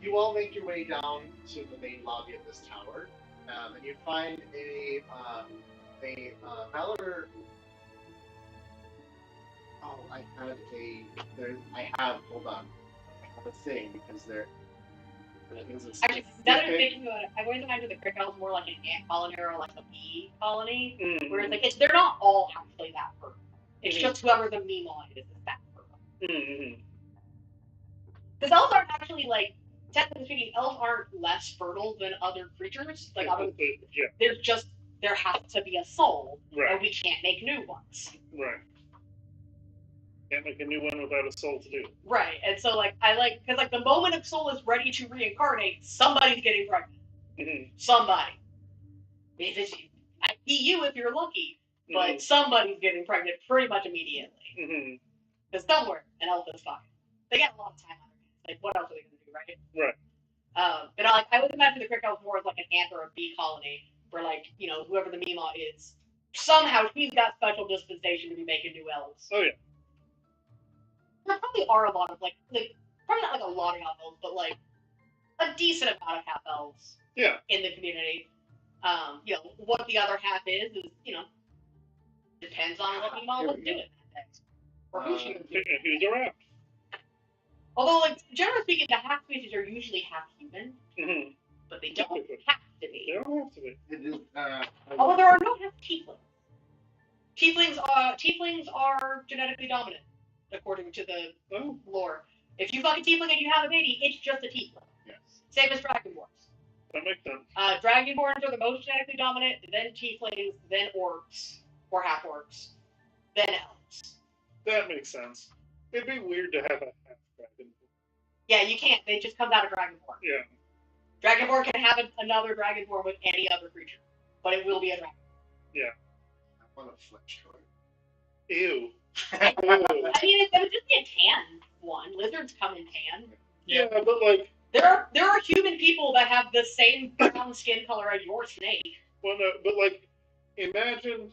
[SPEAKER 1] You all make your way down to the main lobby of this tower, and you find a Valor. Oh, hold on. I have a thing because there is a
[SPEAKER 2] Actually, now that I'm thinking about it, I've always imagined the Crick Elves more like an ant colony or like a bee colony, where it's like they're not all actually that fertile. It's just whoever the meme on is that fertile. Because elves aren't actually like, technically speaking, elves aren't less fertile than other creatures. Like there's just there has to be a soul,
[SPEAKER 4] Right.
[SPEAKER 2] and we can't make new ones.
[SPEAKER 4] Right. Can't make a new one without a soul to do.
[SPEAKER 2] Right, and so like because like the moment a soul is ready to reincarnate, somebody's getting pregnant. Somebody. It might be you if you're lucky, but somebody's getting pregnant pretty much immediately. Because somewhere an elf is fine. They got a lot of time on their hands. Like what else are they gonna do, right?
[SPEAKER 4] Right.
[SPEAKER 2] But I would imagine the Crick Elves more as like an ant or a bee colony, where like whoever the Mima is, somehow he's got special dispensation to be making new elves.
[SPEAKER 4] Oh yeah.
[SPEAKER 2] There probably are a lot of like probably not like a lot of half elves, but like a decent amount of half elves.
[SPEAKER 4] Yeah.
[SPEAKER 2] In the community. What the other half is depends on what Mima was doing that day. Or who she was doing.
[SPEAKER 4] Who's around?
[SPEAKER 2] Although, like, generally speaking, the half species are usually half human, but they don't have to be.
[SPEAKER 4] They don't have to be.
[SPEAKER 2] Although there are no half tieflings. Tieflings are genetically dominant, according to the lore. If you fuck a tiefling and you have a baby, it's just a tiefling.
[SPEAKER 1] Yes.
[SPEAKER 2] Same as dragonborns.
[SPEAKER 4] That makes sense.
[SPEAKER 2] Dragonborns are the most genetically dominant, then tieflings, then orcs, or half orcs, then elves.
[SPEAKER 4] That makes sense. It'd be weird to have a half dragon.
[SPEAKER 2] Yeah, you can't. They just comes out of dragonborn.
[SPEAKER 4] Yeah.
[SPEAKER 2] Dragonborn can have another dragonborn with any other creature, but it will be a dragon.
[SPEAKER 4] Yeah.
[SPEAKER 1] I want a flesh color.
[SPEAKER 4] Ew.
[SPEAKER 2] I mean, it would just be a tan one. Lizards come in tan.
[SPEAKER 4] Yeah, but like
[SPEAKER 2] there are human people that have the same brown skin color as your snake.
[SPEAKER 4] Well, no, but like, imagine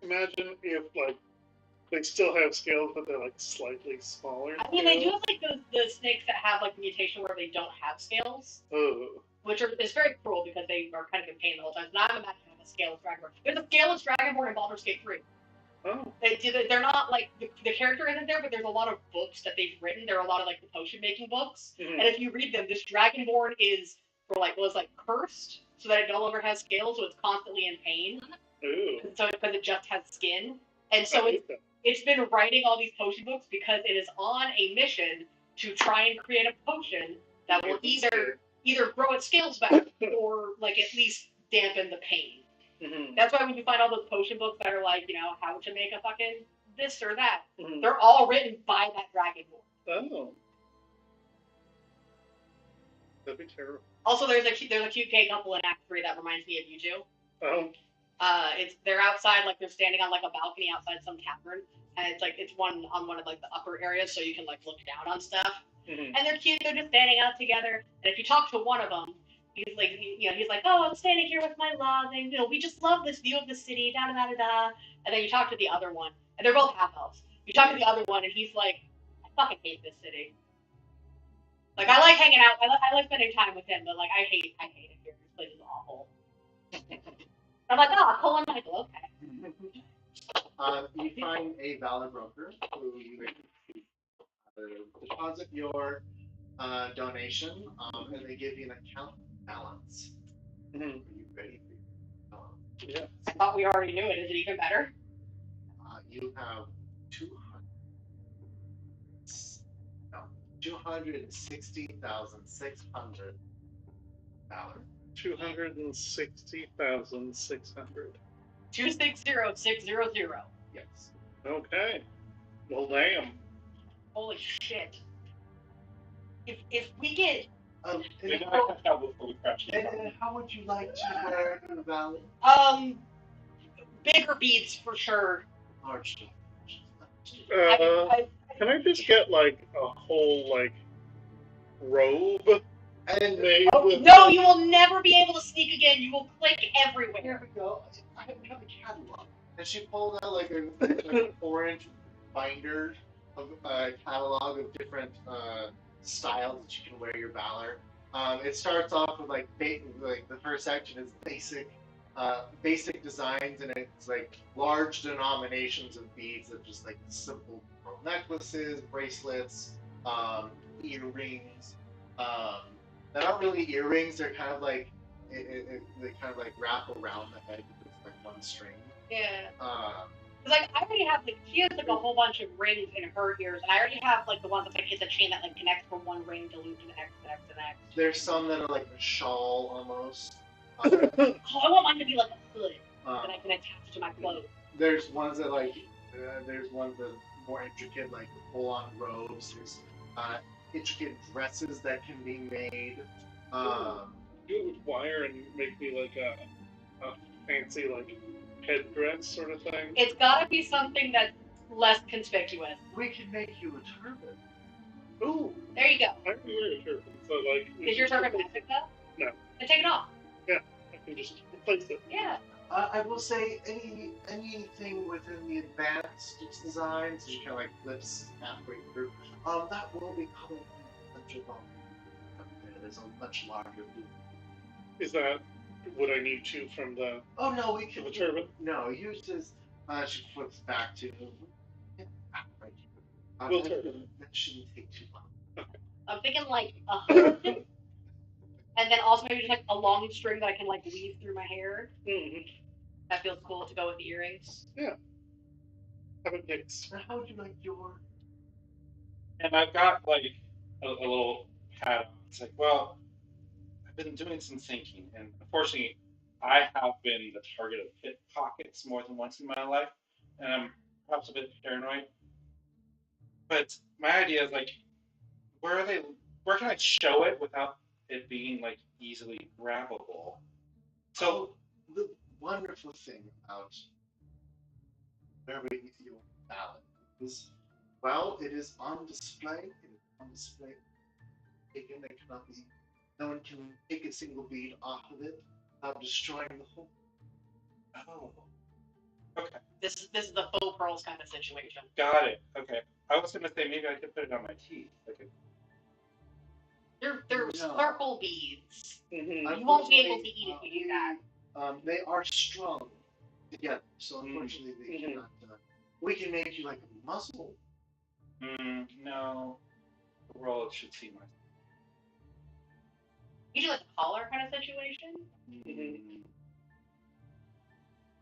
[SPEAKER 4] if like they still have scales, but they're like slightly smaller.
[SPEAKER 2] I mean, they do have like the snakes that have like the mutation where they don't have scales.
[SPEAKER 4] Oh.
[SPEAKER 2] Which is very cruel because they are kind of in pain the whole time. So now I'm imagining a scaleless dragonborn. There's a scaleless dragonborn in Baldur's Gate 3.
[SPEAKER 4] Oh.
[SPEAKER 2] They're not like the character isn't there, but there's a lot of books that they've written. There are a lot of like the potion making books, and if you read them, this dragonborn is cursed so that it no longer has scales, so it's constantly in pain.
[SPEAKER 4] Ooh.
[SPEAKER 2] So because it just has skin, and so it's been writing all these potion books because it is on a mission to try and create a potion that will either grow its scales back or like at least dampen the pain. That's why when you find all those potion books that are like, how to make a fucking this or that, they're all written by that dragonborn.
[SPEAKER 4] Oh. That'd be terrible.
[SPEAKER 2] Also, there's a cute gay couple in Act 3 that reminds me of you two.
[SPEAKER 4] Oh.
[SPEAKER 2] They're outside, like they're standing on like a balcony outside some tavern, and it's one on one of like the upper areas, so you can like look down on stuff. And they're cute. They're just standing out together. And if you talk to one of them, he's like, oh, I'm standing here with my love, and we just love this view of the city, da da da da da. And then you talk to the other one, and they're both half elves. You talk to the other one, and he's like, I fucking hate this city. Like I like hanging out, I like spending time with him, but like I hate it here. This place is awful. I'm like, Colin Michael, okay.
[SPEAKER 1] You find a valor broker who deposit your donation, and they give you an account balance. Are you ready for your
[SPEAKER 2] Yeah. I thought we already knew it. Is it even better?
[SPEAKER 1] You have 260,600 valor.
[SPEAKER 4] 260,600.
[SPEAKER 2] 260,600.
[SPEAKER 1] Yes.
[SPEAKER 4] Okay. Well, damn.
[SPEAKER 2] Holy shit. If we get
[SPEAKER 1] and how would you like to wear the valor?
[SPEAKER 2] Bigger beads for sure.
[SPEAKER 1] Large.
[SPEAKER 4] Can I just get like a whole like robe?
[SPEAKER 1] And
[SPEAKER 2] no, you will never be able to sneak again. You will click everywhere.
[SPEAKER 1] Here we go. I have a catalog. And she pulled out like a 4-inch binder of a catalog of different styles that you can wear your valor. It starts off with like the first section is basic designs, and it's like large denominations of beads of just like simple pearl necklaces, bracelets, earrings. They're not really earrings. They're kind of like they kind of like wrap around the head. It's like one string.
[SPEAKER 2] Yeah. Like I already have she has like a whole bunch of rings in her ears, and I already have like the one that's like it's a chain that like connects from one ring to loop to the next, to the next, to the next.
[SPEAKER 1] There's some that are like a shawl almost.
[SPEAKER 2] I want mine to be like a hood that I can attach to my clothes.
[SPEAKER 1] There's ones that like there's ones that are more intricate, like full-on robes. There's intricate dresses that can be made.
[SPEAKER 4] Do it with wire and make me like a fancy like headdress sort of thing.
[SPEAKER 2] It's gotta be something that's less conspicuous.
[SPEAKER 1] We can make you a turban.
[SPEAKER 4] Ooh,
[SPEAKER 2] There you go.
[SPEAKER 4] I can wear a turban. So like,
[SPEAKER 2] Is your turban magic though?
[SPEAKER 4] No.
[SPEAKER 2] Then take it off.
[SPEAKER 4] Yeah, I can just replace it.
[SPEAKER 2] Yeah.
[SPEAKER 1] I will say anything within the advanced designs, which kind of like flips halfway through, that will be coming from the central dome. There's a much larger blue.
[SPEAKER 4] Is that what I need to from the?
[SPEAKER 1] Oh no, we can.
[SPEAKER 4] The turban?
[SPEAKER 1] No, use this. She flips back to. Right here.
[SPEAKER 4] Will turban.
[SPEAKER 1] That shouldn't take too long.
[SPEAKER 2] I'm thinking like a hood, and then also maybe just like a long string that I can like weave through my hair.
[SPEAKER 4] Mm-hmm.
[SPEAKER 2] That feels cool to go with the earrings.
[SPEAKER 4] Yeah. How about Nick's?
[SPEAKER 1] How would you like your?
[SPEAKER 3] And I've got like a little pad. It's like, well, I've been doing some thinking, and unfortunately, I have been the target of pickpockets more than once in my life, and I'm perhaps a bit paranoid. But my idea is like, where are they? Where can I show it without it being like easily grabbable? So
[SPEAKER 1] the wonderful thing about wearing your ballot is, well, it is on display. It is on display. Again, there cannot be. No one can take a single bead off of it without destroying the whole.
[SPEAKER 3] oh, okay,
[SPEAKER 2] This is the faux pearls kind of situation.
[SPEAKER 3] got it. Okay, I was gonna say maybe I could put it on my teeth. Like
[SPEAKER 2] They're
[SPEAKER 1] No.
[SPEAKER 2] circle beads.
[SPEAKER 4] Mm-hmm.
[SPEAKER 2] You won't be able to eat if you do that.
[SPEAKER 1] They are strung together, so unfortunately they cannot. We can make you like a muzzle.
[SPEAKER 3] no, the world should see my.
[SPEAKER 2] You do like a collar kind of situation.
[SPEAKER 4] Mm-hmm.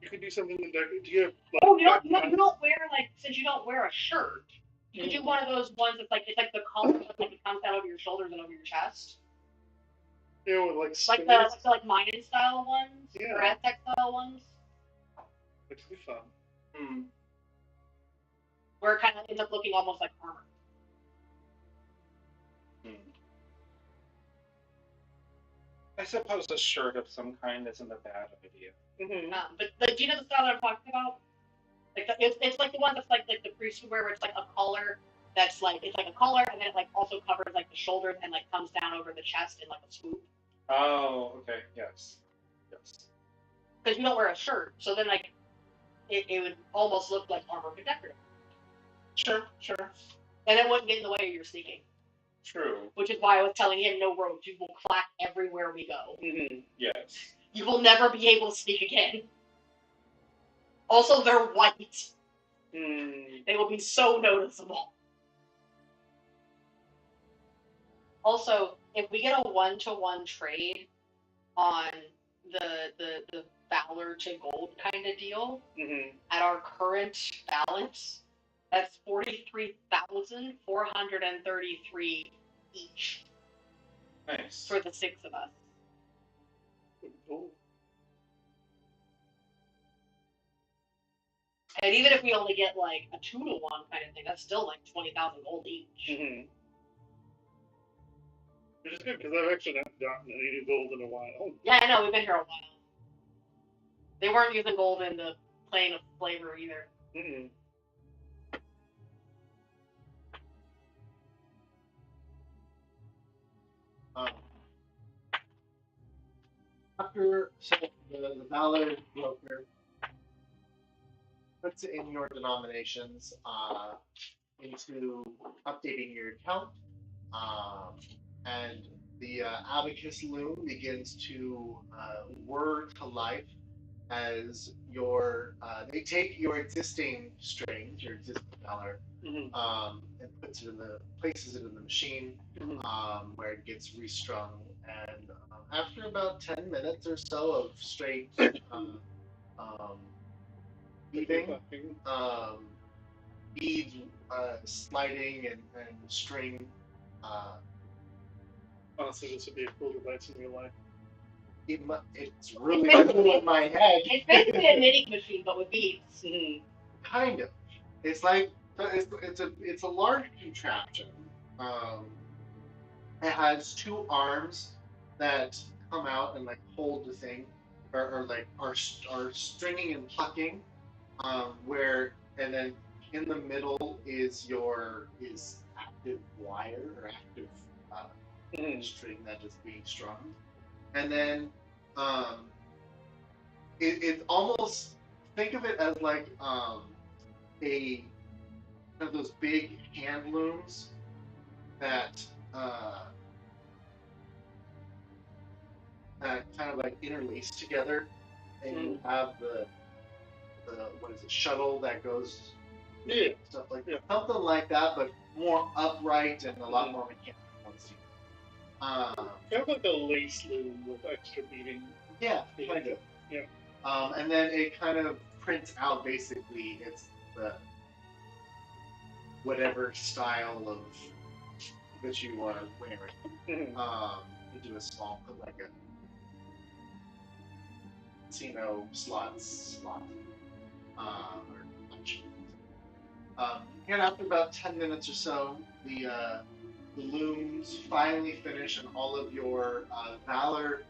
[SPEAKER 4] You could do something with that. Do you have? Like,
[SPEAKER 2] Oh, you don't wear like since you don't wear a shirt. You could do one of those ones that's like it's like the collar that like it comes down over your shoulders and over your chest.
[SPEAKER 4] You know, with
[SPEAKER 2] Like the Mayan style ones
[SPEAKER 4] Yeah.
[SPEAKER 2] or Aztec style ones.
[SPEAKER 4] Which would be fun.
[SPEAKER 2] Where it kind of ends up looking almost like armor.
[SPEAKER 3] I suppose a shirt of some kind isn't a bad idea.
[SPEAKER 4] Mm-hmm.
[SPEAKER 2] But do you know the style that I'm talking about? Like it's like the one that's like the priest wear, where it's like a collar that's like it's like a collar and then it like also covers like the shoulders and like comes down over the chest in like a swoop.
[SPEAKER 3] Oh, okay, yes.
[SPEAKER 2] Because you don't wear a shirt, so then like it would almost look like armor but decorative.
[SPEAKER 3] Sure.
[SPEAKER 2] And it wouldn't get in the way of your sneaking.
[SPEAKER 3] True.
[SPEAKER 2] Which is why I was telling him no robes. You will clack everywhere we go.
[SPEAKER 4] Mm-hmm.
[SPEAKER 3] Yes.
[SPEAKER 2] You will never be able to sneak again. Also, they're white. They will be so noticeable. Also, if we get a 1-to-1 trade on the Valor to gold kind of deal, at our current balance, that's 43,433 each.
[SPEAKER 3] Nice.
[SPEAKER 2] For the 6 of us.
[SPEAKER 4] Cool.
[SPEAKER 2] And even if we only get like a 2-to-1 kind of thing, that's still like 20,000 gold each.
[SPEAKER 4] Mm-hmm. Which is good because I've actually not gotten any gold in a while.
[SPEAKER 2] Yeah, I know, we've been here a while. They weren't using gold in the Plane of Flavor either.
[SPEAKER 4] Mm-hmm.
[SPEAKER 1] After the Valor broker puts in your denominations into updating your account, and the abacus loom begins to whir to life as they take your existing strings, your existing Valor, and places it in the machine, where it gets restrung. And after about 10 minutes or so of straight weaving, beads sliding and string.
[SPEAKER 4] Honestly, this would be a cool device in real life.
[SPEAKER 1] It's really in my head.
[SPEAKER 2] It's basically a knitting machine, but with beads.
[SPEAKER 1] Kind of. It's like it's a large contraption. It has 2 arms that come out and like hold the thing, or like are stringing and plucking. And then in the middle is active wire or active string that is being strung. And then it almost, think of it as like a one of those big hand looms that that kind of like interlace together, and you have the what is it, shuttle that goes, stuff like that. Something like that, but more upright and a lot more mechanical.
[SPEAKER 4] Kind of like a lace loom with extra beading.
[SPEAKER 1] Yeah, kind of.
[SPEAKER 4] Yeah.
[SPEAKER 1] And then it kind of prints out basically it's the whatever style of that you are wearing. Into a small, put like a casino slot. Or punch. And after about 10 minutes or so, the looms finally finish, and all of your valor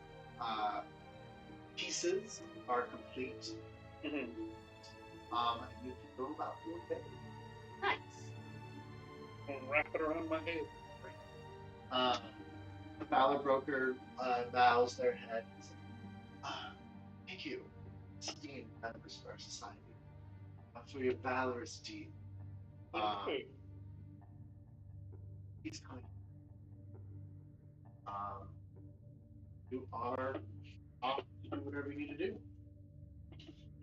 [SPEAKER 1] pieces are complete. And you can go about your day.
[SPEAKER 2] Nice.
[SPEAKER 4] And wrap it around my head.
[SPEAKER 1] The valor broker bows their head. Thank you, esteemed members of our society, for your valorous deed. He's coming. You are off to do whatever you need to do.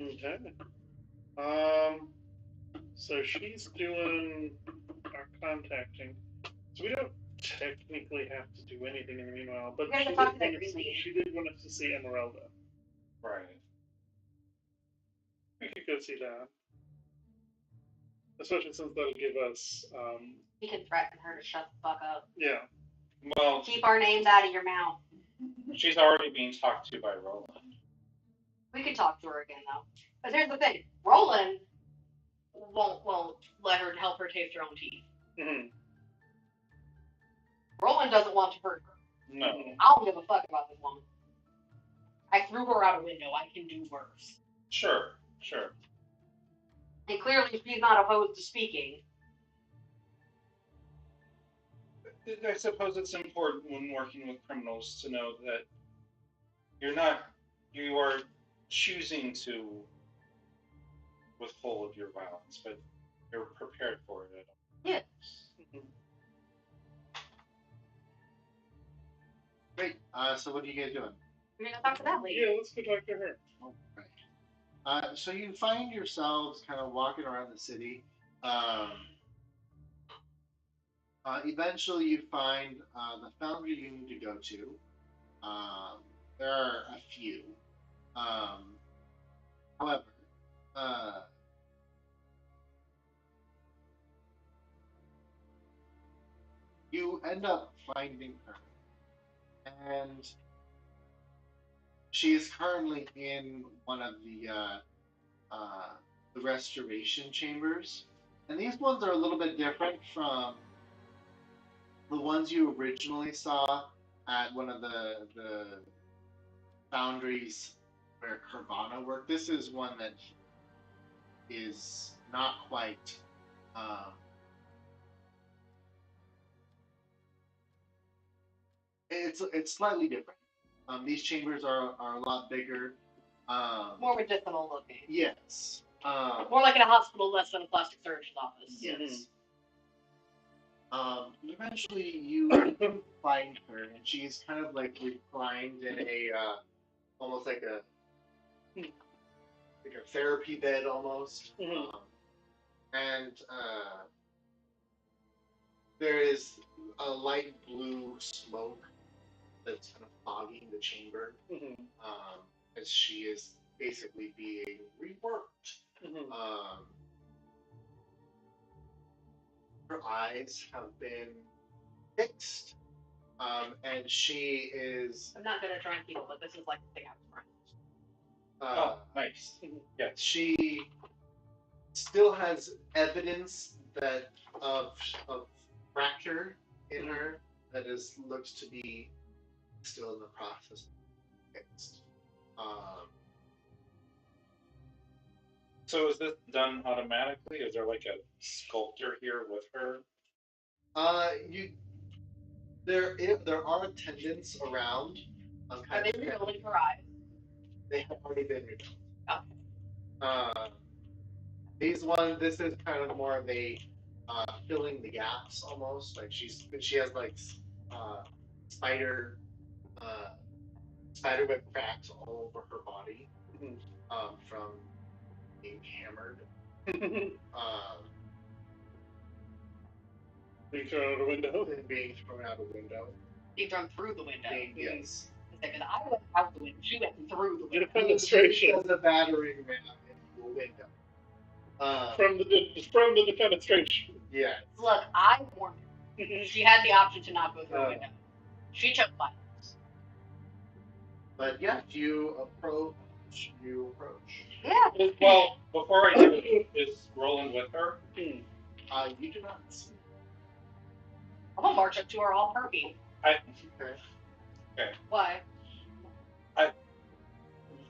[SPEAKER 4] Okay. So she's doing our contacting. So we don't technically have to do anything in the meanwhile, but she did want us to see Emeralda.
[SPEAKER 3] Right.
[SPEAKER 4] We could go see that. Especially since that'll give us,
[SPEAKER 2] You can threaten her to shut the fuck up.
[SPEAKER 4] Yeah.
[SPEAKER 3] Well,
[SPEAKER 2] keep our names out of your mouth.
[SPEAKER 3] She's already being talked to by Roland.
[SPEAKER 2] We could talk to her again, though. But here's the thing. Roland won't let her help her taste her own teeth.
[SPEAKER 4] Mm-hmm.
[SPEAKER 2] Roland doesn't want to hurt her.
[SPEAKER 3] No.
[SPEAKER 2] I don't give a fuck about this woman. I threw her out a window. I can do worse.
[SPEAKER 3] Sure.
[SPEAKER 2] And clearly she's not opposed to speaking.
[SPEAKER 3] I suppose it's important when working with criminals to know that you are choosing to withhold your violence, but you're prepared for it.
[SPEAKER 2] Yes.
[SPEAKER 1] Great. So what are you guys doing?
[SPEAKER 2] We're gonna talk to that lady.
[SPEAKER 4] Yeah, let's go talk to her.
[SPEAKER 1] Right. So you find yourselves kind of walking around the city. Eventually, you find the foundry you need to go to. There are a few. However, you end up finding her, and she is currently in one of the restoration chambers, and these ones are a little bit different from the ones you originally saw at one of the foundries where Carvana worked. This is one that is not quite it's slightly different. These chambers are a lot bigger.
[SPEAKER 2] More medicinal looking.
[SPEAKER 1] Yes.
[SPEAKER 2] More like in a hospital, less than a plastic surgeon's office.
[SPEAKER 1] Yes. Eventually you find her, and she's kind of like reclined in a almost like a therapy bed almost. And there is a light blue smoke that's kind of fogging the chamber, as she is basically being reworked. Her eyes have been fixed, and she is.
[SPEAKER 2] I'm not gonna try and keep up, but this is like the thing I was trying.
[SPEAKER 3] Oh, nice.
[SPEAKER 1] Yeah, she still has evidence that of fracture in her that looks to be still in the process of fixed.
[SPEAKER 3] So is this done automatically? Is there like a sculptor here with her?
[SPEAKER 1] You there are attendants around.
[SPEAKER 2] Are they rebuilding her eyes?
[SPEAKER 1] They have already been rebuilt.
[SPEAKER 2] Oh.
[SPEAKER 1] This is kind of more of a filling the gaps almost. Like she has like uh, spider spiderweb cracks all over her body from being hammered.
[SPEAKER 4] Being thrown out a window.
[SPEAKER 1] And being thrown out a window.
[SPEAKER 2] Being thrown through the window.
[SPEAKER 1] Yes.
[SPEAKER 2] Because I went out the window. She went through the window.
[SPEAKER 4] Demonstration.
[SPEAKER 1] She does a battering ram into a window.
[SPEAKER 4] From the defenestration.
[SPEAKER 1] Yeah.
[SPEAKER 2] Look, I warned her. She had the option to not go through the window. She chose violence.
[SPEAKER 1] But yeah, you approach.
[SPEAKER 2] Yeah.
[SPEAKER 3] Well, before I do, is Roland with her?
[SPEAKER 1] You do not see.
[SPEAKER 2] I'm gonna march up to her all perky.
[SPEAKER 1] Okay.
[SPEAKER 2] Why?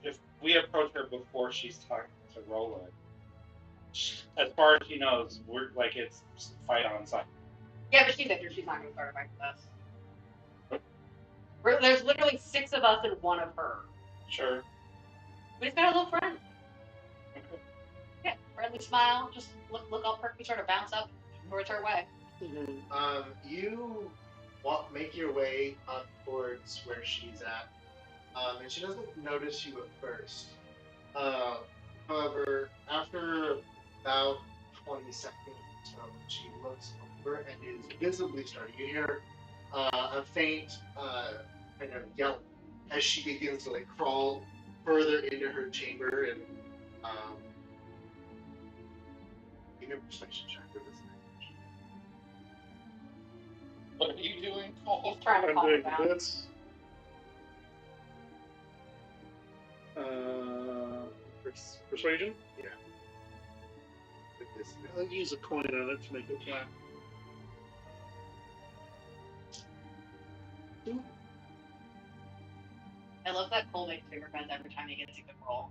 [SPEAKER 3] If we approach her before she's talking to Roland, as far as he knows, we're like it's fight on sight.
[SPEAKER 2] Yeah, but she's injured. She's not gonna start a fight with us. There's literally 6 of us and 1 of her.
[SPEAKER 3] Sure.
[SPEAKER 2] We just gotta look friendly.
[SPEAKER 3] Okay.
[SPEAKER 2] Yeah, friendly smile. Just look all perky, sort of bounce up towards her way.
[SPEAKER 1] You make your way up towards where she's at, and she doesn't notice you at first. However, after about 20 seconds, she looks over and is visibly starting. You hear a faint kind of yelp as she begins to crawl further into her chamber and give me a persuasion check for this.
[SPEAKER 3] What are you doing, Cole?
[SPEAKER 2] He's trying to
[SPEAKER 4] I'm
[SPEAKER 2] calm her
[SPEAKER 4] doing
[SPEAKER 2] down.
[SPEAKER 4] this. Persuasion?
[SPEAKER 1] Yeah. With this.
[SPEAKER 4] I'll use a coin on it to make it flat.
[SPEAKER 2] I love that Cole makes finger guns every time he gets a good roll.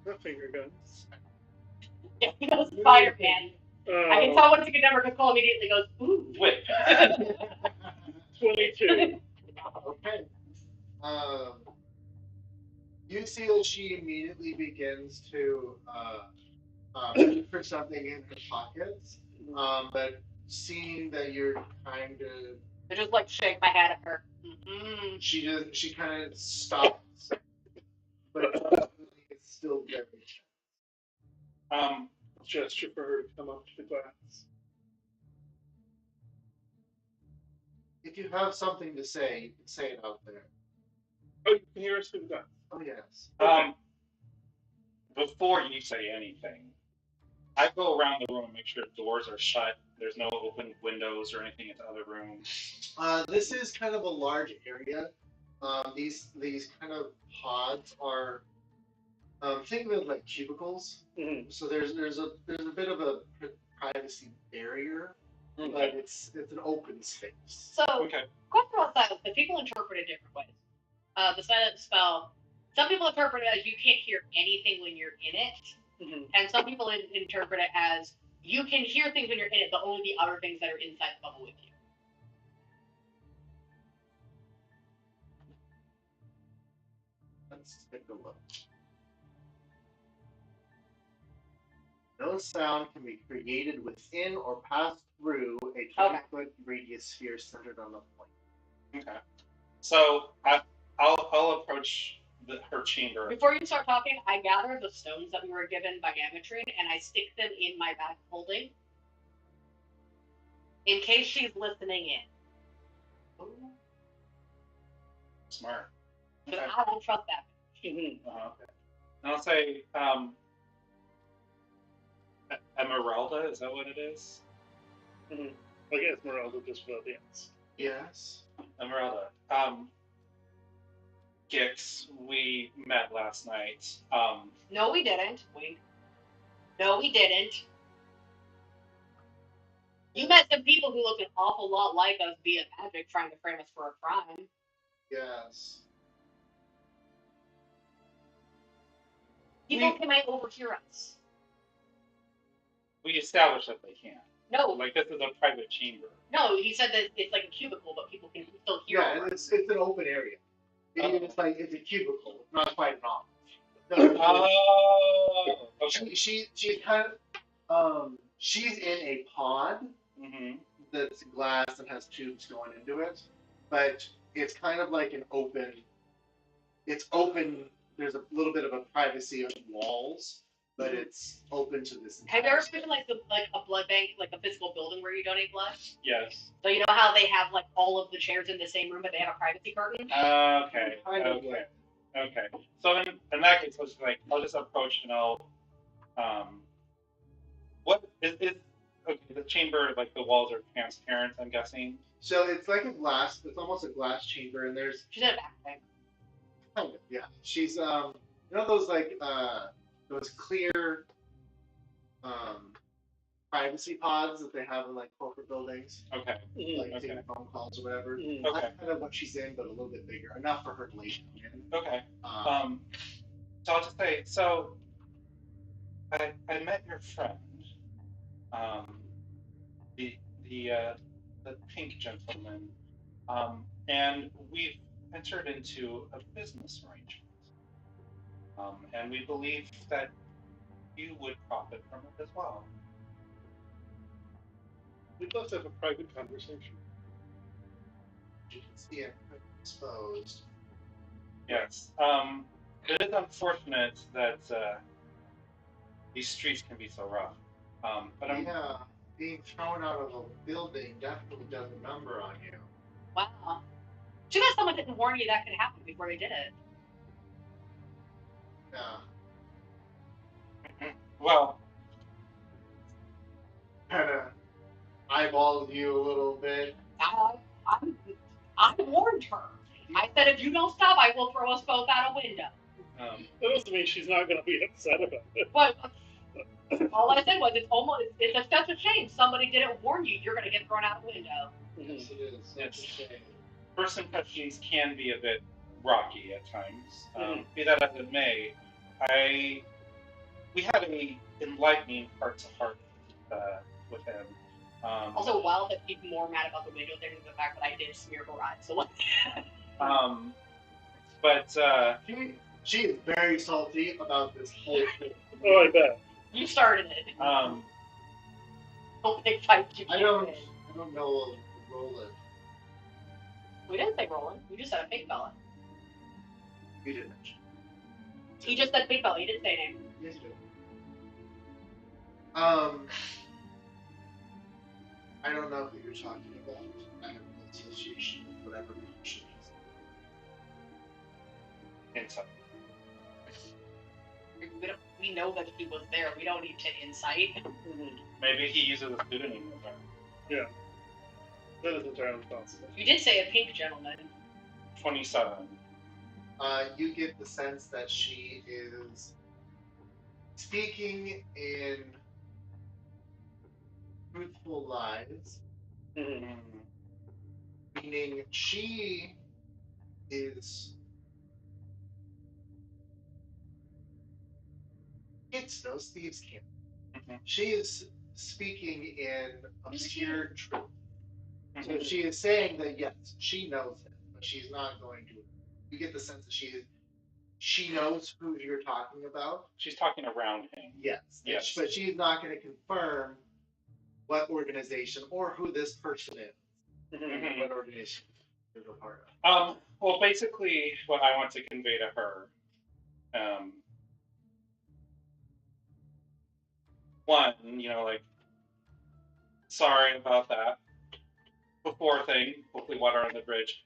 [SPEAKER 4] Not finger guns.
[SPEAKER 2] Yeah, he goes Spider-Man. I can tell once a good number because Cole immediately goes, ooh.
[SPEAKER 3] Wait.
[SPEAKER 4] 22.
[SPEAKER 1] Okay. You see that she immediately begins to look for something in her pockets, but seeing that you're kind of,
[SPEAKER 2] I just shake my head at her. Mm-hmm.
[SPEAKER 1] she kind of stops, but it's still very.
[SPEAKER 4] Gesture for her to come up to the glass.
[SPEAKER 1] If you have something to say, you can say it out there.
[SPEAKER 4] Oh, you can hear us through the glass.
[SPEAKER 1] Oh yes.
[SPEAKER 3] Before you say anything, I go around the room and make sure doors are shut. There's no open windows or anything into other rooms.
[SPEAKER 1] This is kind of a large area. These kind of pods are. Think of it like cubicles.
[SPEAKER 4] Mm-hmm.
[SPEAKER 1] So there's a bit of a privacy barrier, but it's an open space.
[SPEAKER 2] So, question about silence, because people interpret it different ways. The silent spell, some people interpret it as you can't hear anything when you're in it, and some people interpret it as you can hear things when you're in it, but only the other things that are inside the bubble with you.
[SPEAKER 1] Let's take a look. No sound can be created within or pass through a 20-foot radius sphere centered on the point.
[SPEAKER 3] Okay. So I'll approach her chamber.
[SPEAKER 2] Before you start talking, I gather the stones that we were given by Gamatrine, and I stick them in my bag of holding in case she's listening in.
[SPEAKER 3] Smart.
[SPEAKER 2] Because I don't trust that.
[SPEAKER 3] Okay. And I'll say, Emeralda, is that what it is?
[SPEAKER 4] Mm-hmm. I guess Esmeralda just without the ends.
[SPEAKER 1] Yes.
[SPEAKER 3] Emeralda. Gix, we met last night.
[SPEAKER 2] No, we didn't. No, we didn't. You met some people who looked an awful lot like us via magic trying to frame us for a crime.
[SPEAKER 1] Yes.
[SPEAKER 2] People can overhear us.
[SPEAKER 3] We established that they can.
[SPEAKER 2] No,
[SPEAKER 3] Like this is a private chamber.
[SPEAKER 2] no, he said that it's like a cubicle, but people can still hear.
[SPEAKER 1] Yeah,
[SPEAKER 2] over.
[SPEAKER 1] it's an open area.
[SPEAKER 3] Oh.
[SPEAKER 1] It's like it's a cubicle. It's not quite an office.
[SPEAKER 3] Oh. Okay.
[SPEAKER 1] She's kind of she's in a pod that's glass and has tubes going into it, but it's kind of like an open. It's open. There's a little bit of a privacy of walls, but it's open to this.
[SPEAKER 2] Have you ever been to like a blood bank, like a physical building where you donate blood?
[SPEAKER 3] Yes.
[SPEAKER 2] So you know how they have like all of the chairs in the same room, but they have a privacy curtain?
[SPEAKER 3] Okay.
[SPEAKER 1] Kind of
[SPEAKER 3] Okay.
[SPEAKER 1] like-
[SPEAKER 3] Okay. So in that case, I'll just approach and what is okay, the chamber, like the walls are transparent, I'm guessing.
[SPEAKER 1] So it's like a glass. It's almost a glass chamber, and there's
[SPEAKER 2] She's in a backpack.
[SPEAKER 1] kind of, yeah. She's you know those like those clear privacy pods that they have in like corporate buildings,
[SPEAKER 3] Okay.
[SPEAKER 1] like
[SPEAKER 3] Okay.
[SPEAKER 1] taking phone calls or whatever.
[SPEAKER 3] Okay.
[SPEAKER 1] That's kind of what she's in, but a little bit bigger, enough for her to lay down in.
[SPEAKER 3] Okay. So I'll just say, so I met your friend, the the pink gentleman, and we've entered into a business arrangement, and we believe that you would profit from it as well.
[SPEAKER 4] We'd love to have a private conversation.
[SPEAKER 1] You can see it exposed.
[SPEAKER 3] Yes. It is unfortunate that these streets can be so rough. But I'm
[SPEAKER 1] Yeah, being thrown out of a building definitely does a number on you.
[SPEAKER 2] Wow. Too bad someone didn't warn you that could happen before they did it.
[SPEAKER 1] Yeah.
[SPEAKER 3] well.
[SPEAKER 1] Kind of eyeballed you a little bit.
[SPEAKER 2] I warned her. I said, if you don't stop, I will throw us both out a window.
[SPEAKER 4] That doesn't mean she's not going to be upset about it.
[SPEAKER 2] But all I said was, it's such a shame. Somebody didn't warn you. You're going to get thrown out a window.
[SPEAKER 1] Yes, it is.
[SPEAKER 3] Yes.
[SPEAKER 1] Such a shame.
[SPEAKER 3] First impressions can be a bit rocky at times. Be that as it may, we had a enlightening heart-to-heart with him.
[SPEAKER 2] Also, Wild had even more mad about the window thing than the fact that I did smear her eyes. So
[SPEAKER 3] but
[SPEAKER 1] she is very salty about this whole thing.
[SPEAKER 4] Oh, I bet.
[SPEAKER 2] you started it. Don't pick fight.
[SPEAKER 1] I don't know Roland.
[SPEAKER 2] We didn't say Roland. We just said a big fella.
[SPEAKER 1] You didn't mention.
[SPEAKER 2] He just said big fella. He didn't say name.
[SPEAKER 1] Yes, you did. I don't know who you're talking about. I have no association with whatever she is.
[SPEAKER 3] insight.
[SPEAKER 2] We know that he was there. We don't need to insight.
[SPEAKER 3] Maybe he uses a pseudonym with her.
[SPEAKER 4] Yeah. That is entirely possible.
[SPEAKER 2] You did say a pink gentleman.
[SPEAKER 3] 27.
[SPEAKER 1] You get the sense that she is speaking in truthful lies, meaning she is. Kids knows thieves can't. She is speaking in obscure truth. So she is saying that yes, she knows him, but she's not going to. You get the sense that she knows who you're talking about.
[SPEAKER 3] She's talking around him.
[SPEAKER 1] Yes.
[SPEAKER 3] Yes.
[SPEAKER 1] But she's not going to confirm what organization or who this person is. What organization they're a part of.
[SPEAKER 3] Well, basically, what I want to convey to her, one, like, sorry about that. Before thing, hopefully water on the bridge.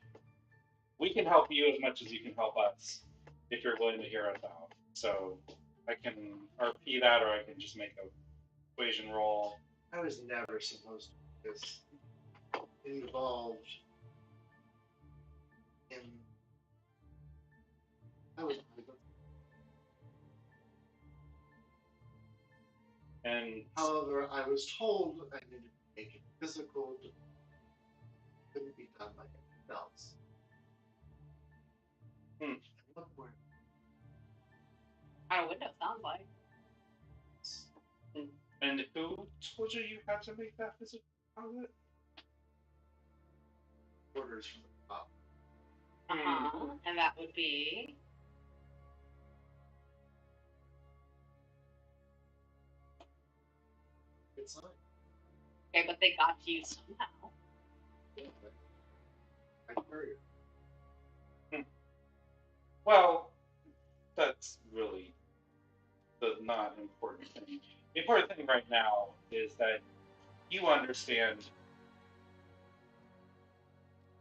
[SPEAKER 3] We can help you as much as you can help us if you're willing to hear us out. So I can RP that, or I can just make a equation roll.
[SPEAKER 1] I was never supposed to do this. It involved in. I was.
[SPEAKER 3] And
[SPEAKER 1] However, I was told I needed to make it physical. Couldn't be done by anyone else. Look where.
[SPEAKER 2] Out a window, sounds like.
[SPEAKER 3] And who told you you had to make that physical deposit?
[SPEAKER 1] Orders from the top.
[SPEAKER 2] And that would be.
[SPEAKER 1] It's not.
[SPEAKER 2] Okay, but they got to you somehow.
[SPEAKER 1] Yeah, I courier.
[SPEAKER 3] Well, that's really the not important thing. The important thing right now is that you understand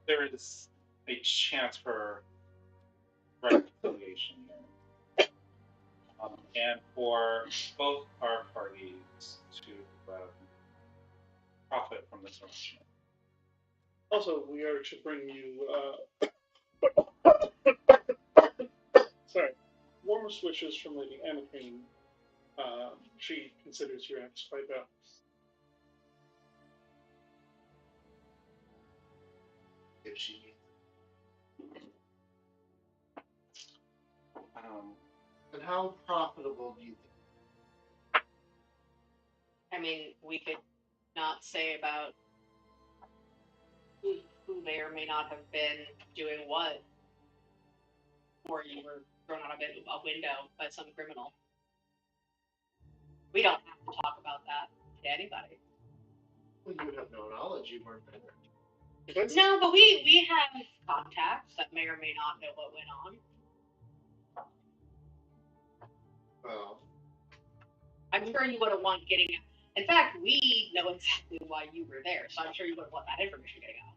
[SPEAKER 3] there is a chance for reconciliation here, and for both our parties to profit from this arrangement.
[SPEAKER 4] Also, we are to bring you, sorry, warmest wishes from Lady Anakin. She considers your acts quite balanced.
[SPEAKER 1] If she needs. And how profitable do you think?
[SPEAKER 2] I mean, we could not say about who may or may not have been doing what, or you were thrown out of a window by some criminal. We don't have to talk about that to anybody.
[SPEAKER 1] Well, you have no knowledge. You weren't there.
[SPEAKER 2] No, but we have contacts that may or may not know what went on.
[SPEAKER 1] Well,
[SPEAKER 2] I'm sure you would have wanted getting. In fact, we know exactly why you were there, so I'm sure you would have wanted that information getting out.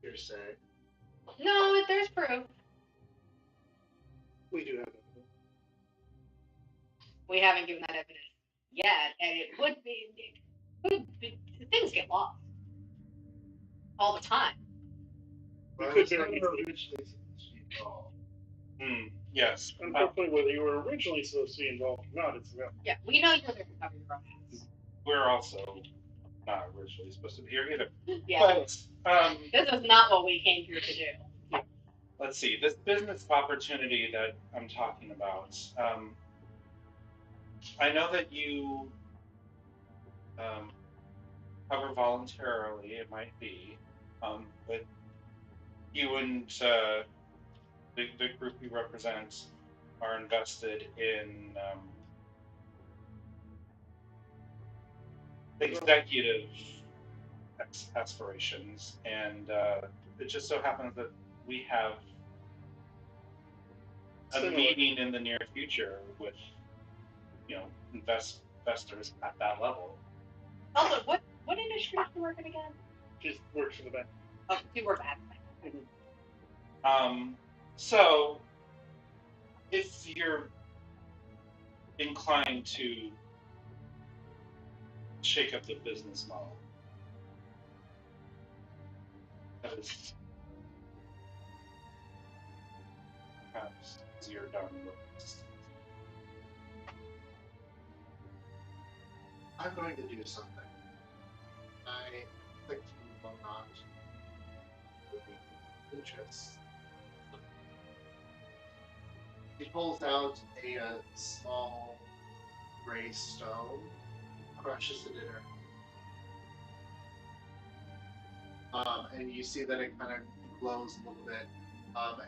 [SPEAKER 1] you're saying?
[SPEAKER 2] No, there's proof.
[SPEAKER 4] We do have evidence.
[SPEAKER 2] We haven't given that evidence yet, and it could be. Things get lost all the time.
[SPEAKER 1] Well,
[SPEAKER 4] could
[SPEAKER 1] I was never
[SPEAKER 4] very
[SPEAKER 1] originally supposed to be involved.
[SPEAKER 3] Yes.
[SPEAKER 4] Unfortunately, whether you were originally supposed to be involved or not, it's irrelevant.
[SPEAKER 2] Yeah, we know you're there to cover your own ass.
[SPEAKER 3] We're also not originally supposed to be here either.
[SPEAKER 2] Yeah.
[SPEAKER 3] But
[SPEAKER 2] this is not what we came here to do.
[SPEAKER 3] let's see. This business opportunity that I'm talking about. I know that you cover voluntarily. It might be, but you and the group you represent are invested in executive aspirations, and it just so happens that we have a meeting in the near future with, investors at that level.
[SPEAKER 2] Also, what industry is she working again?
[SPEAKER 4] She works for the bank.
[SPEAKER 2] Oh, she works at the bank.
[SPEAKER 3] So if you're inclined to shake up the business model, that is perhaps easier done with this.
[SPEAKER 1] I'm going to do something. I think you will not interest. He pulls out a small gray stone, crushes it in her. And you see that it kind of glows a little bit.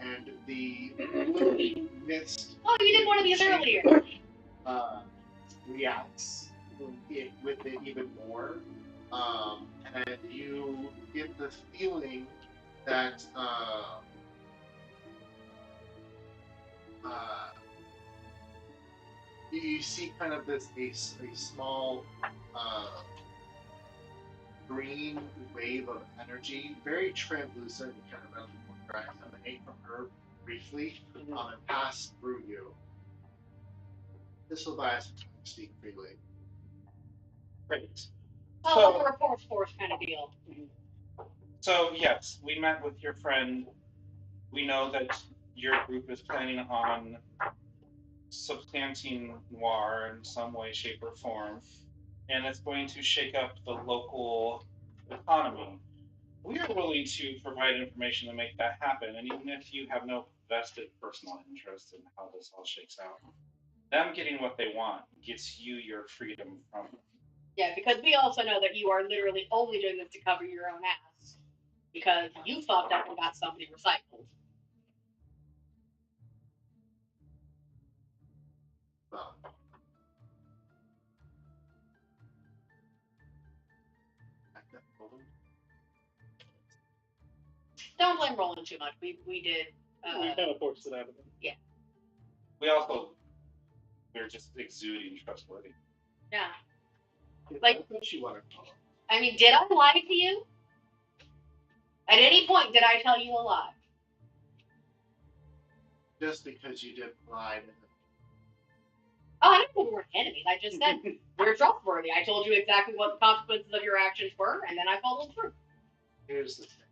[SPEAKER 1] And the blue mist.
[SPEAKER 2] Oh, you did one of these earlier.
[SPEAKER 1] Reacts with it even more. And you get the feeling that you see kind of this a small green wave of energy, very translucent, kind of emanate from her briefly, and pass through you. This will buy us some time to speak freely.
[SPEAKER 3] Great.
[SPEAKER 2] Oh, like a force kind of deal.
[SPEAKER 3] So yes, we met with your friend. We know that your group is planning on supplanting Noir in some way, shape, or form, and it's going to shake up the local economy. We are willing to provide information to make that happen, and even if you have no vested personal interest in how this all shakes out. them getting what they want gets you your freedom from them.
[SPEAKER 2] Yeah, because we also know that you are literally only doing this to cover your own ass. Because you fucked up and got somebody recycled.
[SPEAKER 1] Well,
[SPEAKER 2] Don't blame Roland too much. We did.
[SPEAKER 4] We kind of forced it out of him.
[SPEAKER 2] Yeah.
[SPEAKER 3] We're just exuding trustworthy.
[SPEAKER 2] Yeah.
[SPEAKER 1] Like, that's what you want to call it.
[SPEAKER 2] I mean, did I lie to you? At any point, did I tell you a lie?
[SPEAKER 1] Just because you didn't lie to him.
[SPEAKER 2] Oh, I didn't know we were enemies. I just said we're trustworthy. I told you exactly what the consequences of your actions were, and then I followed through.
[SPEAKER 1] Here's the thing.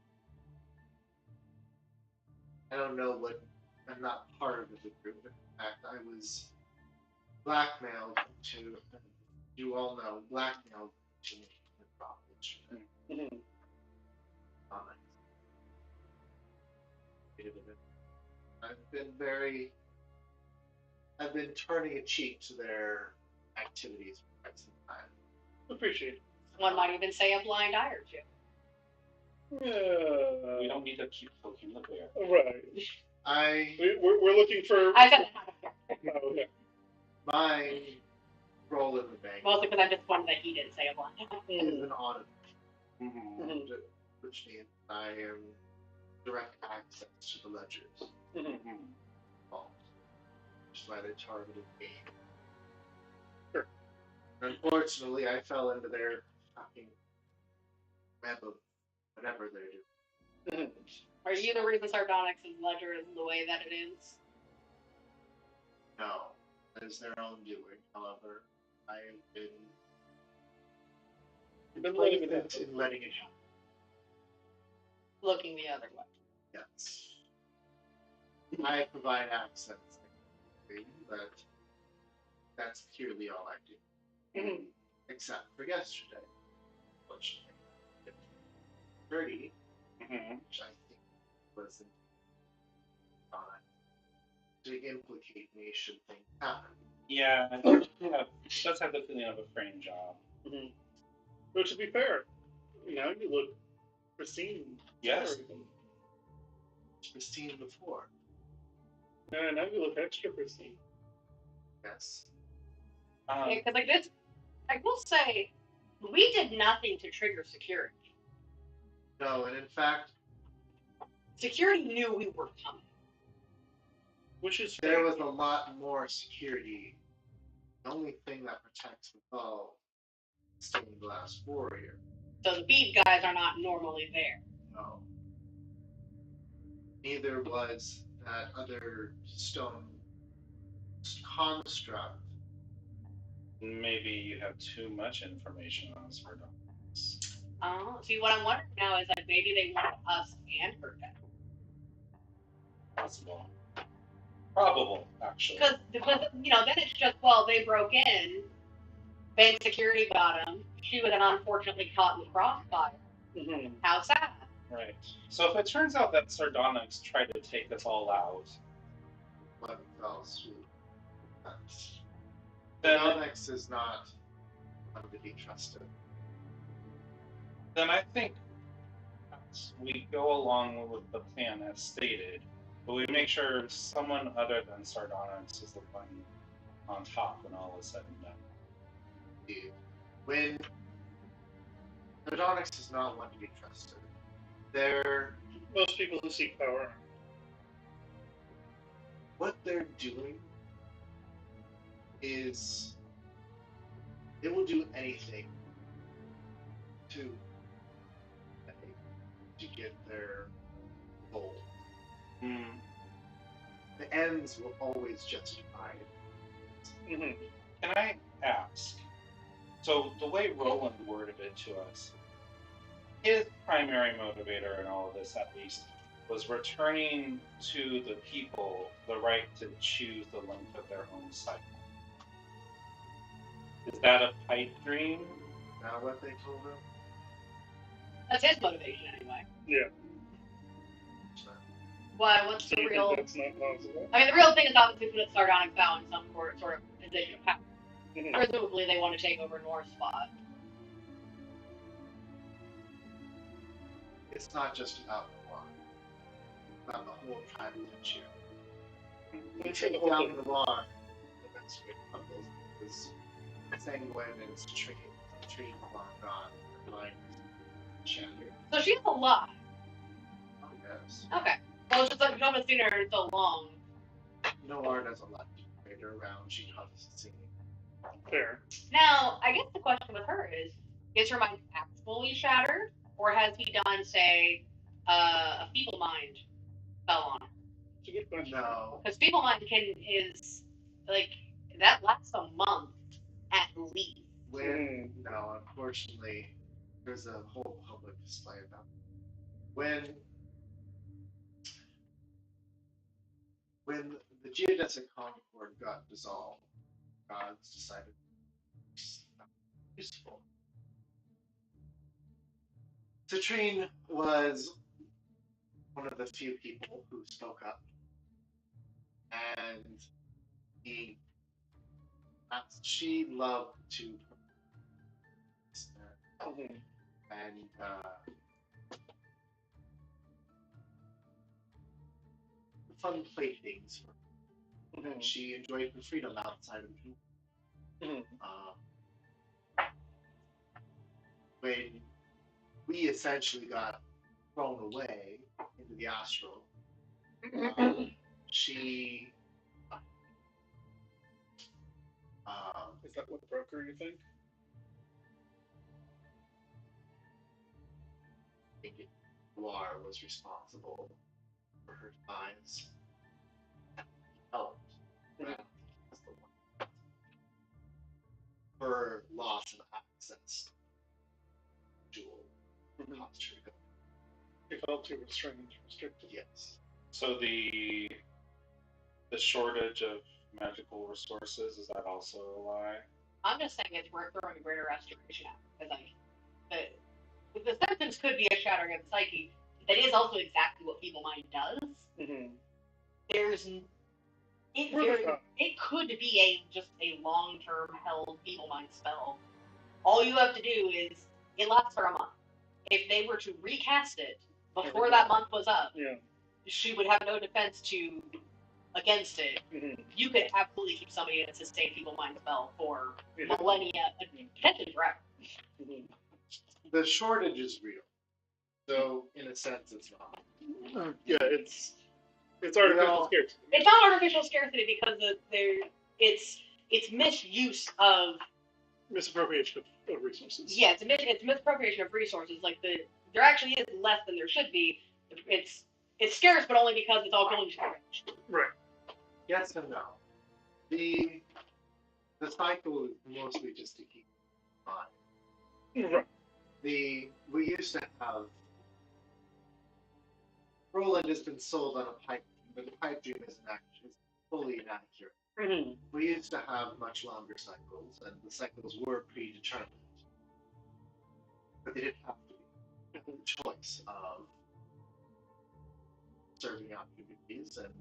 [SPEAKER 1] I don't know what. I'm not part of the group. In fact, I was blackmailed to. You all know, blackmailed to make the knowledge. I've been turning a cheek to their activities for quite some time.
[SPEAKER 4] Appreciate it.
[SPEAKER 2] One might even say a blind eye or two.
[SPEAKER 3] We don't need to keep poking the bear.
[SPEAKER 4] Right. We're looking for.
[SPEAKER 2] I said
[SPEAKER 4] okay.
[SPEAKER 1] My role in the bank.
[SPEAKER 2] Mostly because I'm disappointed that he didn't say a blind eye.
[SPEAKER 1] Is an audit,
[SPEAKER 3] Mm-hmm.
[SPEAKER 1] which means I am direct access to the ledgers. Which is why they targeted me.
[SPEAKER 4] Sure.
[SPEAKER 1] Unfortunately, I fell into their fucking web of whatever they're doing.
[SPEAKER 2] Are you the reason Sardonyx's ledger is the way that it is?
[SPEAKER 1] No, that is their own doing. However, I have been
[SPEAKER 4] letting it
[SPEAKER 1] in letting it happen.
[SPEAKER 2] Looking the other way.
[SPEAKER 1] Yes. I provide access, but that's purely all I do. Except for yesterday, which 30, which I think was to implicate me should things happen.
[SPEAKER 3] Yeah, it does have the feeling of a frame job.
[SPEAKER 4] But to be fair, now you look pristine.
[SPEAKER 3] Yes.
[SPEAKER 1] Pristine before.
[SPEAKER 4] Yeah, now you look extra pristine.
[SPEAKER 1] Yes.
[SPEAKER 2] Because like this, I will say, we did nothing to trigger security.
[SPEAKER 1] No, and in fact,
[SPEAKER 2] security knew we were coming.
[SPEAKER 4] Which is
[SPEAKER 1] there was a lot more security. The only thing that protects the bow is stained glass warrior.
[SPEAKER 2] So the bead guys are not normally there.
[SPEAKER 1] No. Neither was that other stone construct.
[SPEAKER 3] Maybe you have too much information on Sardonyx.
[SPEAKER 2] See, what I'm wondering now is like maybe they want us and her dead.
[SPEAKER 3] Possible. Probable, actually.
[SPEAKER 2] Because then it's just, well, they broke in, bank security got him, she was then unfortunately caught in the crossfire. How sad.
[SPEAKER 3] Right. So if it turns out that Sardonyx tried to take us all out,
[SPEAKER 1] What else? Sardonyx is not one to be trusted.
[SPEAKER 3] Then I think we go along with the plan as stated, but we make sure someone other than Sardonyx is the one on top when all is said and done.
[SPEAKER 1] When Sardonyx is not one to be trusted,
[SPEAKER 4] most people who seek power.
[SPEAKER 1] What they're doing is they will do anything to get their goal. The ends will always justify it.
[SPEAKER 3] Can I ask? So the way Roland worded it to us, his primary motivator in all of this, at least, was returning to the people the right to choose the length of their own cycle. Is that a pipe dream?
[SPEAKER 1] Not what they told him?
[SPEAKER 2] That's his motivation anyway.
[SPEAKER 4] Yeah.
[SPEAKER 2] Why? What's the real?
[SPEAKER 4] That's not possible.
[SPEAKER 2] I mean, the real thing is obviously that Sardonyx found some sort of position of power. Presumably, they want to take over North's spot.
[SPEAKER 1] It's not just about Noir. It's about the whole tribe of Chia. You take down Noir, the best way of those is Sanguine and its tree. The tree is long gone. Her mind is shattered.
[SPEAKER 2] So she's alive.
[SPEAKER 1] Oh, yes.
[SPEAKER 2] Okay. Well, it's just like you haven't seen her in so long.
[SPEAKER 1] Noir doesn't let you trade her around. She causes a scene.
[SPEAKER 4] Fair.
[SPEAKER 2] Now, I guess the question with her is her mind actually shattered? Or has he done, say, a feeble mind spell on her?
[SPEAKER 4] It's a good question.
[SPEAKER 1] No.
[SPEAKER 2] Because feeble mind is, like, that lasts a month at least.
[SPEAKER 1] No, unfortunately, there's a whole public display about it. When the geodesic concord got dissolved, gods decided it's not useful. Citrine was one of the few people who spoke up, and she loved to and fun playthings for her. And she enjoyed the freedom outside of the when we essentially got thrown away into the astral, she
[SPEAKER 4] Is that what broke her, you think?
[SPEAKER 1] I think Loire was responsible for her demise. Helped. That's the one. Her loss of access to Jewel caused her to go.
[SPEAKER 4] It felt too restricted.
[SPEAKER 1] Yes.
[SPEAKER 3] So the shortage of magical resources, is that also a lie?
[SPEAKER 2] I'm just saying it's worth throwing a greater restoration at because the sentence could be a shattering of the psyche. That is also exactly what feeble mind does. It could be just a long-term held feeble mind spell. All you have to do is it lasts for a month. If they were to recast it before that month was up, she would have no defense against it. You could absolutely keep somebody in a sustained feeble mind spell for millennia, potentially forever.
[SPEAKER 1] The shortage is real. So, in a sense, it's not.
[SPEAKER 4] It's artificial scarcity.
[SPEAKER 2] It's not artificial scarcity because it's misuse of
[SPEAKER 4] misappropriation of resources.
[SPEAKER 2] Yeah, it's misappropriation of resources. Like there actually is less than there should be. It's scarce, but only because it's all going to the rich.
[SPEAKER 4] Right.
[SPEAKER 1] Yes and no. The cycle is mostly just to keep in mind.
[SPEAKER 4] Right.
[SPEAKER 1] We used to have Roland has been sold on a pipe dream, but the pipe dream is fully inaccurate. We used to have much longer cycles, and the cycles were predetermined. But they didn't have to be. The choice of serving out communities and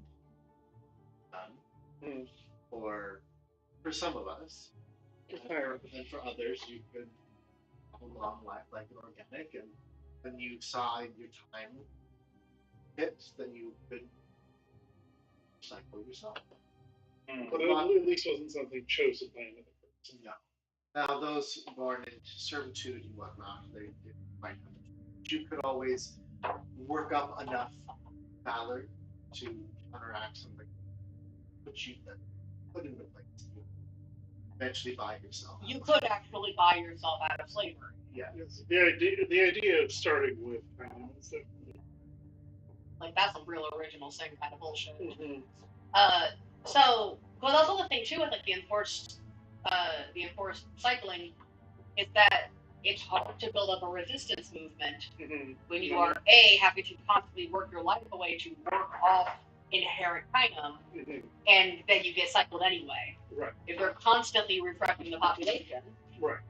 [SPEAKER 1] done. Or for some of us, and for others, you could have a long life like an organic, and when you saw your time hit, then you could cycle yourself.
[SPEAKER 4] But it at least wasn't something chosen by another person.
[SPEAKER 1] No. Now, those born into servitude and whatnot, they might have to. You could always work up enough valor to counteract something, put into place. You eventually buy yourself.
[SPEAKER 2] You could actually buy yourself out of slavery.
[SPEAKER 1] Yes.
[SPEAKER 4] The idea of starting with is definitely
[SPEAKER 2] like that's a real original thing kind of bullshit. So, but also the thing too with like the enforced cycling is that it's hard to build up a resistance movement when you are having to constantly work your life away to work off inherent chiasm, and then you get cycled anyway.
[SPEAKER 4] Right.
[SPEAKER 2] If they're constantly refreshing the population,
[SPEAKER 4] right,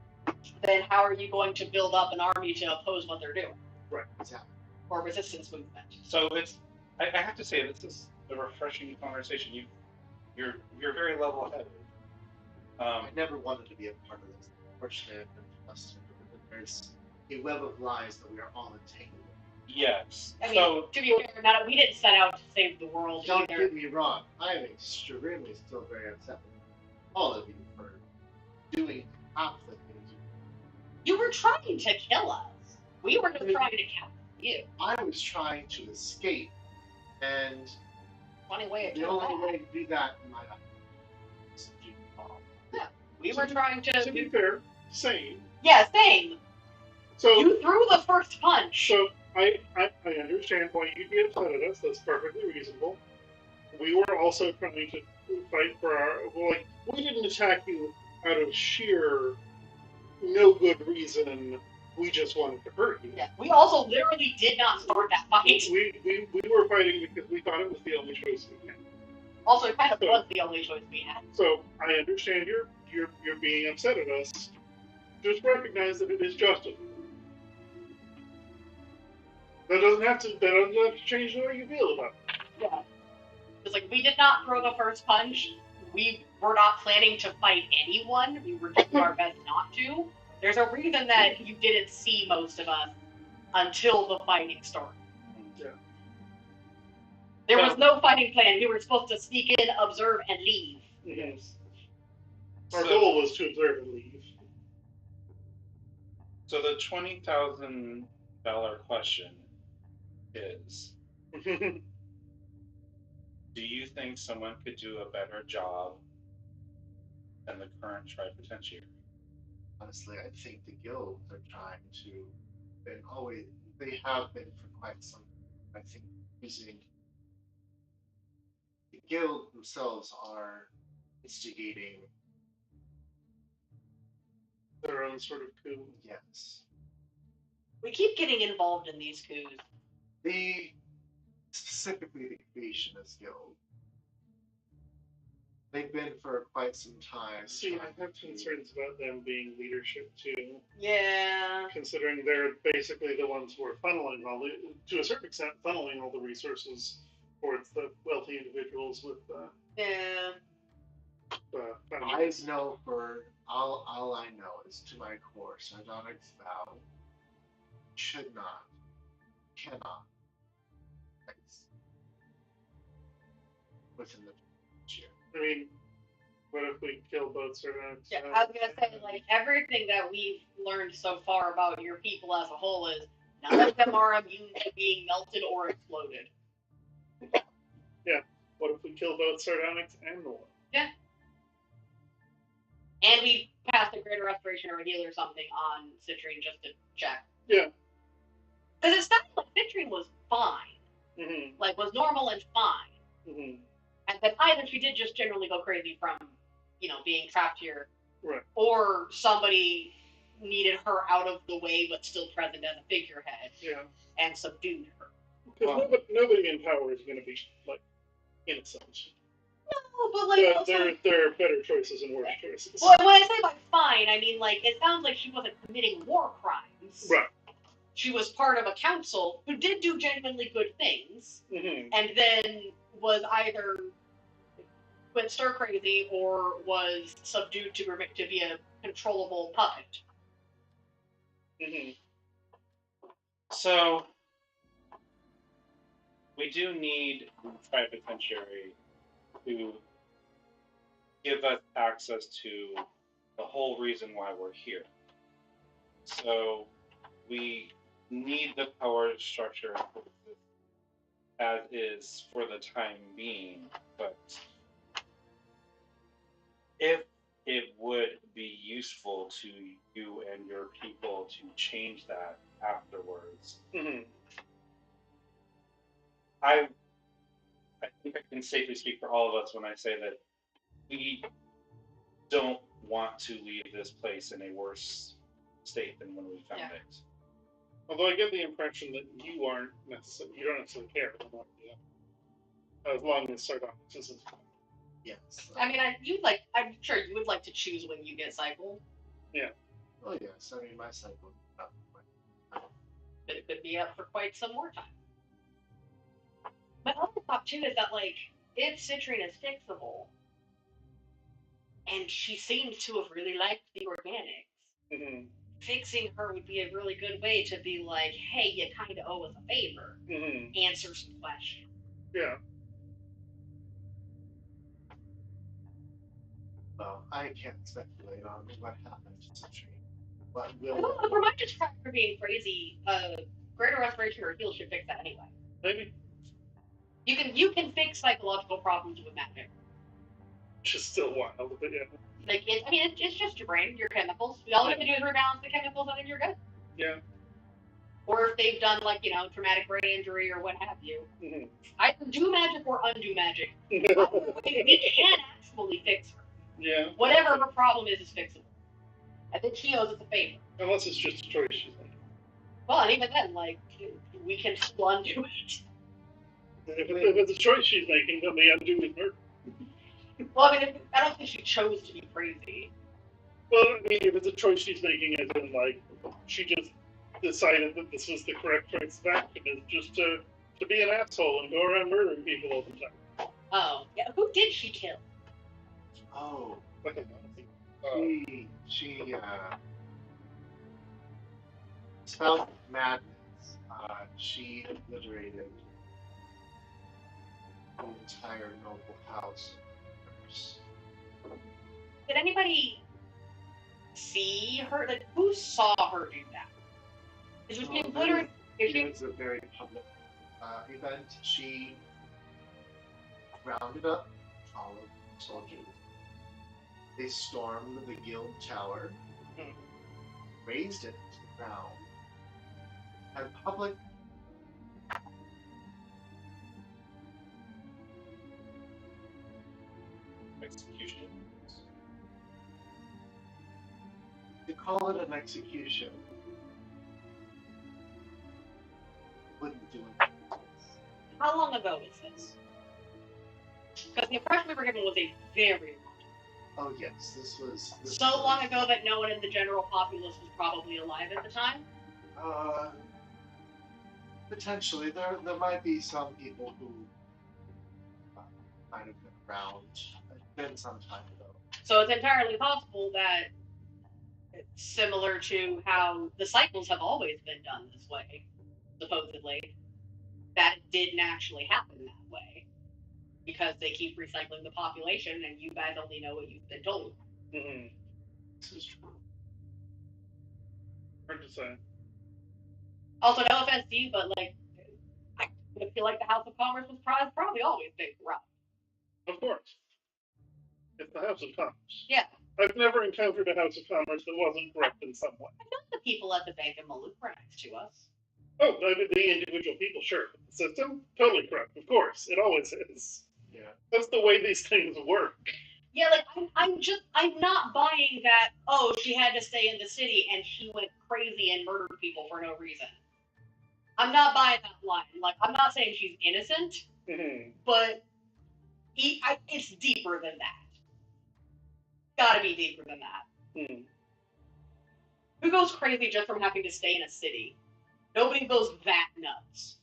[SPEAKER 2] then how are you going to build up an army to oppose what they're doing?
[SPEAKER 4] Right.
[SPEAKER 1] Exactly.
[SPEAKER 2] Or resistance movement.
[SPEAKER 3] So I have to say this is a refreshing conversation. You're very level-headed.
[SPEAKER 1] I never wanted to be a part of this. Unfortunately, I've been trusted. There's a web of lies that we are all entangled in.
[SPEAKER 3] Yes.
[SPEAKER 2] I mean,
[SPEAKER 3] So
[SPEAKER 2] to be fair, we didn't set out to save the world
[SPEAKER 1] Don't
[SPEAKER 2] either.
[SPEAKER 1] get me wrong. I am extremely still very upset with all of you for doing half the things.
[SPEAKER 2] You were trying to kill us. We were just trying to capture you.
[SPEAKER 1] I was trying to escape, and
[SPEAKER 2] Funny way of
[SPEAKER 1] the
[SPEAKER 2] doing
[SPEAKER 1] only
[SPEAKER 2] that.
[SPEAKER 1] way to do that in my life is to fall.
[SPEAKER 2] Yeah, we were trying to.
[SPEAKER 4] To be fair, same.
[SPEAKER 2] Yeah, same.
[SPEAKER 4] So
[SPEAKER 2] You threw the first punch.
[SPEAKER 4] So I understand why you'd be upset at us. That's perfectly reasonable. We were also trying to fight for our. Like, we didn't attack you out of sheer no good reason. We just wanted to hurt you.
[SPEAKER 2] Yeah, we also literally did not start that fight.
[SPEAKER 4] We were fighting because we thought it was the only choice we had.
[SPEAKER 2] Also, it kind of was the only choice we had.
[SPEAKER 4] So I understand you're being upset at us. Just recognize that it is justice. That doesn't have to change the way you feel about it.
[SPEAKER 2] Yeah. It's like, we did not throw the first punch. We were not planning to fight anyone. We were doing our best not to. There's a reason that you didn't see most of us until the fighting started.
[SPEAKER 4] Yeah.
[SPEAKER 2] There was no fighting plan. We were supposed to sneak in, observe, and leave.
[SPEAKER 4] Yes. Our goal was to observe and leave.
[SPEAKER 3] So the $20,000 question is: do you think someone could do a better job than the current Tripotentiary?
[SPEAKER 1] Honestly, I think the guilds are trying to, they have been for quite some time. I think using the guild themselves are instigating.
[SPEAKER 4] Their own sort of coup.
[SPEAKER 1] Yes.
[SPEAKER 2] We keep getting involved in these coups.
[SPEAKER 1] Specifically the Creationist Guild. They've been for quite some time.
[SPEAKER 4] See, I have concerns about them being leadership too.
[SPEAKER 2] Yeah.
[SPEAKER 4] Considering they're basically the ones who are funneling to a certain extent, funneling all the resources towards the wealthy individuals with
[SPEAKER 2] Yeah.
[SPEAKER 1] I know for all I know is to my core, Sardonic's vow should not, cannot place within the year.
[SPEAKER 4] I mean, what if we kill both Sardonics?
[SPEAKER 2] Yeah, I was gonna say, like, everything that we've learned so far about your people as a whole is none of them are immune to being melted or exploded.
[SPEAKER 4] Yeah. What if we kill both Sardonics and the one?
[SPEAKER 2] Yeah. And we passed a greater restoration or a heal or something on Citrine just to check.
[SPEAKER 4] Yeah.
[SPEAKER 2] Because it sounded like Citrine was fine.
[SPEAKER 4] Mm-hmm.
[SPEAKER 2] Like, was normal and fine.
[SPEAKER 4] Mm-hmm.
[SPEAKER 2] And then either she did just generally go crazy from, being trapped here.
[SPEAKER 4] Right.
[SPEAKER 2] Or somebody needed her out of the way but still present as a figurehead.
[SPEAKER 4] Yeah.
[SPEAKER 2] And subdued her.
[SPEAKER 4] Because nobody in power is going to be, like, innocent.
[SPEAKER 2] No, but like
[SPEAKER 4] there are better choices and worse choices.
[SPEAKER 2] Well, when I say by fine, I mean like it sounds like she wasn't committing war crimes.
[SPEAKER 4] Right.
[SPEAKER 2] She was part of a council who did do genuinely good things, and then was either went stir crazy or was subdued to be a controllable puppet.
[SPEAKER 3] So we do need the Tripotentiary to give us access to the whole reason why we're here. So we need the power structure as is for the time being, but if it would be useful to you and your people to change that afterwards, I think I can safely speak for all of us when I say that we don't want to leave this place in a worse state than when we found it.
[SPEAKER 4] Although I get the impression that you don't necessarily care about as long as Sardonyx isn't.
[SPEAKER 1] Yes.
[SPEAKER 2] I mean, I'm sure you would like to choose when you get cycled.
[SPEAKER 4] Yeah.
[SPEAKER 1] Oh yes, I mean my cycle.
[SPEAKER 2] But it could be up for quite some more time. My other thought too is that like if Citrine is fixable, and she seems to have really liked the organics.
[SPEAKER 4] Mm-hmm.
[SPEAKER 2] Fixing her would be a really good way to be like, hey, you kind of owe us a favor.
[SPEAKER 4] Mm-hmm.
[SPEAKER 2] Answer some questions.
[SPEAKER 4] Yeah.
[SPEAKER 1] Well, I can't speculate on what happened to Citrine. But
[SPEAKER 2] I
[SPEAKER 1] will
[SPEAKER 2] don't know, for my distract for being crazy, greater restoration or heal should fix that anyway.
[SPEAKER 4] Maybe.
[SPEAKER 2] You can fix psychological problems with magic.
[SPEAKER 4] Which is still wild, but yeah.
[SPEAKER 2] Like it's just your brain, your chemicals. All you have to do is rebalance the chemicals, and then you're good.
[SPEAKER 4] Yeah.
[SPEAKER 2] Or if they've done traumatic brain injury or what have you.
[SPEAKER 4] Mm-hmm.
[SPEAKER 2] Either do magic or undo magic. We can actually fix her.
[SPEAKER 4] Yeah.
[SPEAKER 2] Whatever her problem is fixable. I think she owes us a favor.
[SPEAKER 4] Unless it's just a choice she's making.
[SPEAKER 2] Well, and even then, we can still undo it.
[SPEAKER 4] If it's a choice she's making, then the undo is murder.
[SPEAKER 2] Well, I mean, I don't think she chose to be crazy.
[SPEAKER 4] Well, I mean, if it's a choice she's making, as in, she just decided that this was the correct choice of action, is just to be an asshole and go around murdering people all the time.
[SPEAKER 2] Oh, yeah. Who did she kill?
[SPEAKER 1] Oh,
[SPEAKER 4] Like a Nazi.
[SPEAKER 1] she spelled madness. She obliterated the entire noble house.
[SPEAKER 2] Did anybody see her? Like, who saw her do that? Is she obliterated?
[SPEAKER 1] It was a very public event. She rounded up all of the soldiers. They stormed the guild tower, raised it to the ground, and public
[SPEAKER 3] Execution.
[SPEAKER 1] to call it an execution wouldn't do it.
[SPEAKER 2] How long ago is this? Because the impression we were given was a very long time.
[SPEAKER 1] Oh yes, this was
[SPEAKER 2] so long ago that no one in the general populace was probably alive at the time.
[SPEAKER 1] Potentially, there might be some people who might have been around. It's been some time ago.
[SPEAKER 2] So it's entirely possible that, similar to how the cycles have always been done this way, supposedly, that it didn't actually happen that way. Because they keep recycling the population, and you guys only know what you've been told.
[SPEAKER 4] Mm-hmm.
[SPEAKER 1] This is true.
[SPEAKER 4] Hard to say.
[SPEAKER 2] Also, no offense to you, but I feel like the House of Commerce was probably always been corrupt.
[SPEAKER 4] Of course. It's the House of Commerce.
[SPEAKER 2] Yeah.
[SPEAKER 4] I've never encountered a House of Commerce that wasn't corrupt in some way.
[SPEAKER 2] I know the people at the Bank of Malouk were nice to us.
[SPEAKER 4] Oh, the individual people, sure. The system, totally corrupt. Of course, it always is.
[SPEAKER 1] Yeah.
[SPEAKER 4] That's the way these things work.
[SPEAKER 2] Yeah, I'm not buying that, oh, she had to stay in the city and she went crazy and murdered people for no reason. I'm not buying that line. I'm not saying she's innocent, but it's deeper than that. Gotta be deeper than that. Who goes crazy just from having to stay in a city? Nobody goes that nuts.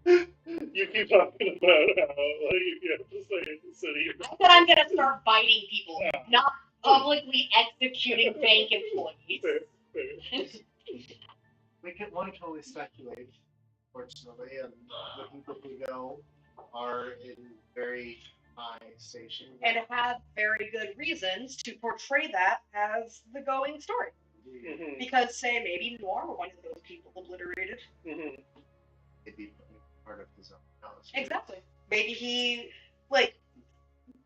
[SPEAKER 4] You keep talking about how you have to stay in the city.
[SPEAKER 2] I said I'm gonna start biting people, not publicly executing bank employees.
[SPEAKER 1] We can totally speculate, fortunately, and the people who know are in very high station.
[SPEAKER 2] And have very good reasons to portray that as the going story.
[SPEAKER 1] Mm-hmm.
[SPEAKER 2] Because, say, maybe Noir were one of those people obliterated.
[SPEAKER 1] Maybe part of his own house.
[SPEAKER 2] Exactly. Maybe he,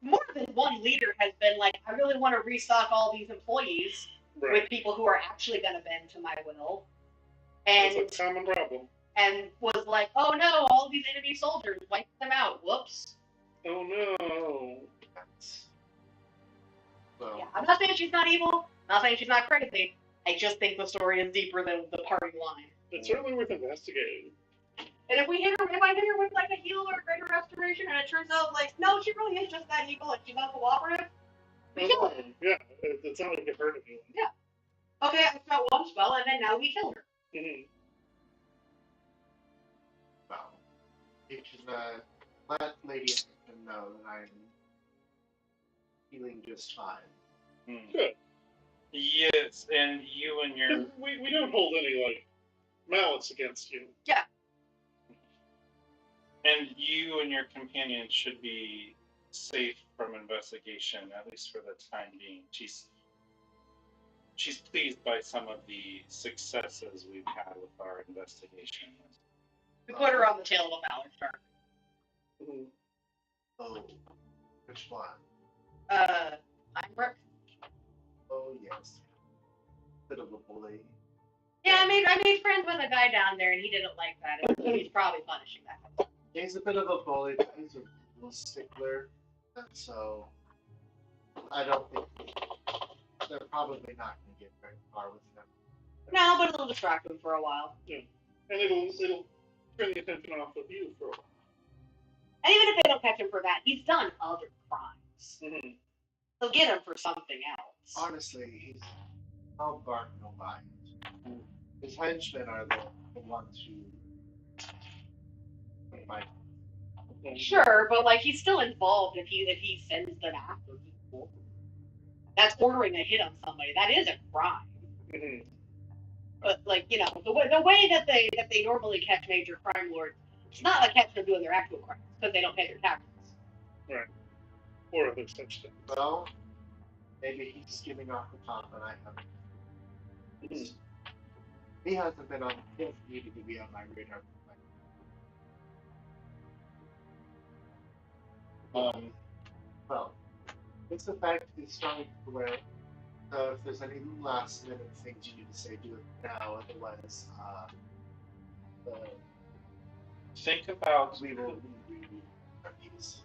[SPEAKER 2] more than one leader has been I really want to restock all these employees with people who are actually going to bend to my will. And
[SPEAKER 4] it's a common problem.
[SPEAKER 2] And was oh no, all these enemy soldiers, wipe them out. Whoops.
[SPEAKER 4] Oh no.
[SPEAKER 1] Well,
[SPEAKER 2] yeah, I'm not saying she's not evil. I'm not saying she's not crazy. I just think the story is deeper than the party line.
[SPEAKER 4] It's certainly worth investigating.
[SPEAKER 2] And if I hit her with a heal or greater restoration, and it turns out no, she really is just that evil and she's not cooperative, we kill her.
[SPEAKER 4] Yeah, it's not like it hurt anyone.
[SPEAKER 2] Yeah. Okay, I got one spell, and then now we kill her.
[SPEAKER 1] Well, you can let Lady Anderson know that I'm healing just fine.
[SPEAKER 4] Good.
[SPEAKER 3] Yes, and you and your
[SPEAKER 4] We don't hold any like malice against you.
[SPEAKER 3] you and your companion should be safe from investigation, at least for the time being. She's pleased by some of the successes we've had with our investigation.
[SPEAKER 2] We put her on the tail of a mallard shark.
[SPEAKER 4] Mm-hmm.
[SPEAKER 1] Oh, which one?
[SPEAKER 2] Heinrich.
[SPEAKER 1] Oh, yes. Bit of a bully.
[SPEAKER 2] Yeah, I made friends with a guy down there, and he didn't like that. And he's probably punishing that.
[SPEAKER 1] He's a bit of a bully, but he's a little stickler. And so, I don't think they're probably not going to get very far with him.
[SPEAKER 2] No, but it'll distract him for a while.
[SPEAKER 4] Yeah. And it'll turn the attention off of you for a while.
[SPEAKER 2] And even if they don't catch him for that, he's done other crimes.
[SPEAKER 4] Mm-hmm.
[SPEAKER 2] They'll get him for something else.
[SPEAKER 1] Honestly, he's no bark, no bite. His henchmen are the ones who might.
[SPEAKER 2] Sure, but like he's still involved if he sends them after people. That's ordering a hit on somebody. That is a crime.
[SPEAKER 4] Mm-hmm.
[SPEAKER 2] But like the way that they normally catch major crime lords, it's not like catching them doing their actual crimes because they don't pay their taxes.
[SPEAKER 4] Right. Or other such things.
[SPEAKER 1] Well, maybe he's skimming off the top, and I haven't.
[SPEAKER 4] Mm-hmm.
[SPEAKER 1] He hasn't been on. He doesn't need to be on my radar. Well, this effect is starting to wear. So if there's any last minute things you need to say, do it now. Otherwise,
[SPEAKER 3] Think about
[SPEAKER 1] we will these.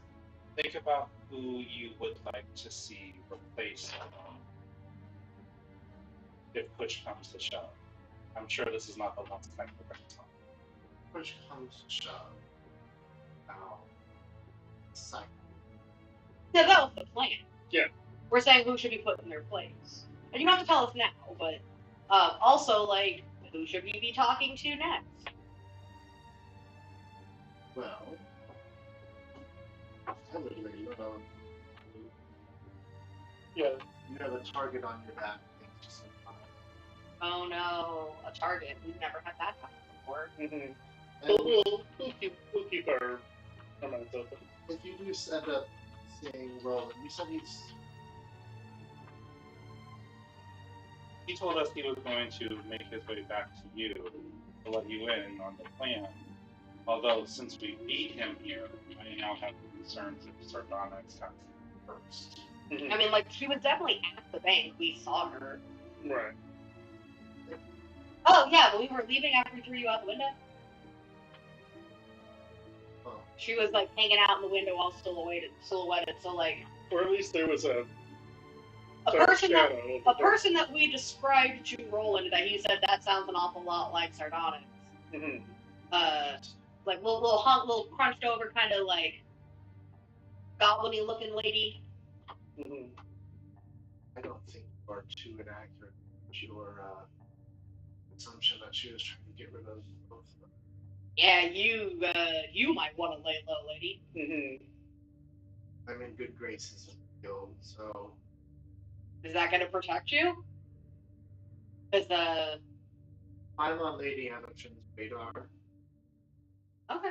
[SPEAKER 3] think about who you would like to see replace if push comes to shove. I'm sure this is not the last time we're going to talk.
[SPEAKER 1] Push comes to shove. Now, psych.
[SPEAKER 2] Yeah, that was the plan.
[SPEAKER 4] Yeah.
[SPEAKER 2] We're saying who should be put in their place. And you don't have to tell us now, but also, like, who should we be talking to next?
[SPEAKER 1] Well, I would really love.
[SPEAKER 4] Yeah.
[SPEAKER 1] You have a target on your back. Thanks to some time.
[SPEAKER 2] Oh no, a target. We've never had that happen before.
[SPEAKER 4] Mm-hmm.
[SPEAKER 1] And
[SPEAKER 4] But we'll keep our minds open.
[SPEAKER 1] if you do end up seeing Roland, you said
[SPEAKER 3] He told us he was going to make his way back to you to let you in on the plan. Although, since we beat him here, I now have concerns if Sardonyx has him first.
[SPEAKER 4] Mm-hmm.
[SPEAKER 2] I mean, like, she was definitely at the bank. We saw her.
[SPEAKER 4] Right.
[SPEAKER 2] Oh, yeah, but we were leaving after we threw you out the window.
[SPEAKER 1] Oh.
[SPEAKER 2] She was, like, hanging out in the window all silhouetted, so, like...
[SPEAKER 4] Or at least there was a
[SPEAKER 2] person that we described to Roland that he said that sounds an awful lot like Sardonyx.
[SPEAKER 4] Mm-hmm.
[SPEAKER 2] Like little crunched over kind of like goblin-y looking lady.
[SPEAKER 4] Mm-hmm.
[SPEAKER 1] I don't think you are too inaccurate with your assumption that she was trying to get rid of both of them.
[SPEAKER 2] Yeah, you might want to lay low, lady.
[SPEAKER 4] Mm-hmm.
[SPEAKER 1] I'm in good graces with the guild, so
[SPEAKER 2] Is that going to protect you? Because
[SPEAKER 1] I'm on Lady Anderson's radar.
[SPEAKER 2] okay.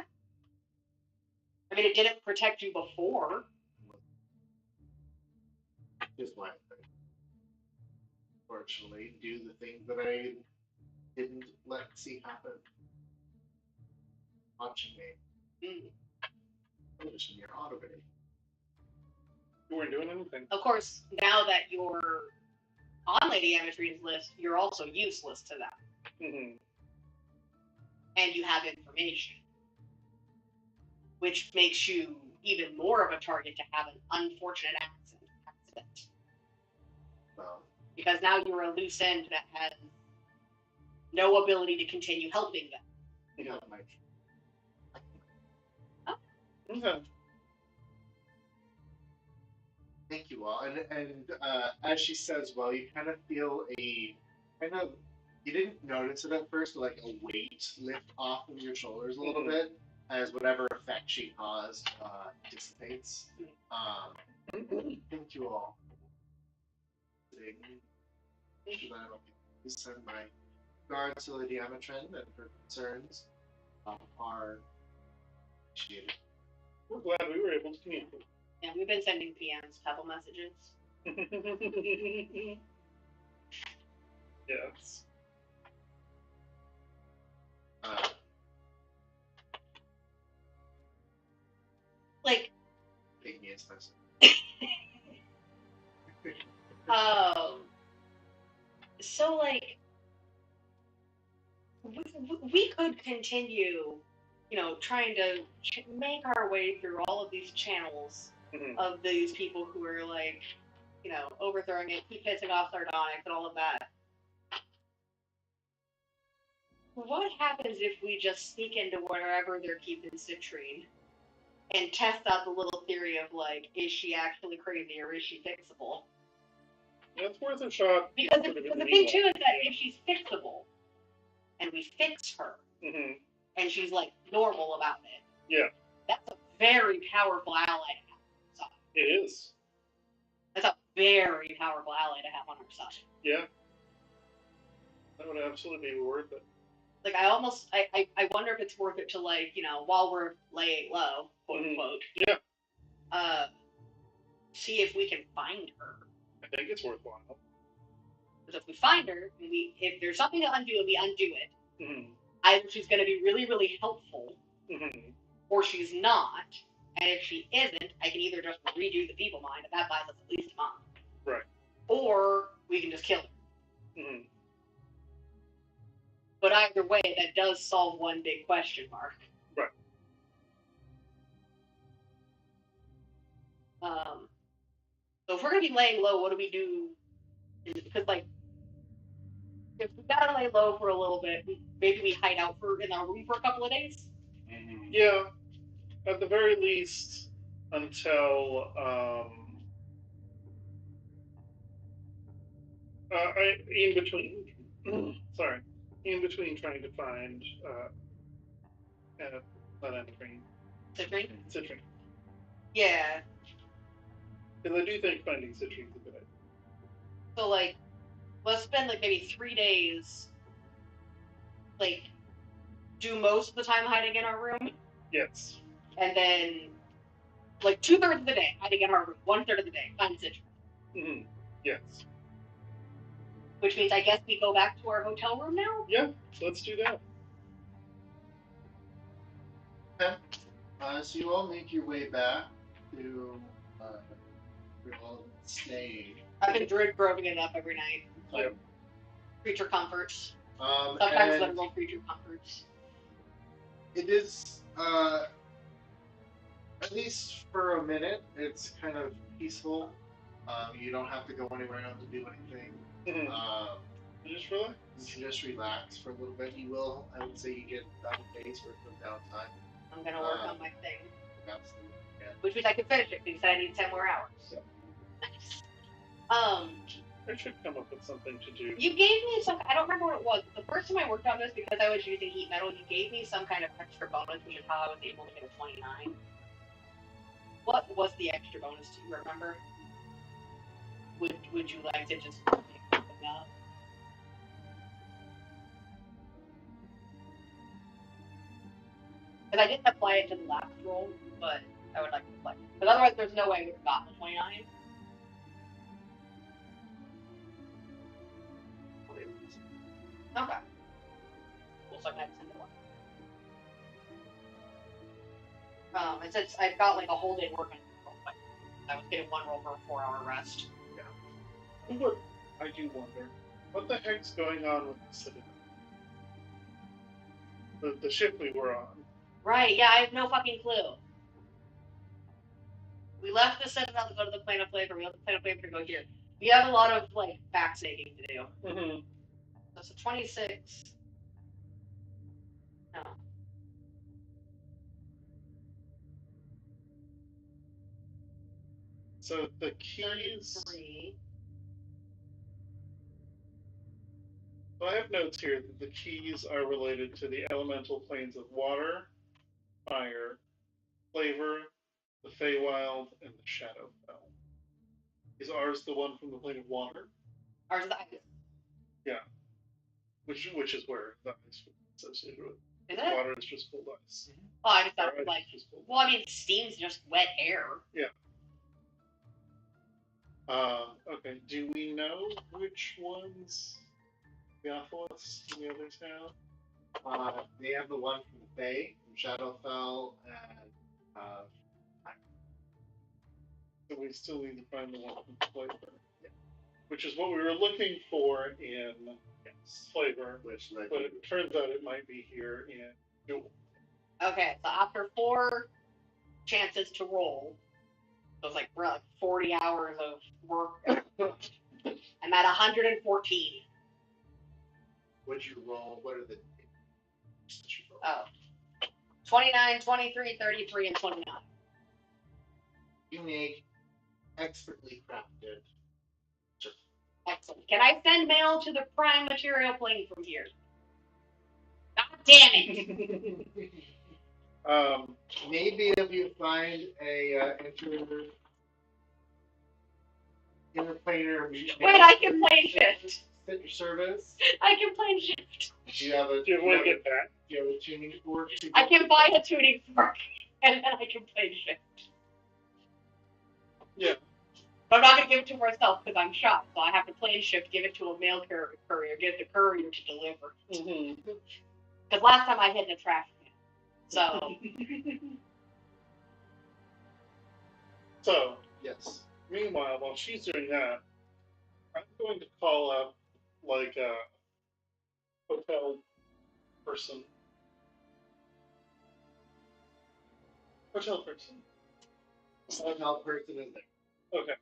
[SPEAKER 2] I mean, it didn't protect you before.
[SPEAKER 1] Is why I unfortunately do the things that I didn't let see happen. Watching me. I'm just in your already.
[SPEAKER 4] You weren't doing anything.
[SPEAKER 2] Of course, now that you're on Lady Ametry's list, you're also useless to them.
[SPEAKER 4] Mm-hmm.
[SPEAKER 2] And you have information. Which makes you even more of a target to have an unfortunate accident.
[SPEAKER 1] Well,
[SPEAKER 2] Because now you're a loose end that has no ability to continue helping them.
[SPEAKER 1] you have my.
[SPEAKER 4] Okay.
[SPEAKER 1] Thank you all. And as she says, well, you kind of feel you didn't notice it at first, like a weight lift off of your shoulders a little bit as whatever effect she caused dissipates. Thank you all. Send my regards to Lady Amatrin and her concerns are appreciated.
[SPEAKER 4] We're glad we were able to communicate.
[SPEAKER 2] Yeah, we've been sending PMs a couple messages.
[SPEAKER 4] Yes.
[SPEAKER 2] Like,
[SPEAKER 1] Make me expensive.
[SPEAKER 2] so like, we could continue, trying to make our way through all of these channels of these people who are like, overthrowing it, keep pissing off sardonics and all of that. What happens if we just sneak into wherever they're keeping Citrine and test out the little theory of like, is she actually crazy or is she fixable?
[SPEAKER 4] That's worth a shot.
[SPEAKER 2] Because the thing too is that if she's fixable and we fix her and she's like normal about it, that's a very powerful ally to have on our side.
[SPEAKER 4] It is.
[SPEAKER 2] That's a very powerful ally to have on our side.
[SPEAKER 4] Yeah. That would absolutely be worth it.
[SPEAKER 2] Like, I wonder if it's worth it to, like, while we're laying low, quote unquote.
[SPEAKER 4] Yeah.
[SPEAKER 2] See if we can find her.
[SPEAKER 4] I think it's worthwhile.
[SPEAKER 2] Because if we find her, if there's something to undo, we undo it. Either she's going to be really, really helpful, or she's not. And if she isn't, I can either just redo the people mind, and that buys us at least a month.
[SPEAKER 4] Right.
[SPEAKER 2] Or we can just kill her. But either way, that does solve one big question mark.
[SPEAKER 4] Right.
[SPEAKER 2] So if we're going to be laying low, what do we do? Because, like, if we gotta lay low for a little bit, maybe we hide out in our room for a couple of days?
[SPEAKER 4] Yeah. At the very least, until, in between trying to find Citrine.
[SPEAKER 2] Yeah.
[SPEAKER 4] Because I do think finding Citrine's a good idea.
[SPEAKER 2] So, like, let's spend, like, maybe 3 days, like, do most of the time hiding in our room.
[SPEAKER 4] Yes.
[SPEAKER 2] And then, like, 2/3 of the day hiding in our room, 1/3 of the day find Citrine.
[SPEAKER 4] Yes.
[SPEAKER 2] Which means I guess we go back to our hotel room now?
[SPEAKER 4] Yeah, let's do that.
[SPEAKER 1] Okay. So you all make your way back to your own stay.
[SPEAKER 2] I've been druid groving it up every night.
[SPEAKER 4] Yep.
[SPEAKER 2] Creature comforts.
[SPEAKER 1] And
[SPEAKER 2] Sometimes literal creature comforts.
[SPEAKER 1] It is, at least for a minute, it's kind of peaceful. You don't have to go anywhere else to do anything.
[SPEAKER 4] Just relax.
[SPEAKER 1] You can just relax for a little bit. You will, I would say, you get about a day's worth of downtime.
[SPEAKER 2] I'm gonna work on my thing.
[SPEAKER 1] Absolutely. Yeah.
[SPEAKER 2] Which means I can finish it because I need 10 more hours.
[SPEAKER 1] Yeah.
[SPEAKER 2] Nice.
[SPEAKER 4] I should come up with something to do.
[SPEAKER 2] You gave me some, I don't remember what it was. The first time I worked on this, because I was using heat metal, you gave me some kind of extra bonus, which is how I was able to get a 29. What was the extra bonus, do you remember? Would you like to just pick something up? Because I didn't apply it to the last roll, but I would like to apply it. Because otherwise there's no way I would have gotten a 29. Okay. Well, so I can send it one. It says I've got like a whole day working roll, but I was getting one roll for a 4-hour rest.
[SPEAKER 4] Yeah. Look, I do wonder, what the heck's going on with the Citadel? The ship we were on.
[SPEAKER 2] Right, yeah, I have no fucking clue. We left the Citadel to go to the Plane of Flavor. We left the Plane of Flavor to go here. We have a lot of, like, fact-checking to do. So 26. No.
[SPEAKER 4] So the keys.
[SPEAKER 2] 33.
[SPEAKER 4] So I have notes here that the keys are related to the elemental planes of water, fire, flavor, the Feywild, and the Shadowfell. Is ours the one from the plane of water?
[SPEAKER 2] Ours is the ice.
[SPEAKER 4] Yeah. Which is where the ice is associated with.
[SPEAKER 2] Is it?
[SPEAKER 4] Water is just cold ice.
[SPEAKER 2] Oh, I just thought
[SPEAKER 4] Our ice
[SPEAKER 2] like.
[SPEAKER 4] is just cold
[SPEAKER 2] Well, I mean, steam's just wet air.
[SPEAKER 4] Yeah. Okay. Do we know which ones Theophilus and the others have?
[SPEAKER 1] They have the one from the Bay, from Shadowfell, and
[SPEAKER 4] So we still need to find the one from Flavor. Yeah. Which is what we were looking for in Flavor,
[SPEAKER 1] which
[SPEAKER 4] but it turns out it might be here in Jewel.
[SPEAKER 2] Okay, so after 4 chances to roll, so it's like we're like 40 hours of work. I'm at 114.
[SPEAKER 1] What'd you roll? What are the?
[SPEAKER 2] Oh. 29, 23, 33, and 29.
[SPEAKER 1] You make expertly crafted.
[SPEAKER 2] Excellent. Can I send mail to the prime material plane from here? God damn it!
[SPEAKER 1] Maybe if you find a interplanar.
[SPEAKER 2] Wait, I can plane shift.
[SPEAKER 1] Set your service.
[SPEAKER 2] I can plane shift.
[SPEAKER 1] Do you have a?
[SPEAKER 4] Do you want to get that?
[SPEAKER 1] Do you have a tuning fork?
[SPEAKER 2] I can buy a tuning fork, and then I can plane shift.
[SPEAKER 4] Yeah.
[SPEAKER 2] But I'm not going to give it to myself because I'm shot, so I have to plane shift, give it to a mail courier, give it to courier to deliver. Because last time I hid in a trash can. So.
[SPEAKER 4] So,
[SPEAKER 1] yes.
[SPEAKER 4] Meanwhile, while she's doing that, I'm going to call up like a hotel person. Hotel person.
[SPEAKER 1] Hotel person is there.
[SPEAKER 4] Okay.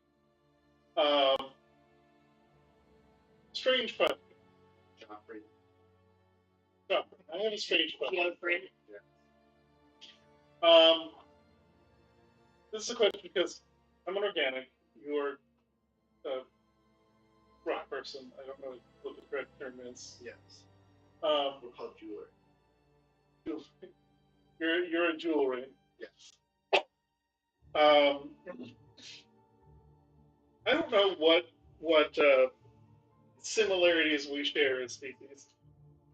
[SPEAKER 4] Strange question.
[SPEAKER 1] Joffrey.
[SPEAKER 4] No, I have a strange question.
[SPEAKER 1] Yeah.
[SPEAKER 4] This is a question because I'm an organic. You're a rock person. I don't know what the correct term is.
[SPEAKER 1] Yes.
[SPEAKER 4] We're
[SPEAKER 1] called jeweler.
[SPEAKER 4] You're a jewelry.
[SPEAKER 1] Yes.
[SPEAKER 4] I don't know what similarities we share as species.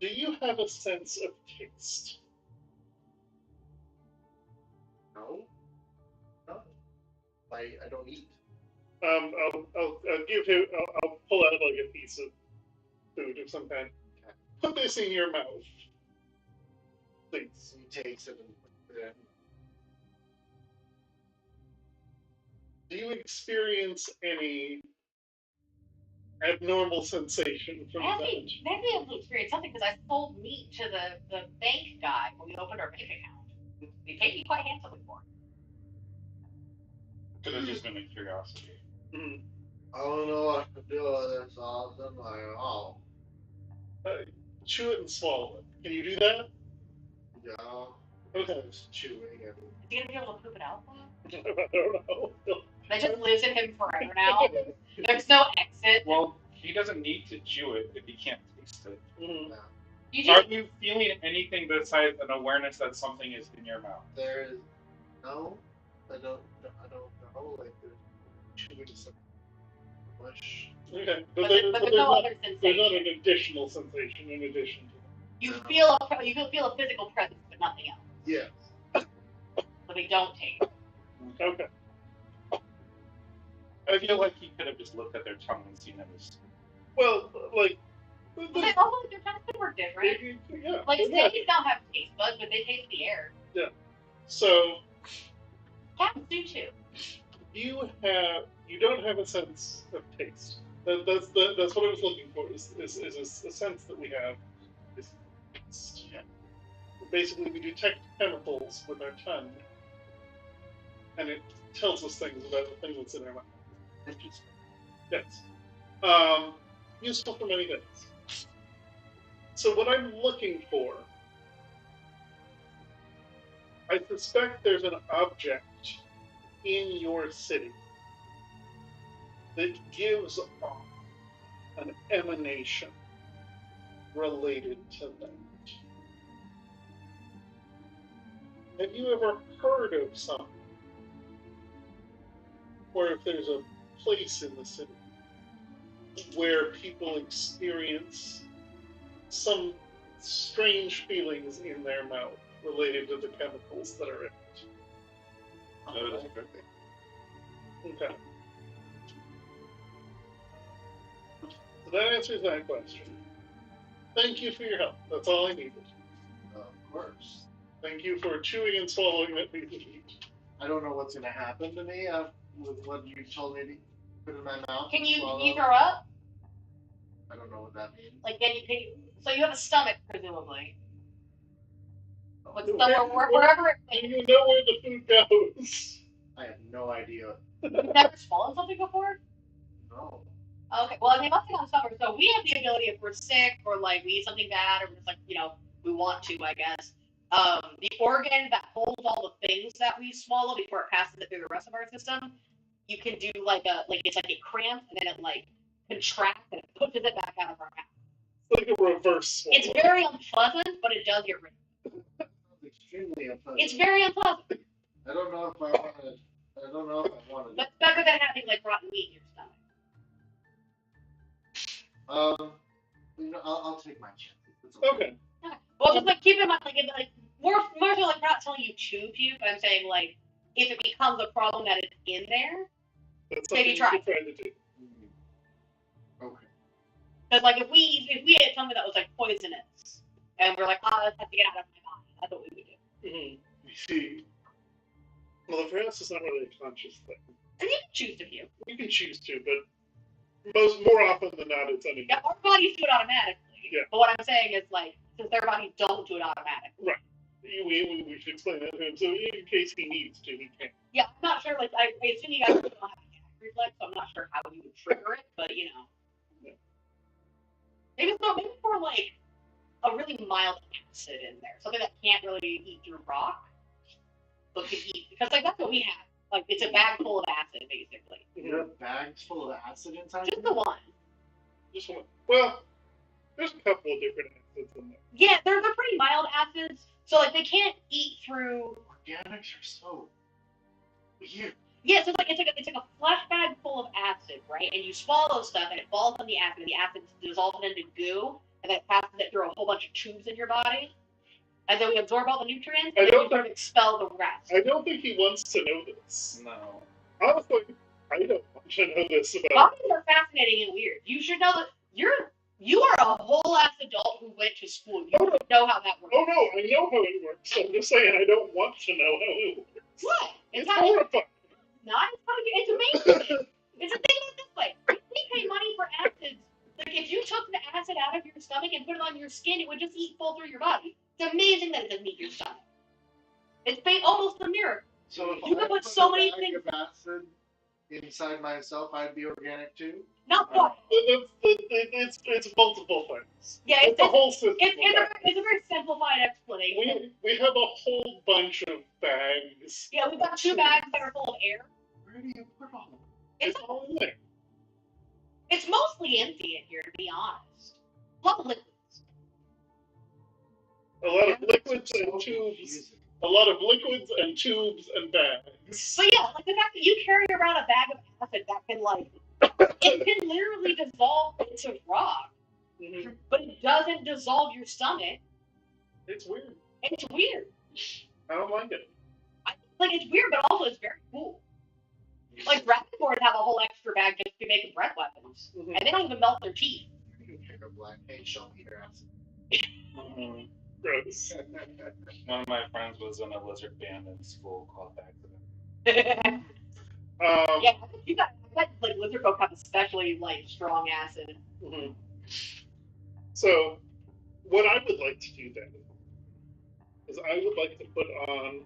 [SPEAKER 4] Do you have a sense of taste?
[SPEAKER 1] No. No. I don't eat.
[SPEAKER 4] I'll give him. I'll pull out like a piece of food of some kind. Okay. Put this in your mouth, please.
[SPEAKER 1] He takes it and puts it in.
[SPEAKER 4] Do you experience any abnormal sensation from that?
[SPEAKER 2] Maybe able to experience something because I sold meat to the bank guy when we opened our bank account. He paid me quite handsomely for it.
[SPEAKER 3] Could have just been a curiosity.
[SPEAKER 4] Mm-hmm.
[SPEAKER 1] I don't know what to do with this all of my own.
[SPEAKER 4] Chew it and swallow it. Can you do that?
[SPEAKER 1] Yeah.
[SPEAKER 4] Okay.
[SPEAKER 1] Just chewing it.
[SPEAKER 2] Is he gonna be able to poop it out?
[SPEAKER 4] I don't know.
[SPEAKER 2] That just lives in him forever now. There's no exit.
[SPEAKER 3] Well, he doesn't need to chew it if he can't taste it.
[SPEAKER 4] Mm-hmm.
[SPEAKER 2] You
[SPEAKER 3] Are you feeling anything besides an awareness that something is in your mouth?
[SPEAKER 1] There's no. I don't know. Like there's chewing some mush.
[SPEAKER 4] Okay,
[SPEAKER 2] but there's no other sensation.
[SPEAKER 4] There's not an additional sensation in addition to that.
[SPEAKER 2] You feel a physical presence, but nothing else.
[SPEAKER 1] Yes.
[SPEAKER 2] So they don't taste.
[SPEAKER 4] Okay.
[SPEAKER 3] I feel like he could have just looked at their tongue and seen it as.
[SPEAKER 4] Well, like.
[SPEAKER 2] Their tongues could work different.
[SPEAKER 4] Yeah.
[SPEAKER 2] Like snakes don't have taste buds, but they taste the air.
[SPEAKER 4] Yeah. So.
[SPEAKER 2] Cats do too.
[SPEAKER 4] You don't have a sense of taste. That's what I was looking for. Is a sense that we have. Is taste. Yeah. Basically, we detect chemicals with our tongue, and it tells us things about the thing that's in our mouth.
[SPEAKER 1] Interesting.
[SPEAKER 4] Yes. Useful for many things. So what I'm looking for, I suspect there's an object in your city that gives off an emanation related to that. Have you ever heard of something? Or if there's a place in the city where people experience some strange feelings in their mouth related to the chemicals that are in it. Okay. So that answers that question. Thank you for your help. That's all I needed.
[SPEAKER 1] Of course.
[SPEAKER 4] Thank you for chewing and swallowing that piece of meat.
[SPEAKER 1] I don't know what's going to happen to me with what you told me to put in my mouth.
[SPEAKER 2] Can you
[SPEAKER 1] swallow.
[SPEAKER 2] throw up?
[SPEAKER 1] I don't know what that means.
[SPEAKER 2] Like, so you have a stomach, presumably. But
[SPEAKER 4] Where-
[SPEAKER 2] somewhere, wherever
[SPEAKER 4] Do
[SPEAKER 2] it
[SPEAKER 4] you know where the food goes?
[SPEAKER 1] I have no idea.
[SPEAKER 2] You've never swallowed something before?
[SPEAKER 1] No.
[SPEAKER 2] Okay, well, I mean, let's take on summer. So we have the ability, if we're sick or like we eat something bad or we're just like, we want to, I guess. The organ that holds all the things that we swallow before it passes it through the rest of our system, you can do it's like it cramps and then it like contracts and it pushes it back out of our mouth.
[SPEAKER 4] It's like a reverse swallow.
[SPEAKER 2] It's very unpleasant, but it does get rid of it.
[SPEAKER 1] It's extremely unpleasant.
[SPEAKER 2] It's very unpleasant.
[SPEAKER 1] I don't know if I want to. I don't know if I want to.
[SPEAKER 2] But it's better than having like rotten meat in your stomach.
[SPEAKER 1] I'll take my chances. It's
[SPEAKER 4] Okay.
[SPEAKER 2] Well, just like keep in mind, like more so like not telling you to puke, but I'm saying like if it becomes a problem that is in there,
[SPEAKER 4] That's
[SPEAKER 2] maybe
[SPEAKER 4] something
[SPEAKER 2] try.
[SPEAKER 4] you could try to do.
[SPEAKER 1] Okay.
[SPEAKER 2] Because like if we ate something that was like poisonous, and we're like, this has to get out of my body, that's what we would do.
[SPEAKER 4] Mm-hmm. You see, well, for us, it's not really a conscious thing.
[SPEAKER 2] And you can choose to puke.
[SPEAKER 4] You can choose to, but more often than not, it's unintentional.
[SPEAKER 2] Yeah, our bodies do it automatically.
[SPEAKER 4] Yeah.
[SPEAKER 2] But what I'm saying is like, since their bodies don't do it automatically.
[SPEAKER 4] Right. We should explain that to him, so in case he needs to, he can.
[SPEAKER 2] Yeah, I'm not sure. Like, I assume you guys don't have a gag reflex, so I'm not sure how you would trigger it. But
[SPEAKER 4] Yeah.
[SPEAKER 2] maybe for like a really mild acid in there, something that can't really eat through rock, but can eat because like that's what we have. Like it's a bag full of acid, basically.
[SPEAKER 1] You have bags full of acid inside.
[SPEAKER 2] Just the one.
[SPEAKER 4] Just one. Well, there's a couple of different acids in there.
[SPEAKER 2] Yeah, they're pretty mild acids, so like they can't eat through.
[SPEAKER 1] Organics are so weird.
[SPEAKER 2] Yeah, so it's like a flesh bag full of acid, right? And you swallow stuff, and it falls on the acid, and the acid dissolves it into goo, and then it passes it through a whole bunch of tubes in your body, and then we absorb all the nutrients, and then we sort of expel the rest.
[SPEAKER 4] I don't think he wants to know this.
[SPEAKER 3] No.
[SPEAKER 4] Honestly, I don't want to know this about.
[SPEAKER 2] Bodies are fascinating and weird. You should know that you are a whole ass adult who went to school. You know how that works.
[SPEAKER 4] Oh no, I know how it works. I'm just saying I don't want to know how it works.
[SPEAKER 2] What?
[SPEAKER 4] It's horrifying.
[SPEAKER 2] It's amazing. It's a thing like this way. We pay money for acids. Like if you took the acid out of your stomach and put it on your skin, it would just full through your body. It's amazing that it doesn't eat your stomach. It's almost a miracle.
[SPEAKER 1] So if
[SPEAKER 2] You
[SPEAKER 1] I
[SPEAKER 2] could put
[SPEAKER 1] put
[SPEAKER 2] so
[SPEAKER 1] a
[SPEAKER 2] many
[SPEAKER 1] bag
[SPEAKER 2] things
[SPEAKER 1] of acid inside myself, I'd be organic too.
[SPEAKER 2] Not quite.
[SPEAKER 4] It's multiple things.
[SPEAKER 2] Yeah,
[SPEAKER 4] It's a whole system.
[SPEAKER 2] it's a very simplified explanation.
[SPEAKER 4] We have a whole bunch of bags.
[SPEAKER 2] Yeah, we've got 2 bags that are full of air.
[SPEAKER 1] Where do you put all of them?
[SPEAKER 4] It's all in there.
[SPEAKER 2] It's mostly empty in here, to be honest. A lot of liquids.
[SPEAKER 4] A lot of liquids and tubes. A lot of liquids and tubes and bags.
[SPEAKER 2] So yeah, like the fact that you carry around a bag of acid that can like, it can literally dissolve into rock,
[SPEAKER 4] Mm-hmm.
[SPEAKER 2] but it doesn't dissolve your stomach.
[SPEAKER 4] It's weird.
[SPEAKER 2] It's weird.
[SPEAKER 4] I don't like it.
[SPEAKER 2] Like it's weird, but also it's very cool. Like dragon boards have a whole extra bag just to make breath weapons,
[SPEAKER 4] Mm-hmm.
[SPEAKER 2] and they don't even melt their teeth.
[SPEAKER 1] You can pick a black paint, show me your acid.
[SPEAKER 3] Mm-hmm.
[SPEAKER 4] Gross.
[SPEAKER 3] One of my friends was in a lizard band in school called Accident.
[SPEAKER 2] Yeah, you got like lizard folk have especially like strong acid.
[SPEAKER 4] Mm-hmm. So, what I would like to do then is I would like to put on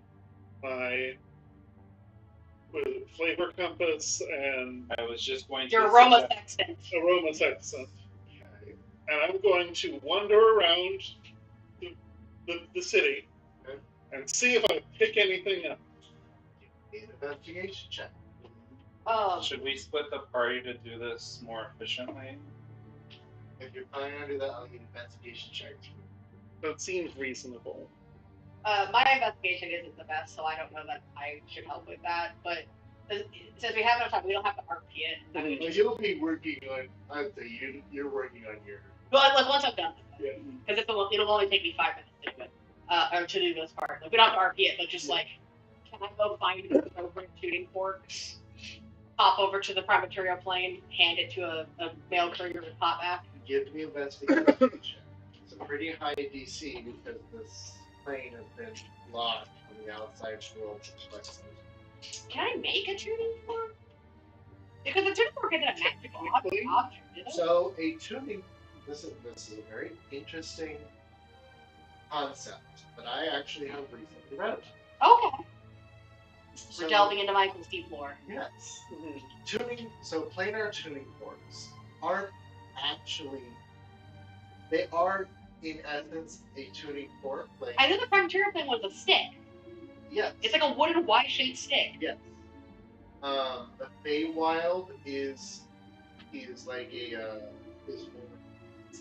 [SPEAKER 4] my flavor compass and
[SPEAKER 3] I was just going to
[SPEAKER 2] Your aroma
[SPEAKER 3] suggest-
[SPEAKER 2] sextant.
[SPEAKER 4] aroma sextant, and I'm going to wander around the city and see if I pick anything up.
[SPEAKER 1] An investigation check.
[SPEAKER 3] Should we split the party to do this more efficiently?
[SPEAKER 1] If you're planning to do that, I'll need an investigation check.
[SPEAKER 4] That seems my
[SPEAKER 2] My investigation isn't the best, so I don't know that I should help with that. But since we have enough time, we don't have to RP it.
[SPEAKER 1] Well, you'll be working on. I'd say you're working on your.
[SPEAKER 2] But like once I'm done with
[SPEAKER 1] Yeah.
[SPEAKER 2] it, because it'll only take me 5 minutes to do it, or to do this part. Like we don't have to RP it, but just like, can I go find an appropriate tuning fork, pop over to the Primordial plane, hand it to a mail courier, and pop back?
[SPEAKER 1] Give me investigation check. It's a pretty high DC because this plane has been locked from the outside world for quite some time.
[SPEAKER 2] Can I make a tuning fork? Because the tuning fork isn't a magical object, is it?
[SPEAKER 1] So a tuning. This is a very interesting concept that I actually have recently read about.
[SPEAKER 2] Okay. We're delving into Michael's deep lore.
[SPEAKER 1] Yes. Tuning. So planar tuning forks aren't actually. They are in essence a tuning fork. Like
[SPEAKER 2] I knew the Primordial thing was a stick.
[SPEAKER 1] yes.
[SPEAKER 2] It's like a wooden Y-shaped stick.
[SPEAKER 1] Yes. The Feywild is like is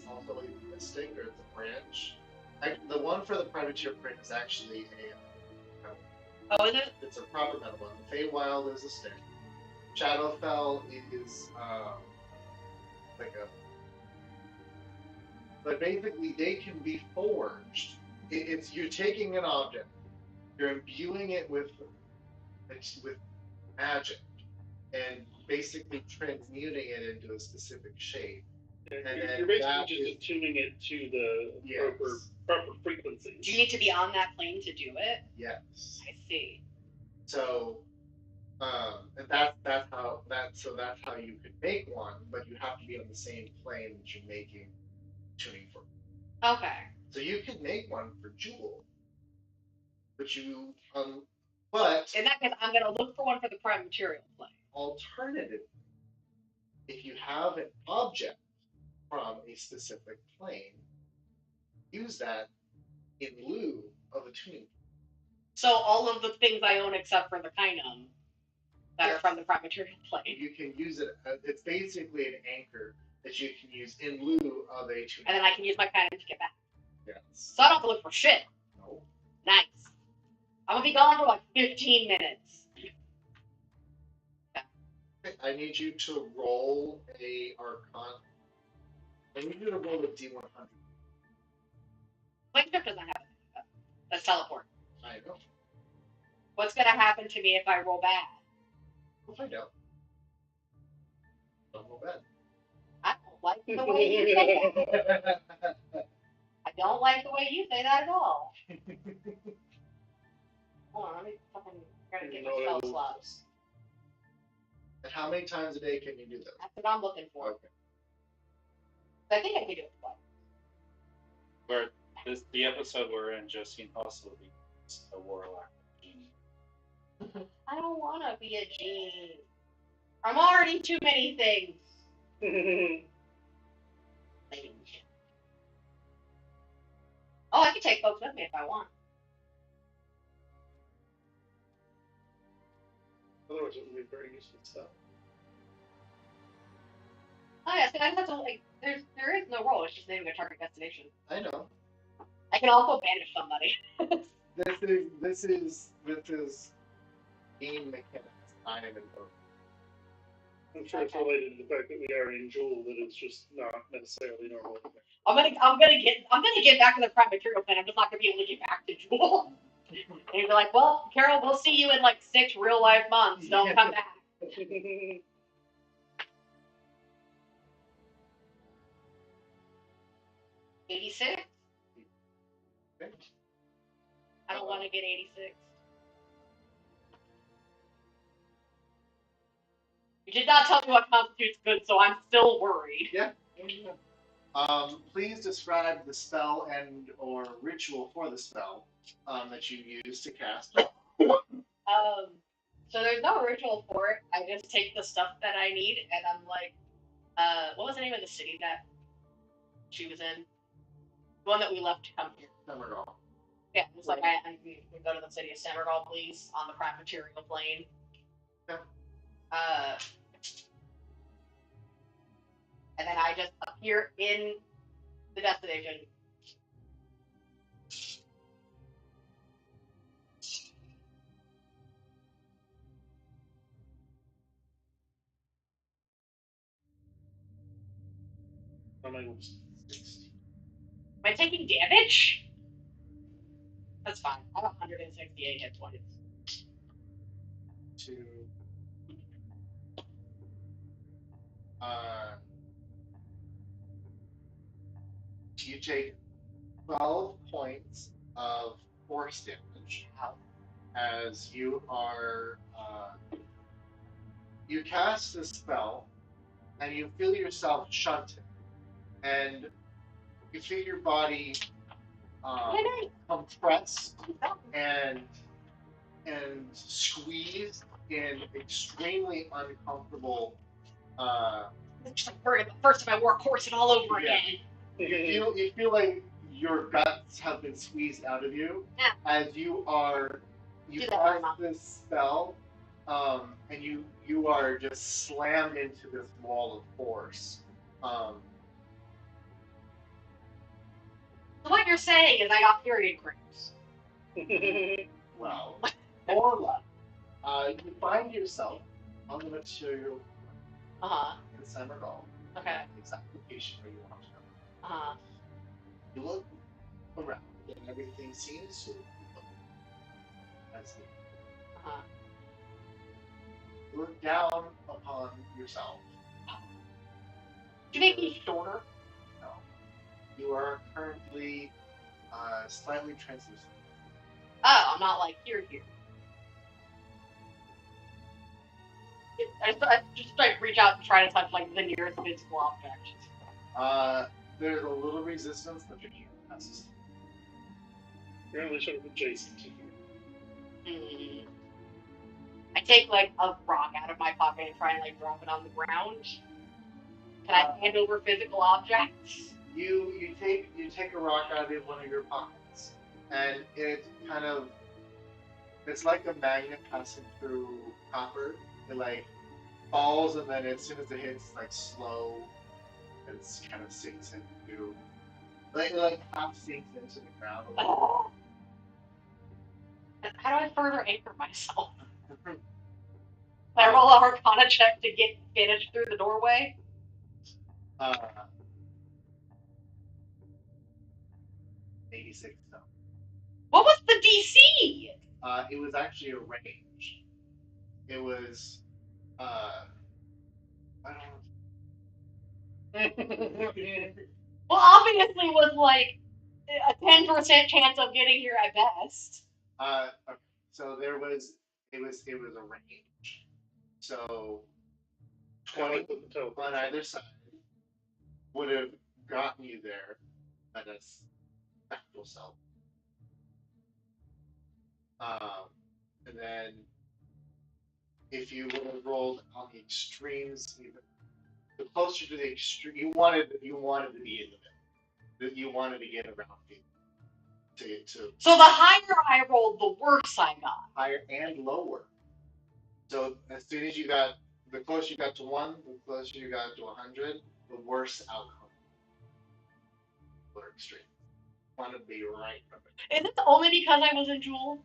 [SPEAKER 1] also a stick or it's a branch. The one for the Primordial print is actually a.
[SPEAKER 2] Oh, is it?
[SPEAKER 1] It's a proper metal one. The Feywild is a stick. Shadowfell is like a. But basically, they can be forged. It's you're taking an object, you're imbuing it with magic, and basically transmuting it into a specific shape.
[SPEAKER 4] And
[SPEAKER 1] And
[SPEAKER 4] you're
[SPEAKER 1] then
[SPEAKER 4] basically just attuning it to the
[SPEAKER 1] Yes.
[SPEAKER 4] proper frequencies.
[SPEAKER 2] Do you need to be on that plane to do it?
[SPEAKER 1] Yes.
[SPEAKER 2] I see.
[SPEAKER 1] So, and that's how you could make one, but you have to be on the same plane that you're making tuning for.
[SPEAKER 2] Okay.
[SPEAKER 1] So you could make one for Jewel, but but
[SPEAKER 2] In that case, I'm gonna look for one for the Primordial plane.
[SPEAKER 1] alternatively, if you have an object from a specific plane, use that in lieu of a tuning.
[SPEAKER 2] So all of the things I own except for the Kynum that are from the Primordial plane.
[SPEAKER 1] You can use it. It's basically an anchor that you can use in lieu of a tuning.
[SPEAKER 2] And then I can use my Kynum to get back.
[SPEAKER 1] Yes.
[SPEAKER 2] So I don't have to look for shit.
[SPEAKER 1] No.
[SPEAKER 2] Nice. I'm gonna be gone for like 15 minutes.
[SPEAKER 1] I need you to roll a Arcana. I need you to roll a D100.
[SPEAKER 2] My script doesn't have it. That's teleport.
[SPEAKER 1] I know.
[SPEAKER 2] What's gonna happen to me if I roll bad?
[SPEAKER 1] We'll find out. Don't roll bad.
[SPEAKER 2] I don't like the way you say that. I don't like the way you say that at all. Hold on, let me fucking try to get my spell slots.
[SPEAKER 1] And how many times a day can you do this?
[SPEAKER 2] That's what I'm looking for.
[SPEAKER 1] Okay.
[SPEAKER 2] I think I can do it twice.
[SPEAKER 3] Where the episode we're in, Justine also becomes a warlock genie.
[SPEAKER 2] I don't want to be a genie. I'm already too many things. Oh, I can take folks with me if I want.
[SPEAKER 4] Otherwise, it would be very useful stuff.
[SPEAKER 2] Oh yeah, so I just have to like. There is no role. It's just naming a target destination.
[SPEAKER 1] I know.
[SPEAKER 2] I can also banish somebody.
[SPEAKER 1] This is game mechanics. I am invoking.
[SPEAKER 4] I'm sure it's related to the fact that we are in Jewel, that it's just not necessarily normal.
[SPEAKER 2] I'm gonna get back to the Primordial plan. I'm just not gonna be able to get back to Jewel. And you'll be like, well, Carol, we'll see you in like 6 real life months. Don't come back. 86? I don't want to get 86. You did not tell me what constitutes good, so I'm still worried.
[SPEAKER 1] Yeah. Please describe the spell and or ritual for the spell that you use to cast.
[SPEAKER 2] So there's no ritual for it. I just take the stuff that I need, and I'm like, what was the name of the city that she was in? The one that we left to come here.
[SPEAKER 1] Semergal.
[SPEAKER 2] Yeah, it's like I we go to the city of Semergal, please, on the Primordial plane.
[SPEAKER 1] Yeah.
[SPEAKER 2] And then I just appear in the destination.
[SPEAKER 4] on my list.
[SPEAKER 2] Am I taking damage? That's fine. I have 168 hit points.
[SPEAKER 1] You take 12 points of force damage as you are you cast a spell and you feel yourself shunted and you feel your body compress and squeeze in extremely uncomfortable.
[SPEAKER 2] It's just like the first time I wore corset all over
[SPEAKER 1] Yeah.
[SPEAKER 2] again.
[SPEAKER 1] You feel like your guts have been squeezed out of you as you cast this spell, and you are just slammed into this wall of force.
[SPEAKER 2] So what you're saying is I got period cramps.
[SPEAKER 1] Well, more or less. You find yourself on the material in Senegal.
[SPEAKER 2] Okay.
[SPEAKER 1] The exact location where you want to go. You look around and everything seems to be as you look down upon yourself.
[SPEAKER 2] Did you make me shorter?
[SPEAKER 1] No. You are currently slightly translucent.
[SPEAKER 2] Oh, I'm not like here. I just like reach out and try to touch like the nearest physical object.
[SPEAKER 1] There's a little resistance, but you can't pass.
[SPEAKER 4] Apparently, sort of adjacent to you.
[SPEAKER 2] I take like a rock out of my pocket and try and like drop it on the ground. Can I hand over physical objects?
[SPEAKER 1] You take a rock out of one of your pockets, and it's like a magnet passing through copper. It like falls, and then as soon as it hits, it's like slow. It's kind of sinks into, like half sinks into the ground.
[SPEAKER 2] How do I further anchor myself? Can I roll a Arcana check to get finished through the doorway?
[SPEAKER 1] 86. No.
[SPEAKER 2] What was the DC?
[SPEAKER 1] It was actually a range. It was I don't know.
[SPEAKER 2] Well, obviously it was like a 10% chance of getting here at best.
[SPEAKER 1] Okay. So it was a range. So 20 on either side would have gotten you there at a spectral self. And then if you would have rolled on the extremes, the closer to the extreme, you wanted to be in the middle. You wanted to get around people.
[SPEAKER 2] So the higher I rolled, the worse I got.
[SPEAKER 1] Higher and lower. So as soon as the closer you got to 1, the closer you got to 100, the worse outcome. Or extreme. Want to be right from it.
[SPEAKER 2] Is it only because I was in Jewel?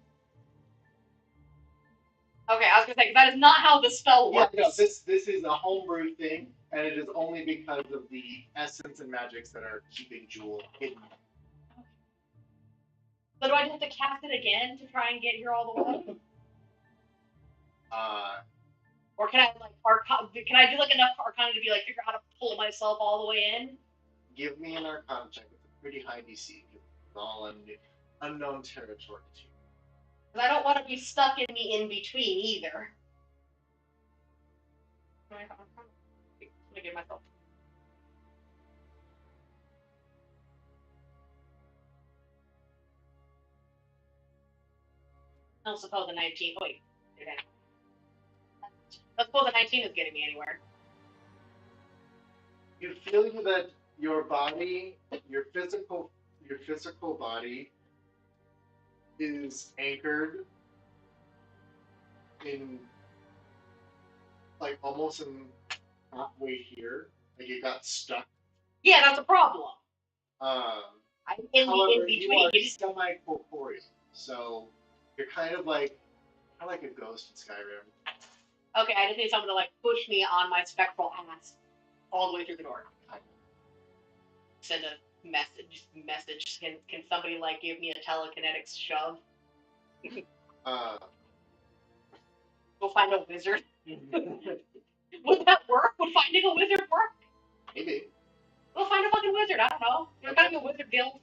[SPEAKER 2] Okay, I was gonna say, because that is not how the spell works.
[SPEAKER 1] Yeah, no, this is a homebrew thing, and it is only because of the essence and magics that are keeping Jewel hidden.
[SPEAKER 2] So do I have to cast it again to try and get here all the way? Or can I can I do like enough Arcana to be like figure out how to pull myself all the way in?
[SPEAKER 1] Give me an Arcana check. It's a pretty high DC. It's all unknown territory to you.
[SPEAKER 2] Because I don't want to be stuck in the in between either. I'm gonna give myself. I don't suppose a 19. Oh, wait. I suppose a 19 is getting me anywhere.
[SPEAKER 1] You feel that your body, your physical body, is anchored in, like, almost in halfway here. Like it got stuck.
[SPEAKER 2] Yeah, that's a problem.
[SPEAKER 1] I'm
[SPEAKER 2] in
[SPEAKER 1] however,
[SPEAKER 2] between.
[SPEAKER 1] You are semi-corporeal, so you're kind of like a ghost in Skyrim.
[SPEAKER 2] Okay, I just need someone to like push me on my spectral ass all the way through the door. send a message. Can somebody like give me a telekinetics shove? Go find a wizard. Would that work? Would finding a wizard work?
[SPEAKER 1] Maybe.
[SPEAKER 2] We'll find a fucking wizard. I don't know. There's gotta be a wizard guild.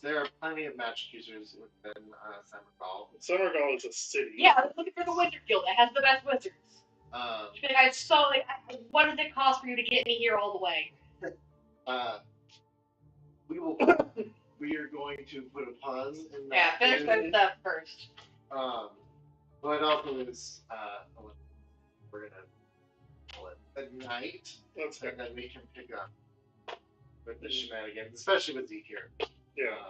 [SPEAKER 1] There are plenty of magic users within Summergall.
[SPEAKER 4] Summergall is a city.
[SPEAKER 2] Yeah, I was looking for the wizard guild. It has the best wizards. What does it cost for you to get me here all the way?
[SPEAKER 1] We are going to put a pause in that.
[SPEAKER 2] Yeah, finish that stuff first.
[SPEAKER 1] But also is we're gonna call it at night,
[SPEAKER 4] Okay.
[SPEAKER 1] and then we can pick up with the shenanigans, especially with Zeke here.
[SPEAKER 4] Yeah.